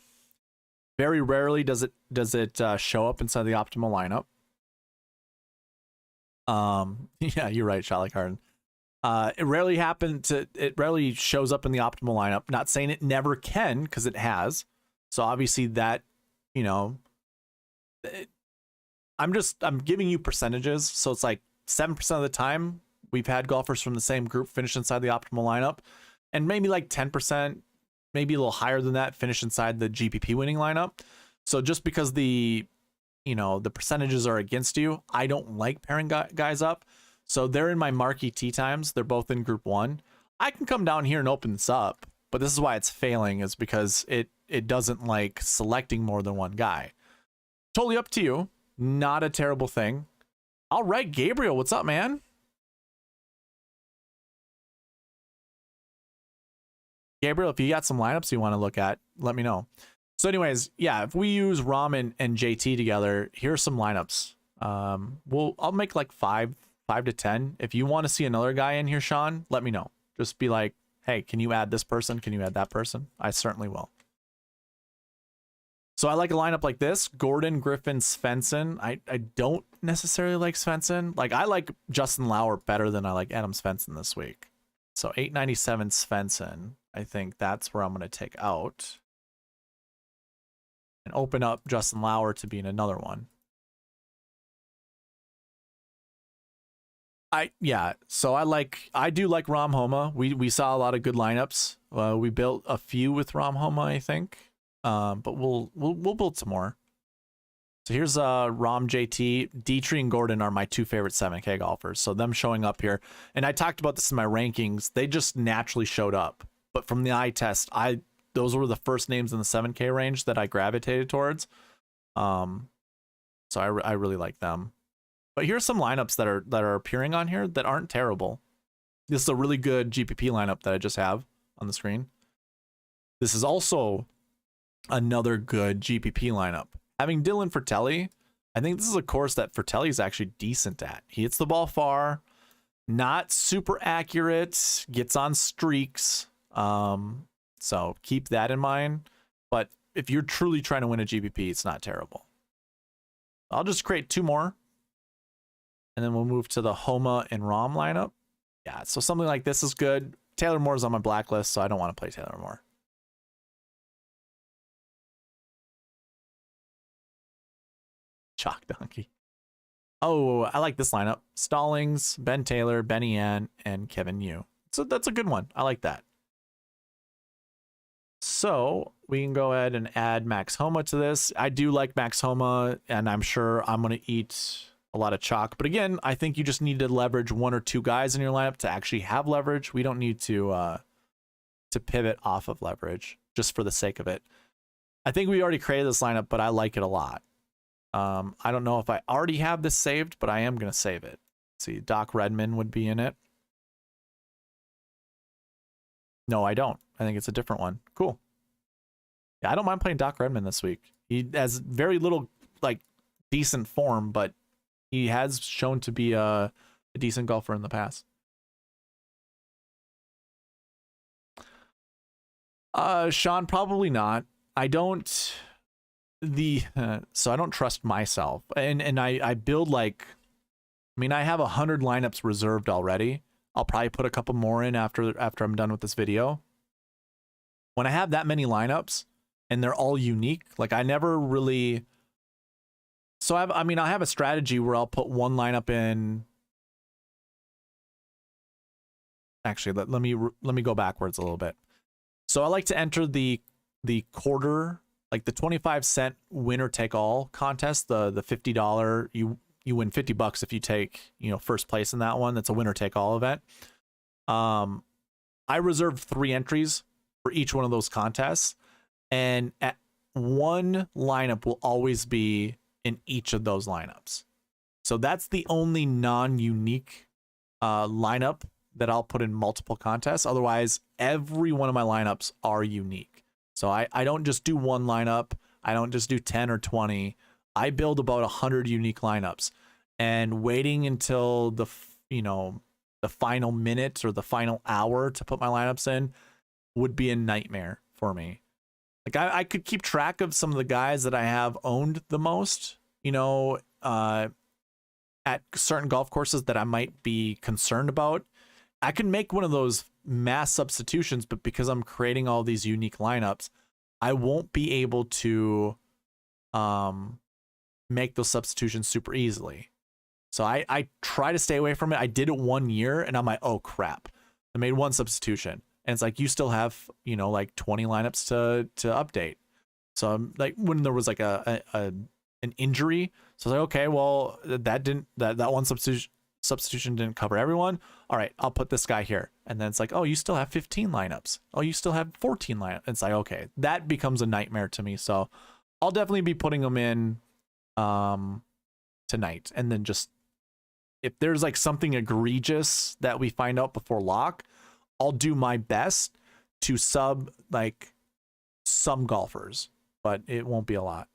Very rarely does it show up inside the optimal lineup. Yeah, you're right, Charlie Harden. It rarely shows up in the optimal lineup. Not saying it never can, because it has. So obviously that, you know, I'm giving you percentages. So it's like 7% of the time we've had golfers from the same group finish inside the optimal lineup, and maybe like 10%, maybe a little higher than that, finish inside the GPP winning lineup. So just because the percentages are against you, I don't like pairing guys up. So they're in my marquee tee times. They're both in group 1. I can come down here and open this up, but this is why it's failing, is because it doesn't like selecting more than one guy. Totally up to you. Not a terrible thing. All right, Gabriel, what's up, man? Gabriel, if you got some lineups you want to look at, let me know. So anyways, yeah, if we use Rom and JT together, here's some lineups. I'll make like 5 to 10. If you want to see another guy in here, Sean, let me know. Just be like, hey, can you add this person? Can you add that person? I certainly will. So I like a lineup like this: Gordon, Griffin, Svensson. I don't necessarily like Svensson. Like, I like Justin Lauer better than I like Adam Svensson this week. So 897 Svensson. I think that's where I'm going to take out and open up Justin Lauer to be in another one. So I do like Rom Homa. We saw a lot of good lineups. We built a few with Rom Homa, I think. But we'll build some more. So here's Rom, JT, Dietrich, and Gordon are my 2 favorite 7K golfers. So them showing up here, and I talked about this in my rankings. They just naturally showed up. But from the eye test, those were the first names in the 7K range that I gravitated towards. So I really like them. But here's some lineups that are appearing on here that aren't terrible. This is a really good GPP lineup that I just have on the screen. This is also another good GPP lineup. Having Dylan Fratelli, I think this is a course that Fratelli is actually decent at. He hits the ball far, not super accurate, gets on streaks. So keep that in mind. But if you're truly trying to win a GPP, it's not terrible. I'll just create 2 more. And then we'll move to the Homa and Rom lineup. Yeah, so something like this is good. Taylor Moore's on my blacklist, so I don't want to play Taylor Moore. Chalk Donkey. Oh, I like this lineup. Stallings, Ben Taylor, Benny Ann, and Kevin Yu. So that's a good one. I like that. So we can go ahead and add Max Homa to this. I do like Max Homa, and I'm sure I'm going to eat a lot of chalk. But again, I think you just need to leverage 1 or 2 guys in your lineup to actually have leverage. We don't need to pivot off of leverage just for the sake of it. I think we already created this lineup, but I like it a lot. I don't know if I already have this saved, but I am going to save it. Let's see, Doc Redman would be in it. No, I don't. I think it's a different one. Cool. Yeah, I don't mind playing Doc Redman this week. He has very little, like, decent form, but he has shown to be a decent golfer in the past. Sean, probably not. I don't... so I don't trust myself, and I build like, I mean, I have 100 lineups reserved already. I'll probably put a couple more in after I'm done with this video. When I have that many lineups and they're all unique, like I never really, so I mean, I have a strategy where I'll put 1 lineup in. Actually, let me go backwards a little bit. So I like to enter the quarter, like the 25-cent winner take all contest, the $50, you win $50 if you take, first place in that one. That's a winner take all event. I reserved 3 entries for each one of those contests, and at 1 lineup will always be in each of those lineups. So that's the only non-unique lineup that I'll put in multiple contests. Otherwise, every one of my lineups are unique. So I don't just do 1 lineup. I don't just do 10 or 20. I build about 100 unique lineups, and waiting until the final minute or the final hour to put my lineups in would be a nightmare for me. Like I could keep track of some of the guys that I have owned the most, at certain golf courses that I might be concerned about. I can make one of those mass substitutions, but because I'm creating all these unique lineups, I won't be able to make those substitutions super easily. So I try to stay away from it. I did it 1 year and I'm like, oh crap, I made 1 substitution, and it's like, you still have like 20 lineups to update. So I'm like, when there was like an injury, so I was like, okay, well that 1 substitution didn't cover everyone. All right, I'll put this guy here. And then it's like, oh, you still have 15 lineups. Oh, you still have 14 lineups. It's like, okay, that becomes a nightmare to me. So I'll definitely be putting them in tonight. And then just, if there's like something egregious that we find out before lock, I'll do my best to sub like some golfers, but it won't be a lot.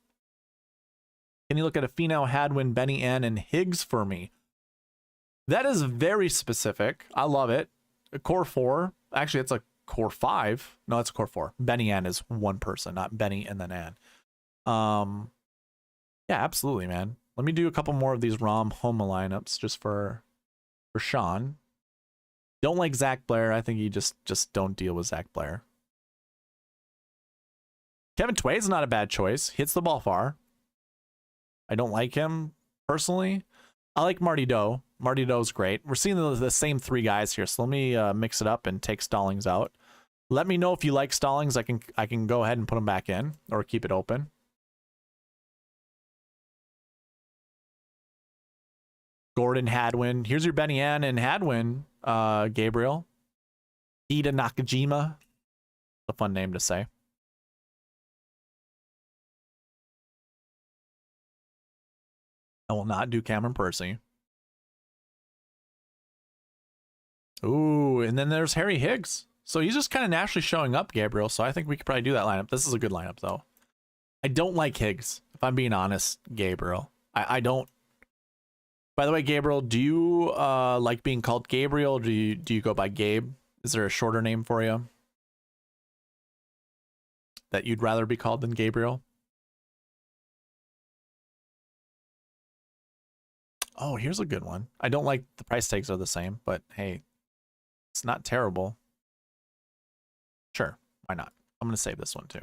Can you look at a Finau, Hadwin, Benny Ann, and Higgs for me? That is very specific. I love it. A core 4. Actually, it's a core 5. No, it's a core 4. Benny Ann is 1 person, not Benny and then Ann. Yeah, absolutely, man. Let me do a couple more of these Rom Homa lineups just for Sean. Don't like Zach Blair. I think you just don't deal with Zach Blair. Kevin Tway is not a bad choice. Hits the ball far. I don't like him personally. I like Marty Doe. Marty Doe's great. We're seeing the same 3 guys here, so let me mix it up and take Stallings out. Let me know if you like Stallings. I can go ahead and put him back in or keep it open. Gordon, Hadwin. Here's your Benny Ann and Hadwin, Gabriel. Ida Nakajima. A fun name to say. I will not do Cameron Percy. Ooh, and then there's Harry Higgs. So he's just kind of naturally showing up, Gabriel. So I think we could probably do that lineup. This is a good lineup, though. I don't like Higgs. if I'm being honest, Gabriel. I don't. By the way, Gabriel, do you like being called Gabriel? Do you go by Gabe? Is there a shorter name for you that you'd rather be called than Gabriel? Oh, here's a good one. I don't like the price tags are the same, but hey, it's not terrible. Sure, why not? I'm going to save this one too.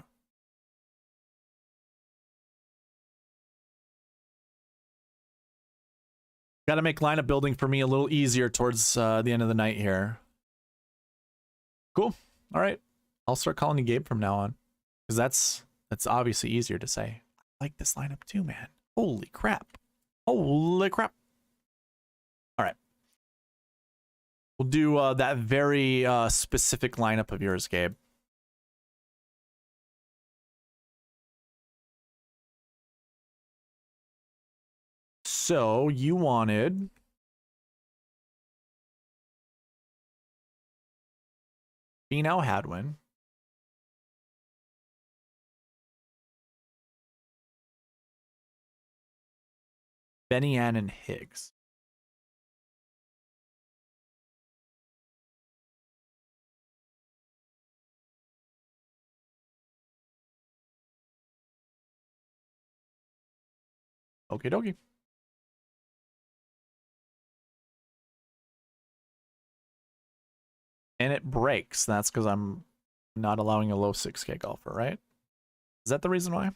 Got to make lineup building for me a little easier towards the end of the night here. Cool. All right. I'll start calling you Gabe from now on, because that's obviously easier to say. I like this lineup too, man. Holy crap. Holy crap. All right. We'll do that very specific lineup of yours, Gabe. So you wanted Finau Hadwin, Benny Ann, and Higgs. Okie dokie. And it breaks. That's because I'm not allowing a low 6K golfer, right? Is that the reason why?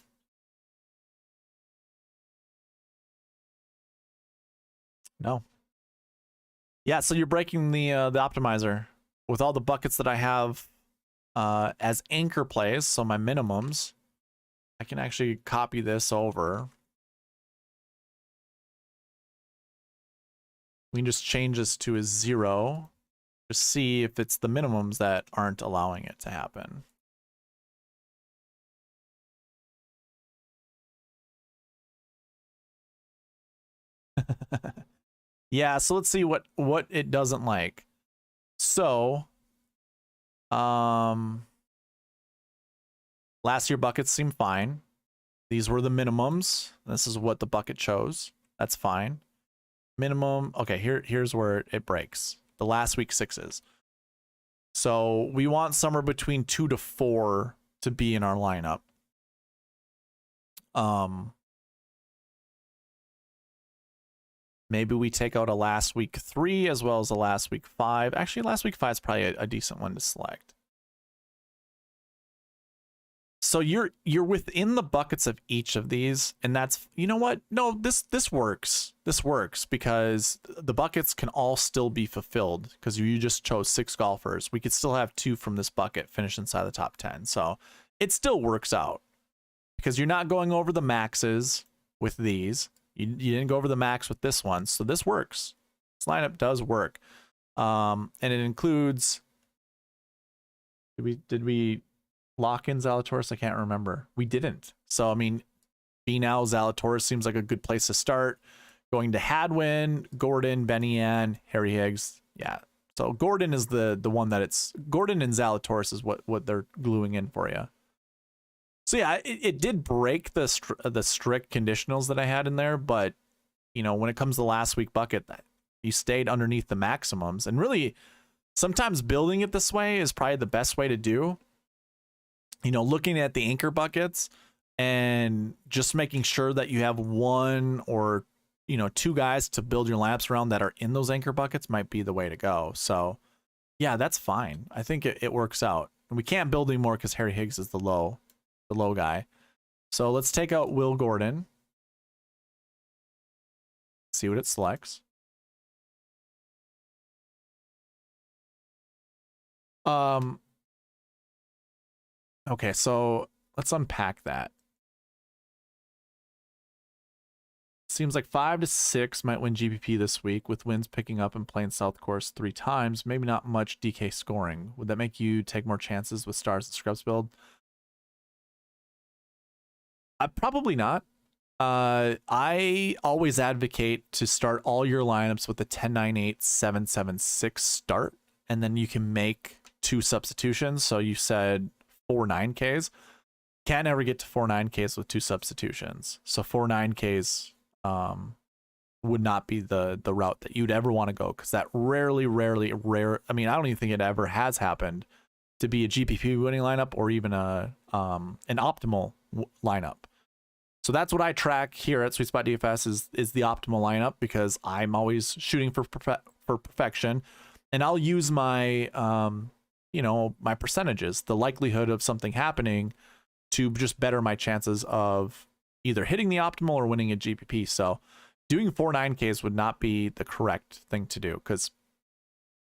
No. Yeah, so you're breaking the optimizer with all the buckets that I have as anchor plays, so my minimums. I can actually copy this over. We can just change this to a 0. Just see if it's the minimums that aren't allowing it to happen. Yeah, so let's see what it doesn't like. So, last year buckets seem fine. These were the minimums. This is what the bucket chose. That's fine. Minimum. Okay, here's where it breaks. The last week 6s. So we want somewhere between 2 to 4 to be in our lineup. Maybe we take out a last week 3 as well as a last week 5. Actually, last week 5 is probably a decent one to select. So you're within the buckets of each of these, and that's, you know what? No, this works. This works because the buckets can all still be fulfilled because you just chose 6 golfers. We could still have 2 from this bucket finish inside the top 10. So it still works out because you're not going over the maxes with these. You didn't go over the max with this one, so this works. This lineup does work, and it includes. Did we lock in Zalatoris? I can't remember. We didn't. So I mean, Finau, Zalatoris seems like a good place to start. Going to Hadwin, Gordon, Benny Ann, Harry Higgs. Yeah. So Gordon is the one that it's Gordon and Zalatoris is what they're gluing in for you. So yeah, it did break the strict conditionals that I had in there, but you know, when it comes to the last week bucket, you stayed underneath the maximums, and really, sometimes building it this way is probably the best way to do. You know, looking at the anchor buckets and just making sure that you have 1 or 2 guys to build your lineups around that are in those anchor buckets might be the way to go. So yeah, that's fine. I think it works out. And we can't build anymore because Harry Higgs is the low guy. So let's take out Will Gordon. See what it selects. Okay, so let's unpack that. Seems like 5 to 6 might win GPP this week, with wins picking up and playing South Course 3 times. Maybe not much DK scoring. Would that make you take more chances with Stars and Scrubs build? Probably not. I always advocate to start all your lineups with the 10-9-8-7-7-6 start, and then you can make 2 substitutions. So you said 4 9Ks. Can't ever get to 4 9Ks with 2 substitutions. So 4 9Ks would not be the route that you'd ever want to go, because that rarely, I mean, I don't even think it ever has happened to be a GPP winning lineup or even an optimal lineup. So that's what I track here at SweetSpot DFS is the optimal lineup, because I'm always shooting for perfection, and I'll use my my percentages, the likelihood of something happening, to just better my chances of either hitting the optimal or winning a GPP. So doing 4 9Ks would not be the correct thing to do, because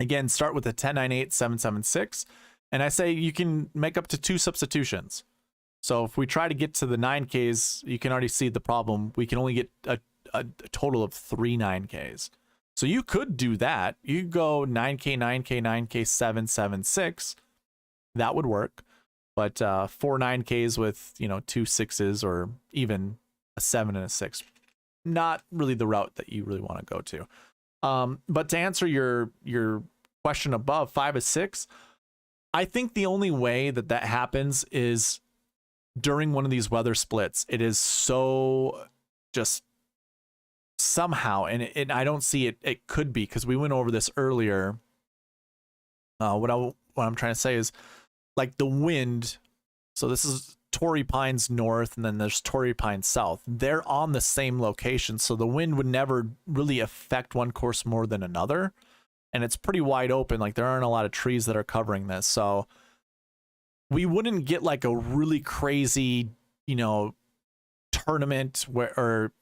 again, start with a 10 9 8 7 7 6, and I say you can make up to 2 substitutions. So if we try to get to the 9Ks, you can already see the problem. We can only get a total of 3 9Ks. So you could do that. You could go 9K, 9K, 9K, 7, 7, 6. That would work. But 4 9Ks with 2 6s, or even a 7 and a 6, not really the route that you really want to go to. But to answer your question above, 5 or 6, I think the only way that happens is during one of these weather splits. It is so just somehow, and I don't see it. It could be because we went over this earlier. What I'm trying to say is, like, the wind. So this is Torrey Pines North, and then there's Torrey Pines South. They're on the same location, so the wind would never really affect one course more than another. And it's pretty wide open. Like, there aren't a lot of trees that are covering this. So we wouldn't get like a really crazy, tournament or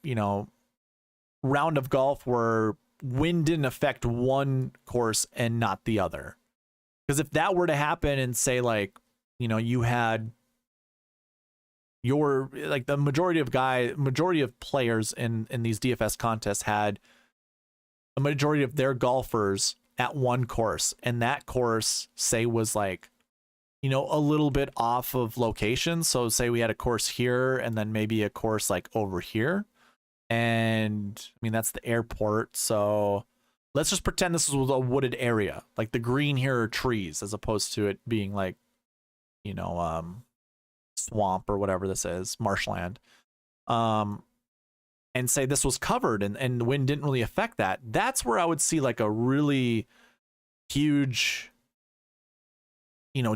round of golf where wind didn't affect one course and not the other. Because if that were to happen, and say, like, you had your, like, the majority of players in these DFS contests had a majority of their golfers at one course, and that course, say, was like, a little bit off of location. So say we had a course here and then maybe a course like over here. And I mean, that's the airport. So let's just pretend this was a wooded area. Like, the green here are trees, as opposed to it being like, swamp or whatever this is, marshland. And say this was covered and the wind didn't really affect that. That's where I would see like a really huge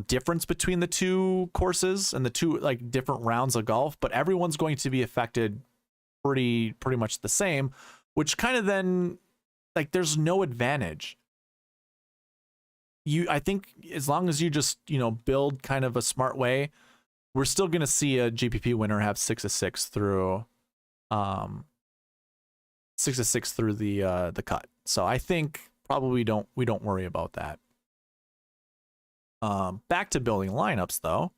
difference between the two courses and the two, like, different rounds of golf, but everyone's going to be affected pretty much the same, which kind of then, like, there's no advantage. I think as long as you just, build kind of a smart way, we're still going to see a GPP winner have 6 of 6 through 6 of 6 through the cut. So I think probably we don't worry about that. Back to building lineups, though.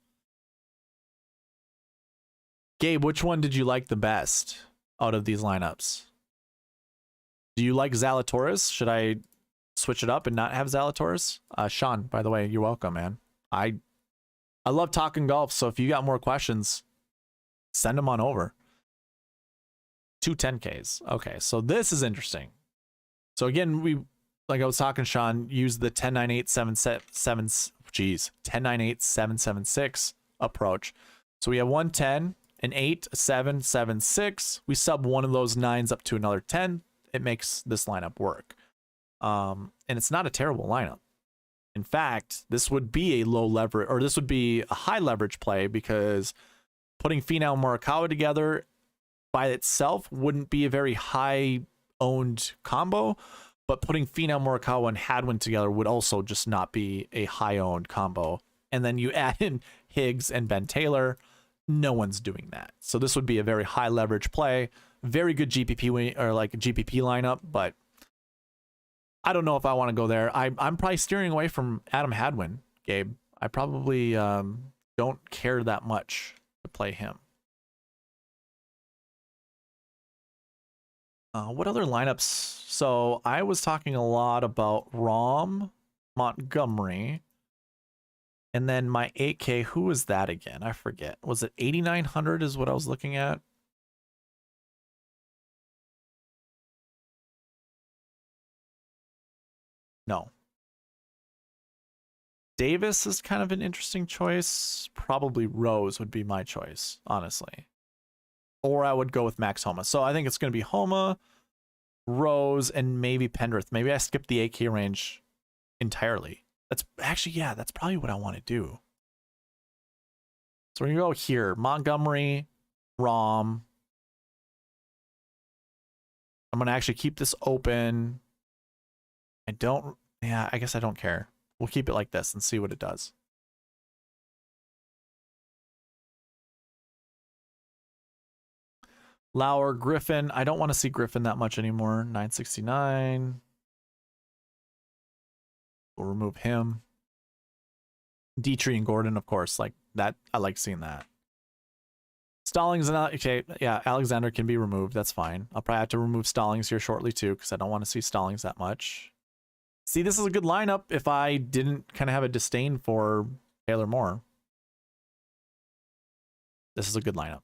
Gabe, which one did you like the best out of these lineups? Do you like Zalatoris? Should I switch it up and not have Zalatoris? Sean, by the way, you're welcome, man. I love talking golf, so if you got more questions, send them on over. 2 10Ks. Okay, so this is interesting. So again, we, like I was talking, Sean, use the 10 9 8 7 7 10 9 8 7 7 6 approach. So we have 1 10, an 8, a 7 7 6. We sub one of those 9s up to another 10. It makes this lineup work. And it's not a terrible lineup. In fact, this would be a low leverage, or this would be a high leverage play, because putting Finau and Morikawa together by itself wouldn't be a very high owned combo, but putting Finau, Morikawa, and Hadwin together would also just not be a high owned combo. And then you add in Higgs and Ben Taylor. No one's doing that. So this would be a very high leverage play, very good GPP or like a GPP lineup, but I don't know if I want to go there. I'm probably steering away from Adam Hadwin, Gabe. I probably don't care that much to play him. What other lineups? So I was talking a lot about Rahm, Montgomery, and then my 8K. Who was that again? I forget. Was it 8,900 is what I was looking at? No. Davis is kind of an interesting choice. Probably Rose would be my choice, honestly. Or I would go with Max Homa. So I think it's going to be Homa, Rose, and maybe Pendrith. Maybe I skip the 8K range entirely. That's actually, yeah, that's probably what I want to do. So we're going to go here. Montgomery, Rom. I'm going to actually keep this open. Yeah, I guess I don't care. We'll keep it like this and see what it does. Lauer, Griffin. I don't want to see Griffin that much anymore. 969. We'll remove him. Dietrich and Gordon, of course. Like that. I like seeing that. Stallings and okay, yeah, Alexander can be removed. That's fine. I'll probably have to remove Stallings here shortly too, because I don't want to see Stallings that much. See, this is a good lineup if I didn't kind of have a disdain for Taylor Moore. This is a good lineup.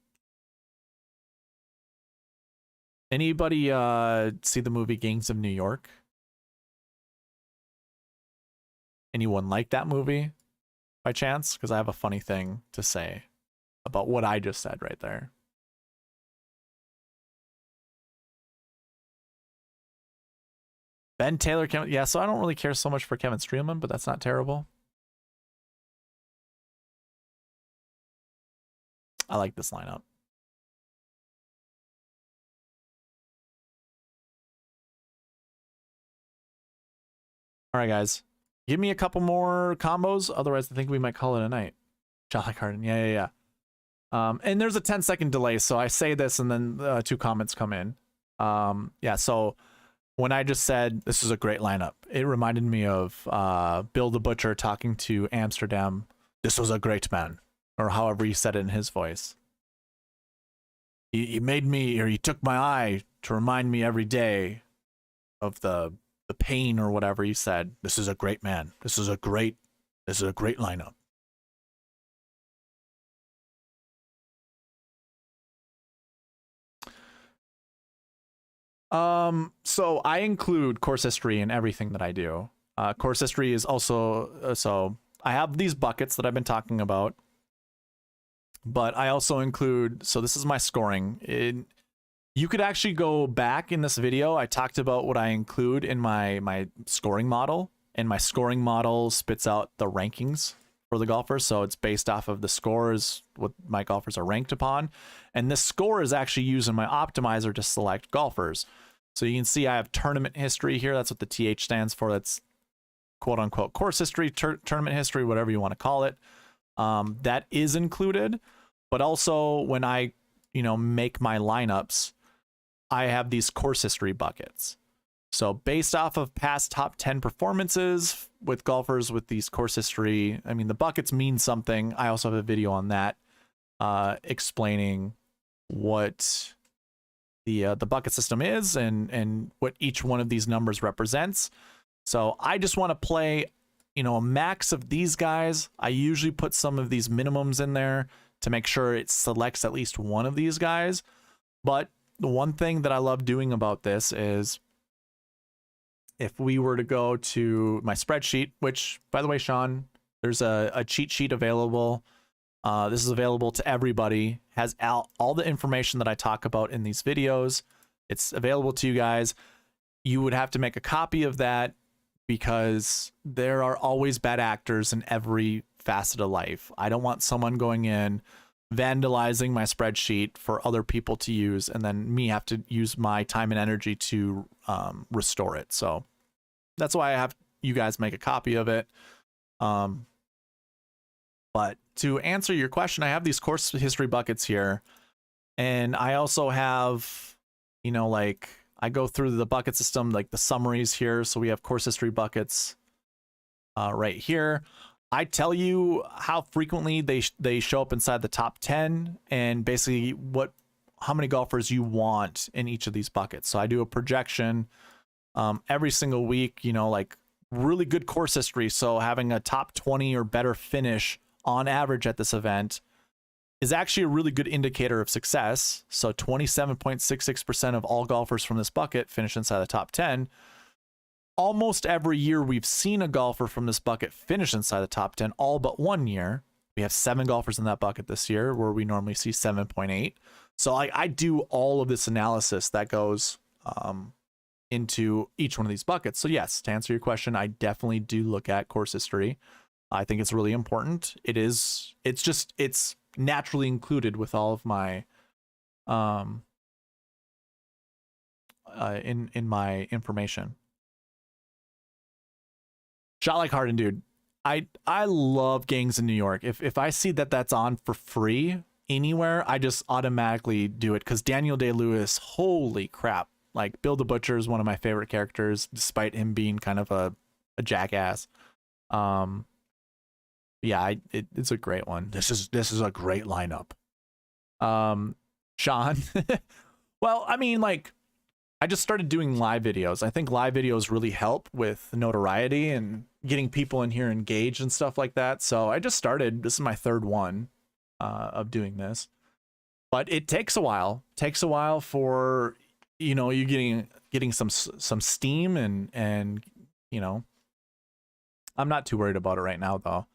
Anybody see the movie Gangs of New York? Anyone like that movie by chance? Because I have a funny thing to say about what I just said right there. Ben Taylor, yeah, so I don't really care so much for Kevin Streelman, but that's not terrible. I like this lineup. All right, guys. Give me a couple more combos. Otherwise, I think we might call it a night. Jolly Carden. Yeah. And there's a 10-second delay, so I say this and then 2 comments come in. Yeah, so when I just said this is a great lineup, it reminded me of Bill the Butcher talking to Amsterdam. This was a great man, or however he said it in his voice. He made me, or he took my eye to remind me every day of the pain or whatever he said. This is a great man. This is a great lineup. So I include course history in everything that I do. Course history is also, so I have these buckets that I've been talking about, but I also include, so this is my scoring. You could actually go back in this video. I talked about what I include in my scoring model, and my scoring model spits out the rankings for the golfers. So it's based off of the scores, what my golfers are ranked upon. And this score is actually used in my optimizer to select golfers. So you can see I have tournament history here. That's what the TH stands for. That's quote unquote course history, tournament history, whatever you want to call it. That is included. But also when I, make my lineups, I have these course history buckets. So based off of past top 10 performances with golfers with these course history, I mean, the buckets mean something. I also have a video on that explaining what the bucket system is and what each one of these numbers represents. So I just want to play, a max of these guys. I usually put some of these minimums in there to make sure it selects at least one of these guys. But the one thing that I love doing about this is if we were to go to my spreadsheet, which, by the way, Sean, there's a cheat sheet available. This is available to everybody. Has all the information that I talk about in these videos. It's available to you guys. You would have to make a copy of that because there are always bad actors in every facet of life. I don't want someone going in, vandalizing my spreadsheet for other people to use, and then me have to use my time and energy to restore it. So that's why I have you guys make a copy of it. But to answer your question, I have these course history buckets here, and I also have, I go through the bucket system, like the summaries here. So we have course history buckets right here. I tell you how frequently they show up inside the top 10 and basically how many golfers you want in each of these buckets. So I do a projection every single week, like really good course history. So having a top 20 or better finish on average at this event is actually a really good indicator of success. So 27.66% of all golfers from this bucket finish inside the top 10. almost every year we've seen a golfer from this bucket finish inside the top 10, all but 1 year. We have 7 golfers in that bucket this year, where we normally see 7.8. So I do all of this analysis that goes into each one of these buckets. So yes, to answer your question, I definitely do look at course history. I think it's really important. It's naturally included with all of my in my information. Shot like Harden, dude. I love Gangs in New York. If I see that that's on for free anywhere, I just automatically do it, because Daniel Day-Lewis, holy crap. Like, Bill the Butcher is one of my favorite characters, despite him being kind of a jackass. Yeah, it's a great one. This is a great lineup. Sean. Well, I mean, like, I just started doing live videos. I think live videos really help with notoriety and getting people in here engaged and stuff like that. So I just started. This is my 3rd one of doing this, but it takes a while. Takes a while for, you know, you getting some steam and you know, I'm not too worried about it right now though.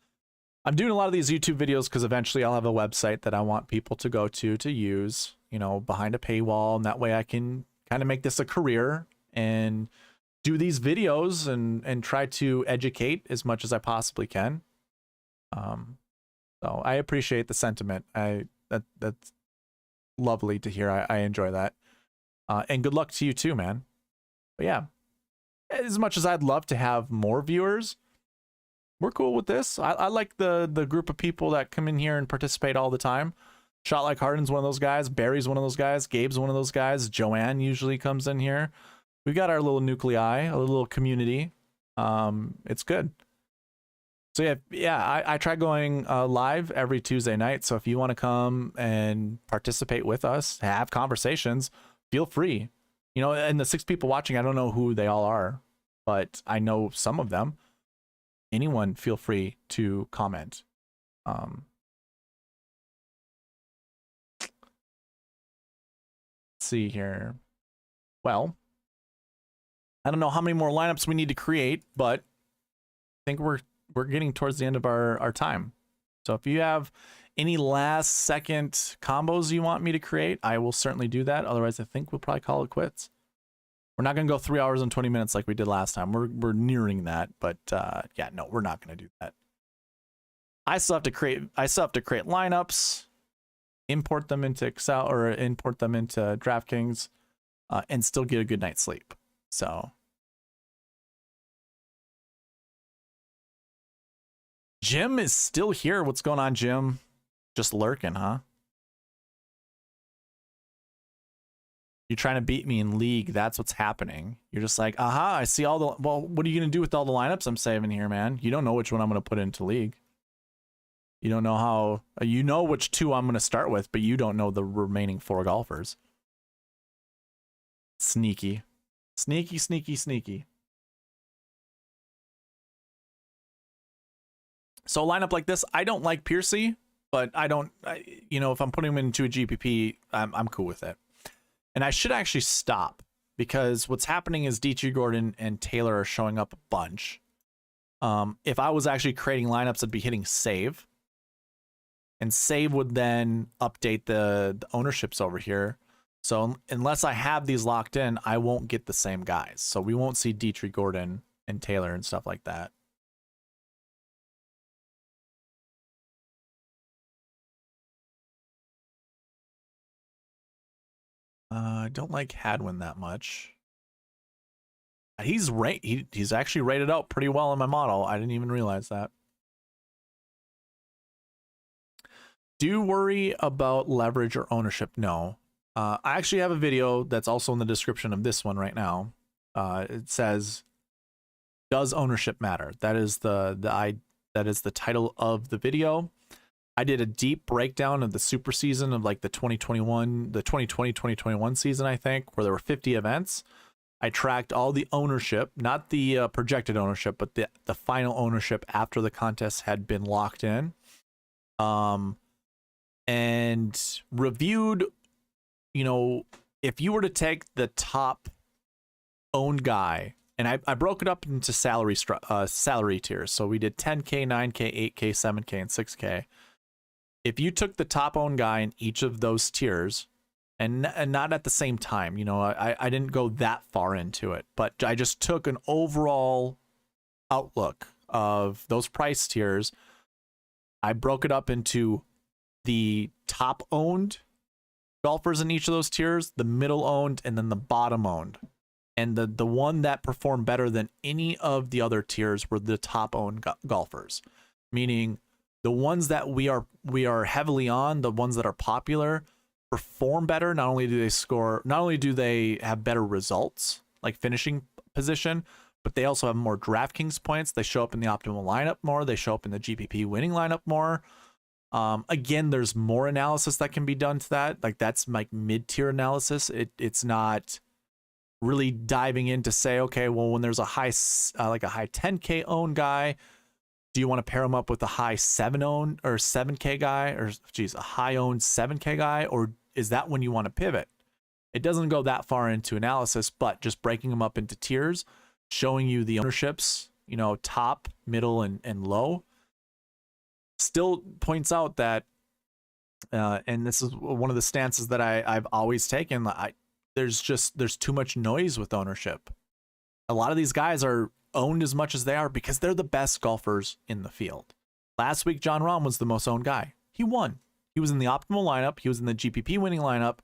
I'm doing a lot of these YouTube videos because eventually I'll have a website that I want people to go to use, you know, behind a paywall, and that way I can kind of make this a career and do these videos and try to educate as much as I possibly can. So I appreciate the sentiment. That's lovely to hear. I enjoy that. And good luck to you too, man. But yeah, as much as I'd love to have more viewers, we're cool with this. I like the group of people that come in here and participate all the time. Shot Like Harden's one of those guys. Barry's one of those guys. Gabe's one of those guys. Joanne usually comes in here. We've got our little nuclei, a little community. It's good. So yeah, I try going live every Tuesday night. So if you want to come and participate with us, have conversations, feel free. You know, and the 6 people watching, I don't know who they all are, but I know some of them. Anyone, feel free to comment. Let's see here. Well, I don't know how many more lineups we need to create, but I think we're getting towards the end of our time. So if you have any last second combos you want me to create, I will certainly do that. Otherwise, I think we'll probably call it quits. We're not going to go 3 hours and 20 minutes like we did last time. We're nearing that, but yeah, no, we're not going to do that. I still have to create lineups, import them into Excel or import them into DraftKings, and still get a good night's sleep. So Jim is still here. What's going on, Jim? Just lurking, huh? You're trying to beat me in league. That's what's happening. You're just like, aha, I see all the... Well, what are you going to do with all the lineups I'm saving here, man? You don't know which one I'm going to put into league. You don't know how... You know which 2 I'm going to start with, but you don't know the remaining 4 golfers. Sneaky. Sneaky, sneaky, sneaky. So a lineup like this, I don't like Piercy, but you know, if I'm putting him into a GPP, I'm cool with it. And I should actually stop, because what's happening is Dietrich Gordon and Taylor are showing up a bunch. If I was actually creating lineups, I'd be hitting save. And save would then update the ownerships over here. So unless I have these locked in, I won't get the same guys. So we won't see Dietrich Gordon and Taylor and stuff like that. I don't like Hadwin that much. He's actually rated out pretty well in my model. I didn't even realize that. Do you worry about leverage or ownership? No. I actually have a video that's also in the description of this one right now. It says, "Does ownership matter?" That is the title of the video. I did a deep breakdown of the super season of like the 2020-2021 season, I think, where there were 50 events. I tracked all the ownership, not the projected ownership, but the final ownership after the contest had been locked in. And reviewed, you know, if you were to take the top owned guy and I broke it up into salary tiers. So we did 10K, 9K, 8K, 7K, and 6K. If you took the top owned guy in each of those tiers, and not at the same time, you know, I didn't go that far into it, but I just took an overall outlook of those price tiers. I broke it up into the top owned golfers in each of those tiers, the middle owned, and then the bottom owned. And the one that performed better than any of the other tiers were the top owned golfers, meaning the ones that we are heavily on, the ones that are popular, perform better. Not only do they have better results, like finishing position, but they also have more DraftKings points. They show up in the optimal lineup more. They show up in the GPP winning lineup more. Again, there's more analysis that can be done to that. Like that's like mid-tier analysis. It's not really diving in to say, okay, well, when there's a high 10K owned guy, do you want to pair him up with a high 7K guy, or a high owned 7K guy, or is that when you want to pivot? It doesn't go that far into analysis, but just breaking them up into tiers, showing you the ownerships, you know, top, middle, and low, still points out that, and this is one of the stances that I've always taken, there's too much noise with ownership. A lot of these guys are owned as much as they are because they're the best golfers in the field. Last week, Jon Rahm was the most owned guy. He won. He was in the optimal lineup. He was in the GPP winning lineup.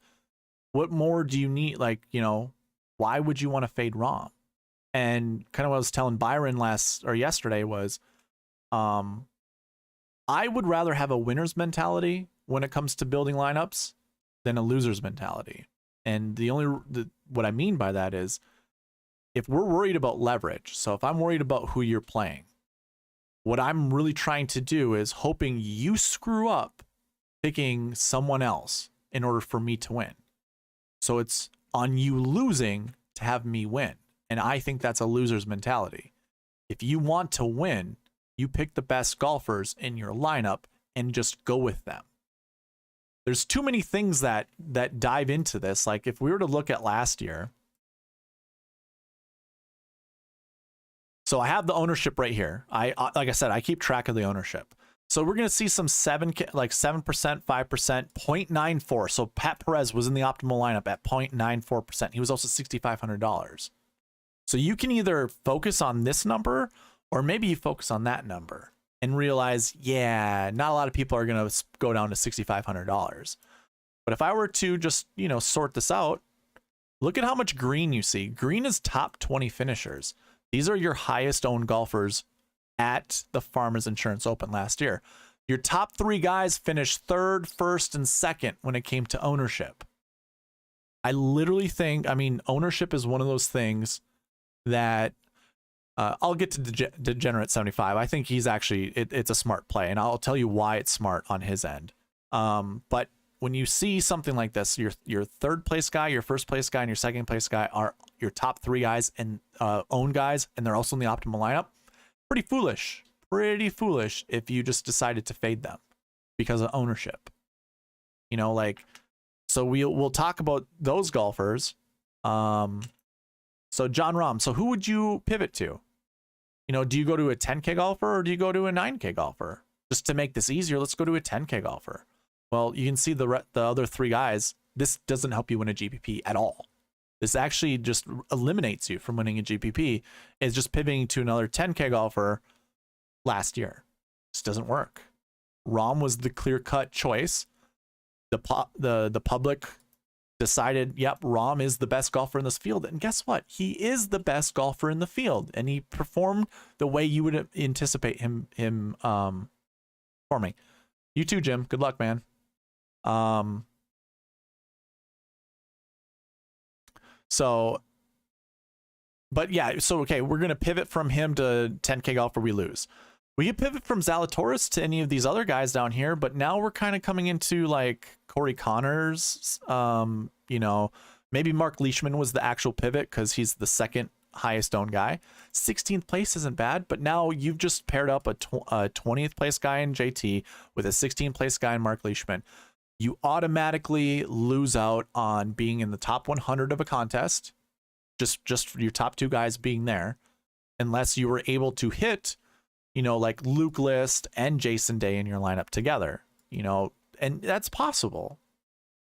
What more do you need? Like, you know, why would you want to fade Rahm? And kind of what I was telling Byron yesterday was, I would rather have a winner's mentality when it comes to building lineups than a loser's mentality. And what I mean by that is, if we're worried about leverage, so if I'm worried about who you're playing, what I'm really trying to do is hoping you screw up picking someone else in order for me to win. So it's on you losing to have me win. And I think that's a loser's mentality. If you want to win, you pick the best golfers in your lineup and just go with them. There's too many things that dive into this. Like if we were to look at last year, so I have the ownership right here. Like I said, I keep track of the ownership. So we're going to see some 7%, 5%, 0.94. So Pat Perez was in the optimal lineup at 0.94%. He was also $6,500. So you can either focus on this number or maybe you focus on that number and realize, yeah, not a lot of people are going to go down to $6,500. But if I were to just, you know, sort this out, look at how much green you see. Green is top 20 finishers. These are your highest owned golfers at the Farmers Insurance Open last year. Your top 3 guys finished 3rd, 1st, and 2nd when it came to ownership. I literally think, I mean, ownership is one of those things that I'll get to Degenerate 75. I think he's actually, it's a smart play, and I'll tell you why it's smart on his end. But when you see something like this, your 3rd place guy, your 1st place guy, and your 2nd place guy are your top 3 guys and own guys, and they're also in the optimal lineup. Pretty foolish if you just decided to fade them because of ownership. You know, like, so we'll talk about those golfers. So Jon Rahm, so who would you pivot to? You know, do you go to a 10K golfer or do you go to a 9K golfer? Just to make this easier, let's go to a 10K golfer. Well, you can see the other 3 guys. This doesn't help you win a GPP at all. This actually just eliminates you from winning a GPP. Is just pivoting to another 10K golfer last year. This doesn't work. Rahm was the clear-cut choice. The public decided, yep, Rahm is the best golfer in this field. And guess what? He is the best golfer in the field. And he performed the way you would anticipate him performing. You too, Jim. Good luck, man. So, but yeah, so, okay, we're going to pivot from him to 10K golfer, we lose. We could pivot from Zalatoris to any of these other guys down here, but now we're kind of coming into like Corey Connors. You know, maybe Mark Leishman was the actual pivot because he's the 2nd highest owned guy. 16th place isn't bad, but now you've just paired up a 20th place guy in JT with a 16th place guy in Mark Leishman. You automatically lose out on being in the top 100 of a contest just your top 2 guys being there, unless you were able to hit, you know, like Luke List and Jason Day in your lineup together, you know, and that's possible.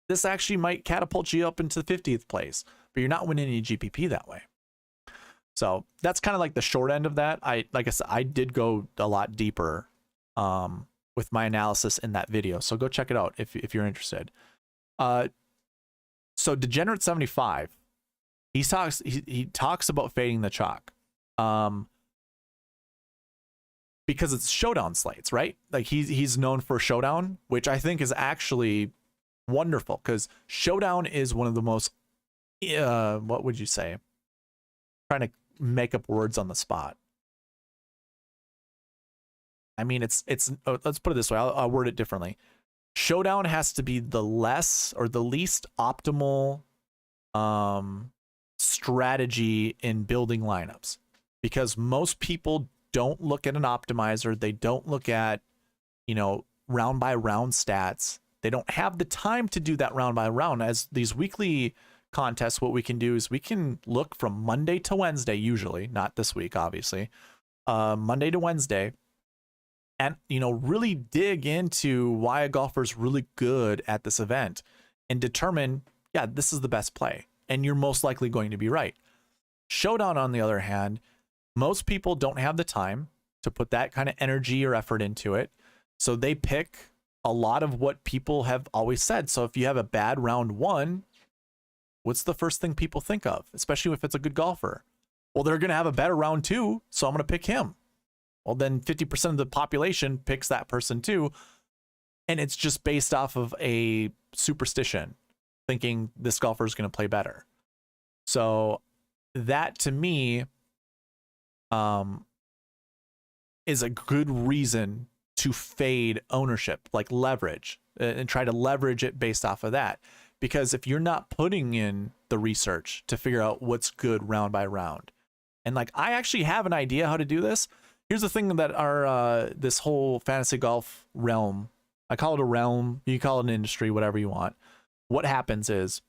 This actually might catapult you up into the 50th place, but you're not winning any GPP that way. So that's kind of like the short end of that. Like I said, I did go a lot deeper with my analysis in that video. So go check it out if you're interested. So Degenerate 75, he talks about fading the chalk. Because it's showdown slates, right? Like he's known for showdown, which I think is actually wonderful, because showdown is one of the most what would you say? Trying to make up words on the spot. I mean, it's let's put it this way. I'll word it differently. Showdown has to be the less or the least optimal strategy in building lineups, because most people don't look at an optimizer. They don't look at, you know, round by round stats. They don't have the time to do that round by round. As these weekly contests, what we can do is we can look from Monday to Wednesday, usually, not this week, obviously, Monday to Wednesday, and, you know, really dig into why a golfer is really good at this event and determine, yeah, this is the best play. And you're most likely going to be right. Showdown, on the other hand, most people don't have the time to put that kind of energy or effort into it. So they pick a lot of what people have always said. So if you have a bad round 1, what's the first thing people think of, especially if it's a good golfer? Well, they're going to have a better round 2, so I'm going to pick him. Well, then 50% of the population picks that person too. And it's just based off of a superstition, thinking this golfer is going to play better. So that, to me, is a good reason to fade ownership, like leverage, and try to leverage it based off of that. Because if you're not putting in the research to figure out what's good round by round, and like I actually have an idea how to do this. Here's the thing that our this whole fantasy golf realm, I call it a realm, you call it an industry, whatever you want. What happens is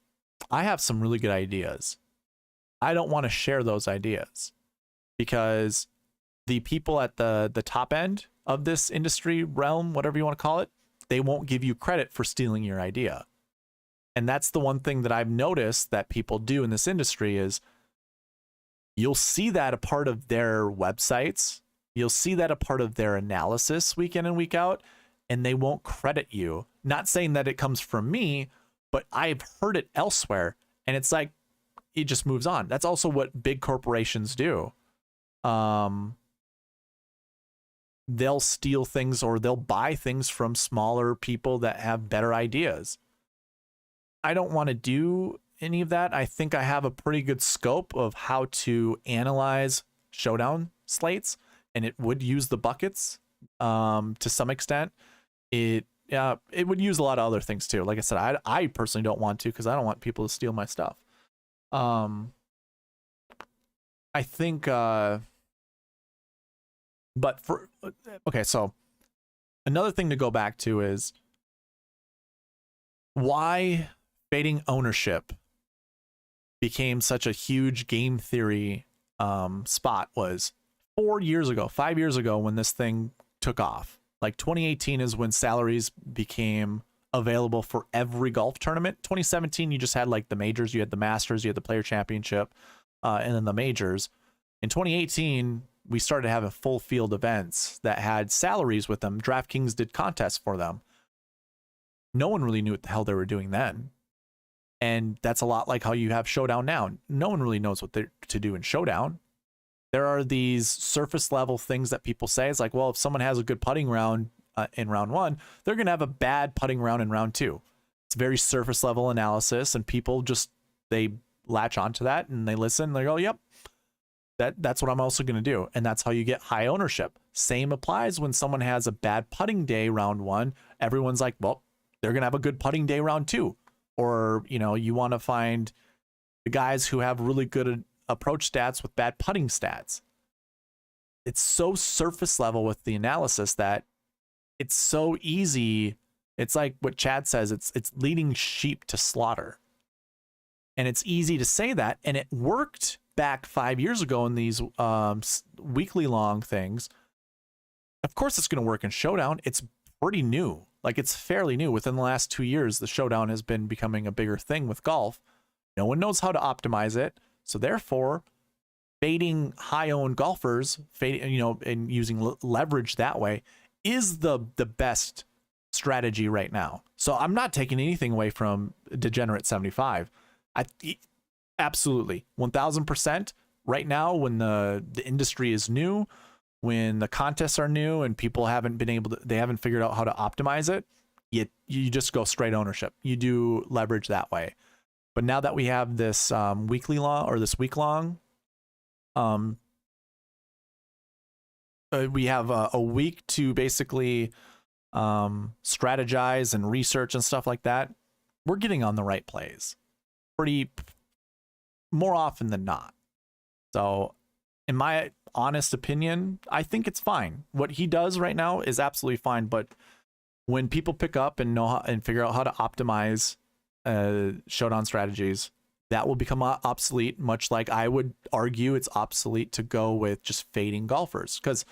I have some really good ideas. I don't want to share those ideas, because the people at the top end of this industry realm, whatever you want to call it, they won't give you credit for stealing your idea. And that's the one thing that I've noticed that people do in this industry is you'll see that a part of their websites, you'll see that a part of their analysis week in and week out, and they won't credit you. Not saying that it comes from me, but I've heard it elsewhere, and it's like, it just moves on. That's also what big corporations do. They'll steal things, or they'll buy things from smaller people that have better ideas. I don't want to do any of that. I think I have a pretty good scope of how to analyze showdown slates, and it would use the buckets to some extent. It would use a lot of other things too. Like I said, I personally don't want to, because I don't want people to steal my stuff. I think but for okay, so another thing to go back to is why fading ownership became such a huge game theory spot was 4 years ago, 5 years ago, when this thing took off. Like 2018 is when salaries became available for every golf tournament. 2017, you just had like the majors, you had the Masters, you had the Player Championship, and then the majors. In 2018, we started having full field events that had salaries with them. DraftKings did contests for them. No one really knew what the hell they were doing then. And that's a lot like how you have Showdown now. No one really knows what to do in Showdown. There are these surface level things that people say. It's like, well, if someone has a good putting round in round 1, they're going to have a bad putting round in round 2. It's very surface level analysis, and people just, they latch onto that and they listen and they go, yep, that's what I'm also going to do. And that's how you get high ownership. Same applies when someone has a bad putting day round 1. Everyone's like, well, they're going to have a good putting day round 2. Or, you know, you want to find the guys who have really good approach stats with bad putting stats. It's so surface level with the analysis that it's so easy. It's like what Chad says, it's leading sheep to slaughter. And it's easy to say that. And it worked back 5 years ago in these weekly long things. Of course, it's going to work in Showdown. It's pretty new. Like, it's fairly new. Within the last 2 years, the Showdown has been becoming a bigger thing with golf. No one knows how to optimize it. So therefore, fading high-owned golfers, and using leverage that way is the best strategy right now. So I'm not taking anything away from Degenerate 75. Absolutely 1000% right now, when the industry is new, when the contests are new and people haven't been able to, they haven't figured out how to optimize it, you just go straight ownership. You do leverage that way. But now that we have this weekly long, or this week long, we have a week to basically strategize and research and stuff like that. We're getting on the right plays pretty more often than not. So in my honest opinion, I think it's fine. What he does right now is absolutely fine. But when people pick up and know how, and figure out how to optimize Showdown strategies, that will become obsolete, much like I would argue it's obsolete to go with just fading golfers. Because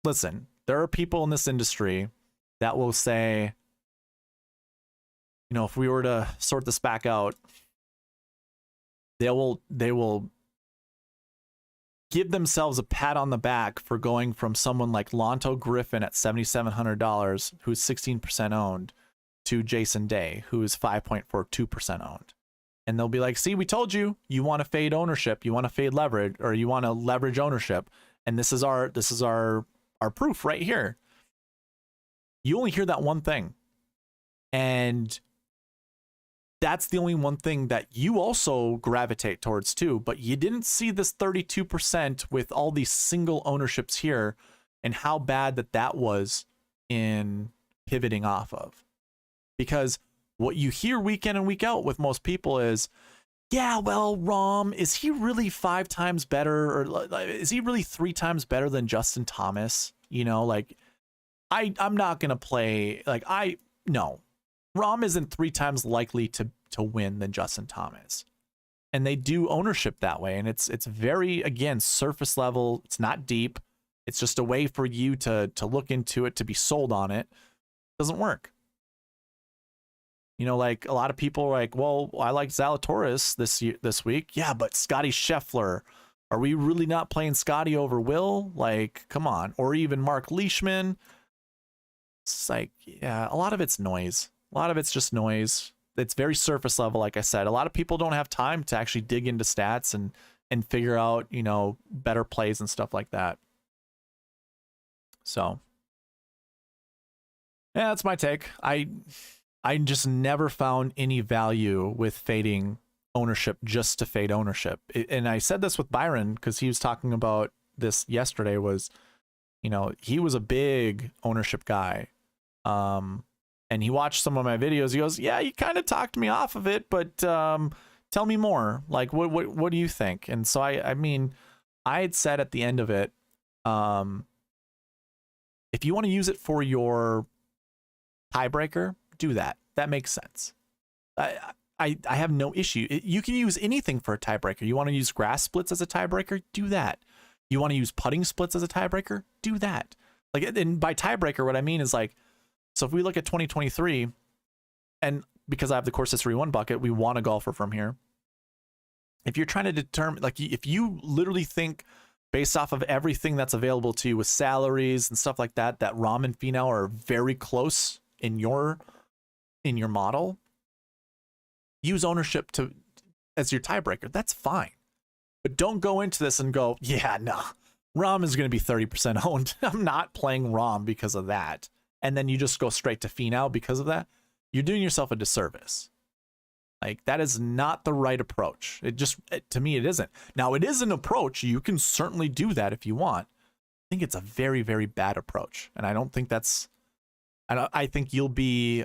listen, there are people in this industry that will say, if we were to sort this back out, they will give themselves a pat on the back for going from someone like Lonto Griffin at $7,700, who's 16% owned, to Jason Day, who is 5.42% owned. And they'll be like, see, we told you, you want to fade ownership, you want to fade leverage, or you want to leverage ownership. And this is our proof right here. You only hear that one thing. And that's the only one thing that you also gravitate towards too. But you didn't see this 32% with all these single ownerships here and how bad that was in pivoting off of. Because what you hear week in and week out with most people is, yeah, well, Rahm, is he really 5 times better? Or is he really 3 times better than Justin Thomas? I'm not going to play, no. Rahm isn't 3 times likely to win than Justin Thomas. And they do ownership that way. And it's very, again, surface level. It's not deep. It's just a way for you to look into it, to be sold on it. It doesn't work. Like a lot of people are like, well, I like Zalatoris this week. Yeah, but Scotty Scheffler, are we really not playing Scotty over Will? Like, come on. Or even Mark Leishman. It's like, yeah, a lot of it's noise. A lot of it's just noise. It's very surface level, like I said. A lot of people don't have time to actually dig into stats and figure out, better plays and stuff like that. So, yeah, that's my take. I just never found any value with fading ownership just to fade ownership. And I said this with Byron because he was talking about this yesterday, was, he was a big ownership guy. And he watched some of my videos. He goes, yeah, you kind of talked me off of it, but tell me more. Like, what do you think? And so, I had said at the end of it, if you want to use it for your tiebreaker, do that. That makes sense. I have no issue. You can use anything for a tiebreaker. You want to use grass splits as a tiebreaker? Do that. You want to use putting splits as a tiebreaker? Do that. And by tiebreaker, what I mean is so if we look at 2023, and because I have the course history 1 bucket, we want a golfer from here. If you're trying to determine, if you literally think based off of everything that's available to you with salaries and stuff like that, that Rahm and Finau are very close in your model, use ownership as your tiebreaker. That's fine. But don't go into this and go, yeah, no, Rahm is going to be 30% owned. I'm not playing Rahm because of that. And then you just go straight to Finau because of that. You're doing yourself a disservice. That is not the right approach. To me, it isn't. Now, it is an approach. You can certainly do that if you want. I think it's a very, very bad approach. And I don't think I think you'll be,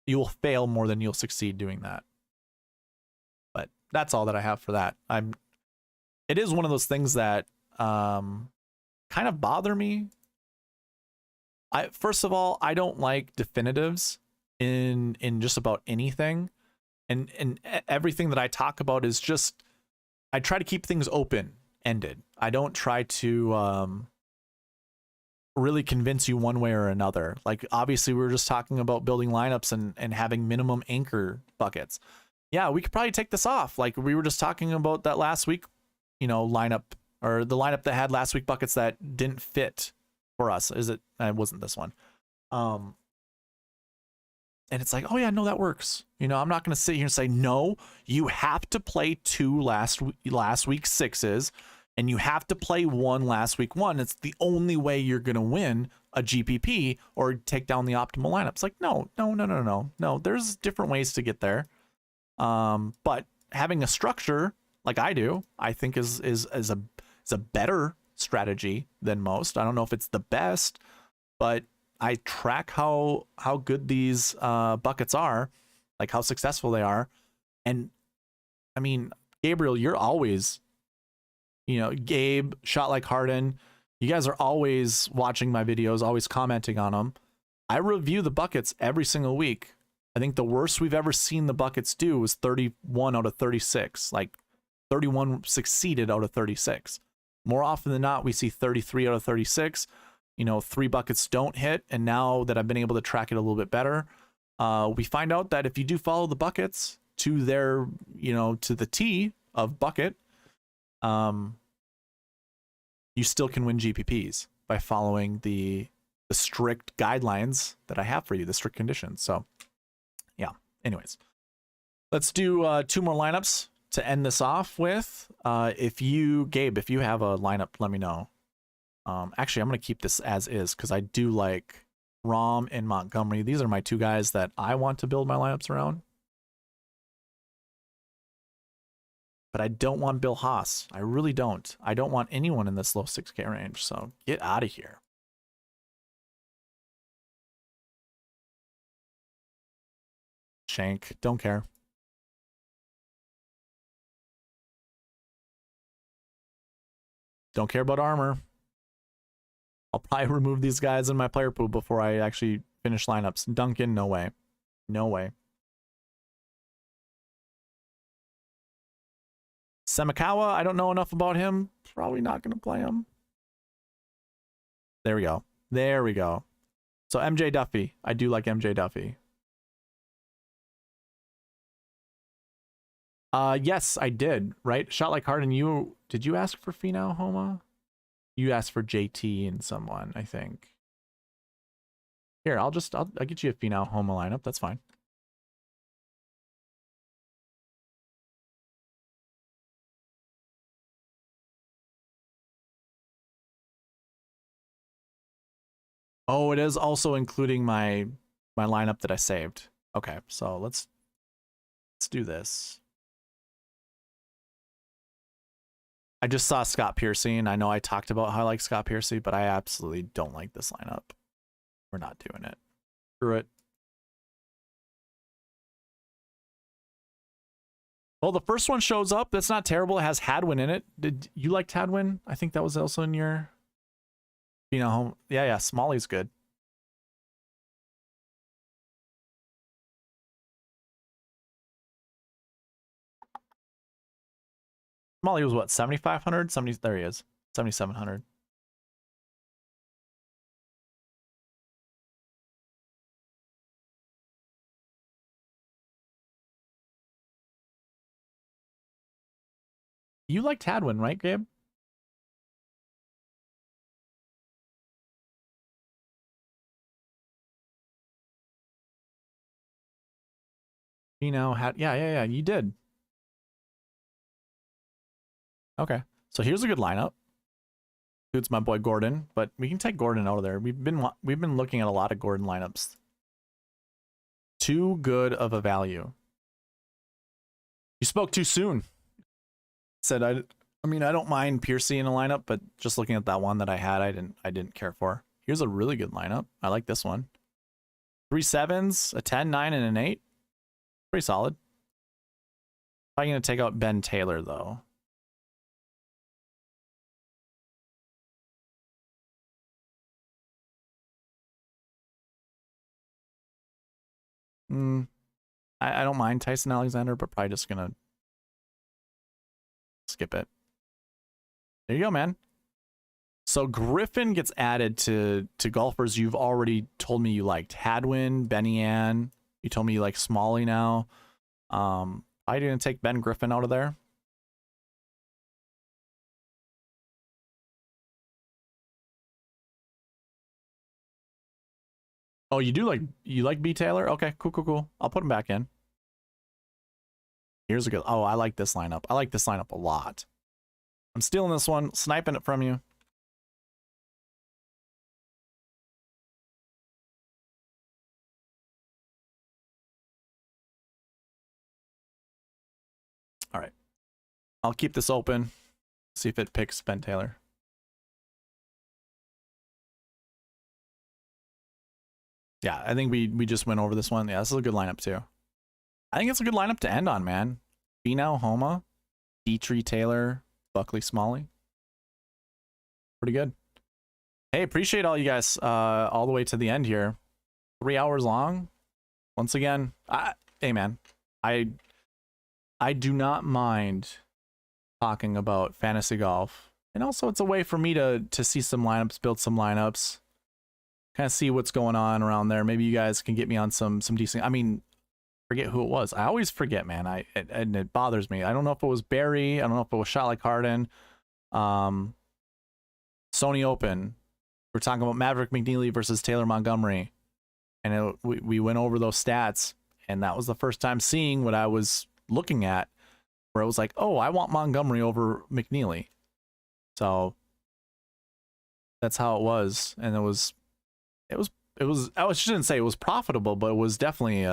you will fail more than you'll succeed doing that. But that's all that I have for that. It is one of those things that kind of bother me. First of all, I don't like definitives in just about anything. And everything that I talk about is just, I try to keep things open-ended. I don't try to really convince you one way or another. Like, obviously, we were just talking about building lineups and having minimum anchor buckets. Yeah, we could probably take this off. Like, we were just talking about that last week, you know, lineup, or the lineup that had last week buckets that didn't fit for us. It wasn't this one. And it's like, oh yeah, no, that works. You know, I'm not going to sit here and say, no, you have to play 2 last week 6s, and you have to play 1 last week 1. It's the only way you're going to win a GPP or take down the optimal lineup. It's like, no. There's different ways to get there. But having a structure like I do, I think is a better strategy than most. I don't know if it's the best, but I track how good these buckets are, like how successful they are. And I mean, Gabriel, you're always, you know, Gabe, Shot Like Harden, you guys are always watching my videos, always commenting on them. I review the buckets every single week. I think the worst we've ever seen the buckets do was 31 out of 36. Like 31 succeeded out of 36. More often than not, we see 33 out of 36. You know, 3 buckets don't hit. And now that I've been able to track it a little bit better, we find out that if you do follow the buckets to their, you know, to the T of bucket, you still can win GPPs by following the strict guidelines that I have for you, the strict conditions. So yeah, anyways, let's do 2 more lineups to end this off with. Gabe, if you have a lineup, let me know. Actually, I'm going to keep this as is because I do like Rahm and Montgomery. These are my 2 guys that I want to build my lineups around. But I don't want Bill Haas. I really don't. I don't want anyone in this low 6K range. So get out of here. Shank. Don't care. Don't care about armor. I'll probably remove these guys in my player pool before I actually finish lineups. Duncan, no way. No way. Semikawa, I don't know enough about him. Probably not going to play him. There we go. There we go. So MJ Duffy. I do like MJ Duffy. Yes, I did, right? Shot Like Harden, did you ask for Finau Homa? You asked for JT and someone, I think. Here, I'll get you a Finau Homa lineup. That's fine. Oh, it is also including my lineup that I saved. Okay, so let's do this. I just saw Scott Piercy, and I know I talked about how I like Scott Piercy, but I absolutely don't like this lineup. We're not doing it. Screw it. Well, the first one shows up. That's not terrible. It has Hadwin in it. Did you like Hadwin? I think that was also in your, you know, yeah, Smalley's good. Smalley was what, 7,500? 70, there he is. 7,700. You liked Hadwin, right, Gabe? You know, yeah, you did. Okay. So here's a good lineup. Dude's my boy Gordon, but we can take Gordon out of there. We've been looking at a lot of Gordon lineups. Too good of a value. You spoke too soon. Said I mean, I don't mind Piercy in a lineup, but just looking at that one that I had, I didn't care for. Here's a really good lineup. I like this one. 3 7s, a 10, 9, and an 8. Pretty solid. Probably gonna take out Ben Taylor though. I don't mind Tyson Alexander, but probably just gonna skip it. There you go, man. So Griffin gets added to golfers you've already told me you liked. Hadwin, Benny Ann. You told me you like Smalley now. I didn't take Ben Griffin out of there. Oh, you like B Taylor? Okay, cool. I'll put him back in. Here's a good. Oh, I like this lineup. I like this lineup a lot. I'm stealing this one, sniping it from you. All right. I'll keep this open. See if it picks Ben Taylor. Yeah, I think we just went over this one. Yeah, this is a good lineup too. I think it's a good lineup to end on, man. Finau, Homa, Dietrich, Taylor, Buckley, Smalley. Pretty good. Hey, appreciate all you guys all the way to the end here. 3 hours long. Once again, hey man, I do not mind talking about fantasy golf. And also it's a way for me to see some lineups, build some lineups, kind of see what's going on around there. Maybe you guys can get me on some decent, I mean, forget who it was. I always forget, man. And it bothers me. I don't know if it was Barry. I don't know if it was Shot Like Harden. Sony Open. We're talking about Maverick McNeely versus Taylor Montgomery. And we went over those stats. And that was the first time seeing what I was looking at, where it was like, oh, I want Montgomery over McNeely. So that's how it was. And it was I shouldn't say it was profitable, but it was definitely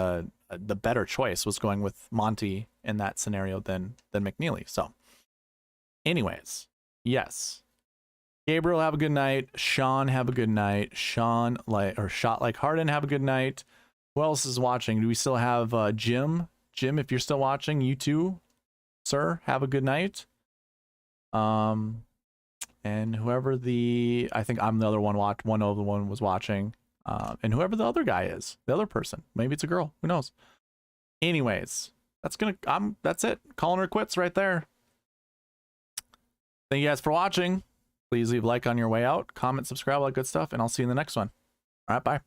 the better choice was going with Monty in that scenario than McNeely. So anyways, yes. Gabriel, have a good night. Sean, have a good night. Shot Like Harden, have a good night. Who else is watching? Do we still have Jim? Jim, if you're still watching, you too, sir, have a good night. And whoever I think I'm the other one one of the one was watching. And whoever the other guy is, the other person, maybe it's a girl, who knows. Anyways, that's it. Calling her quits right there. Thank you guys for watching. Please leave a like on your way out, comment, subscribe, all that good stuff, and I'll see you in the next one. All right, bye.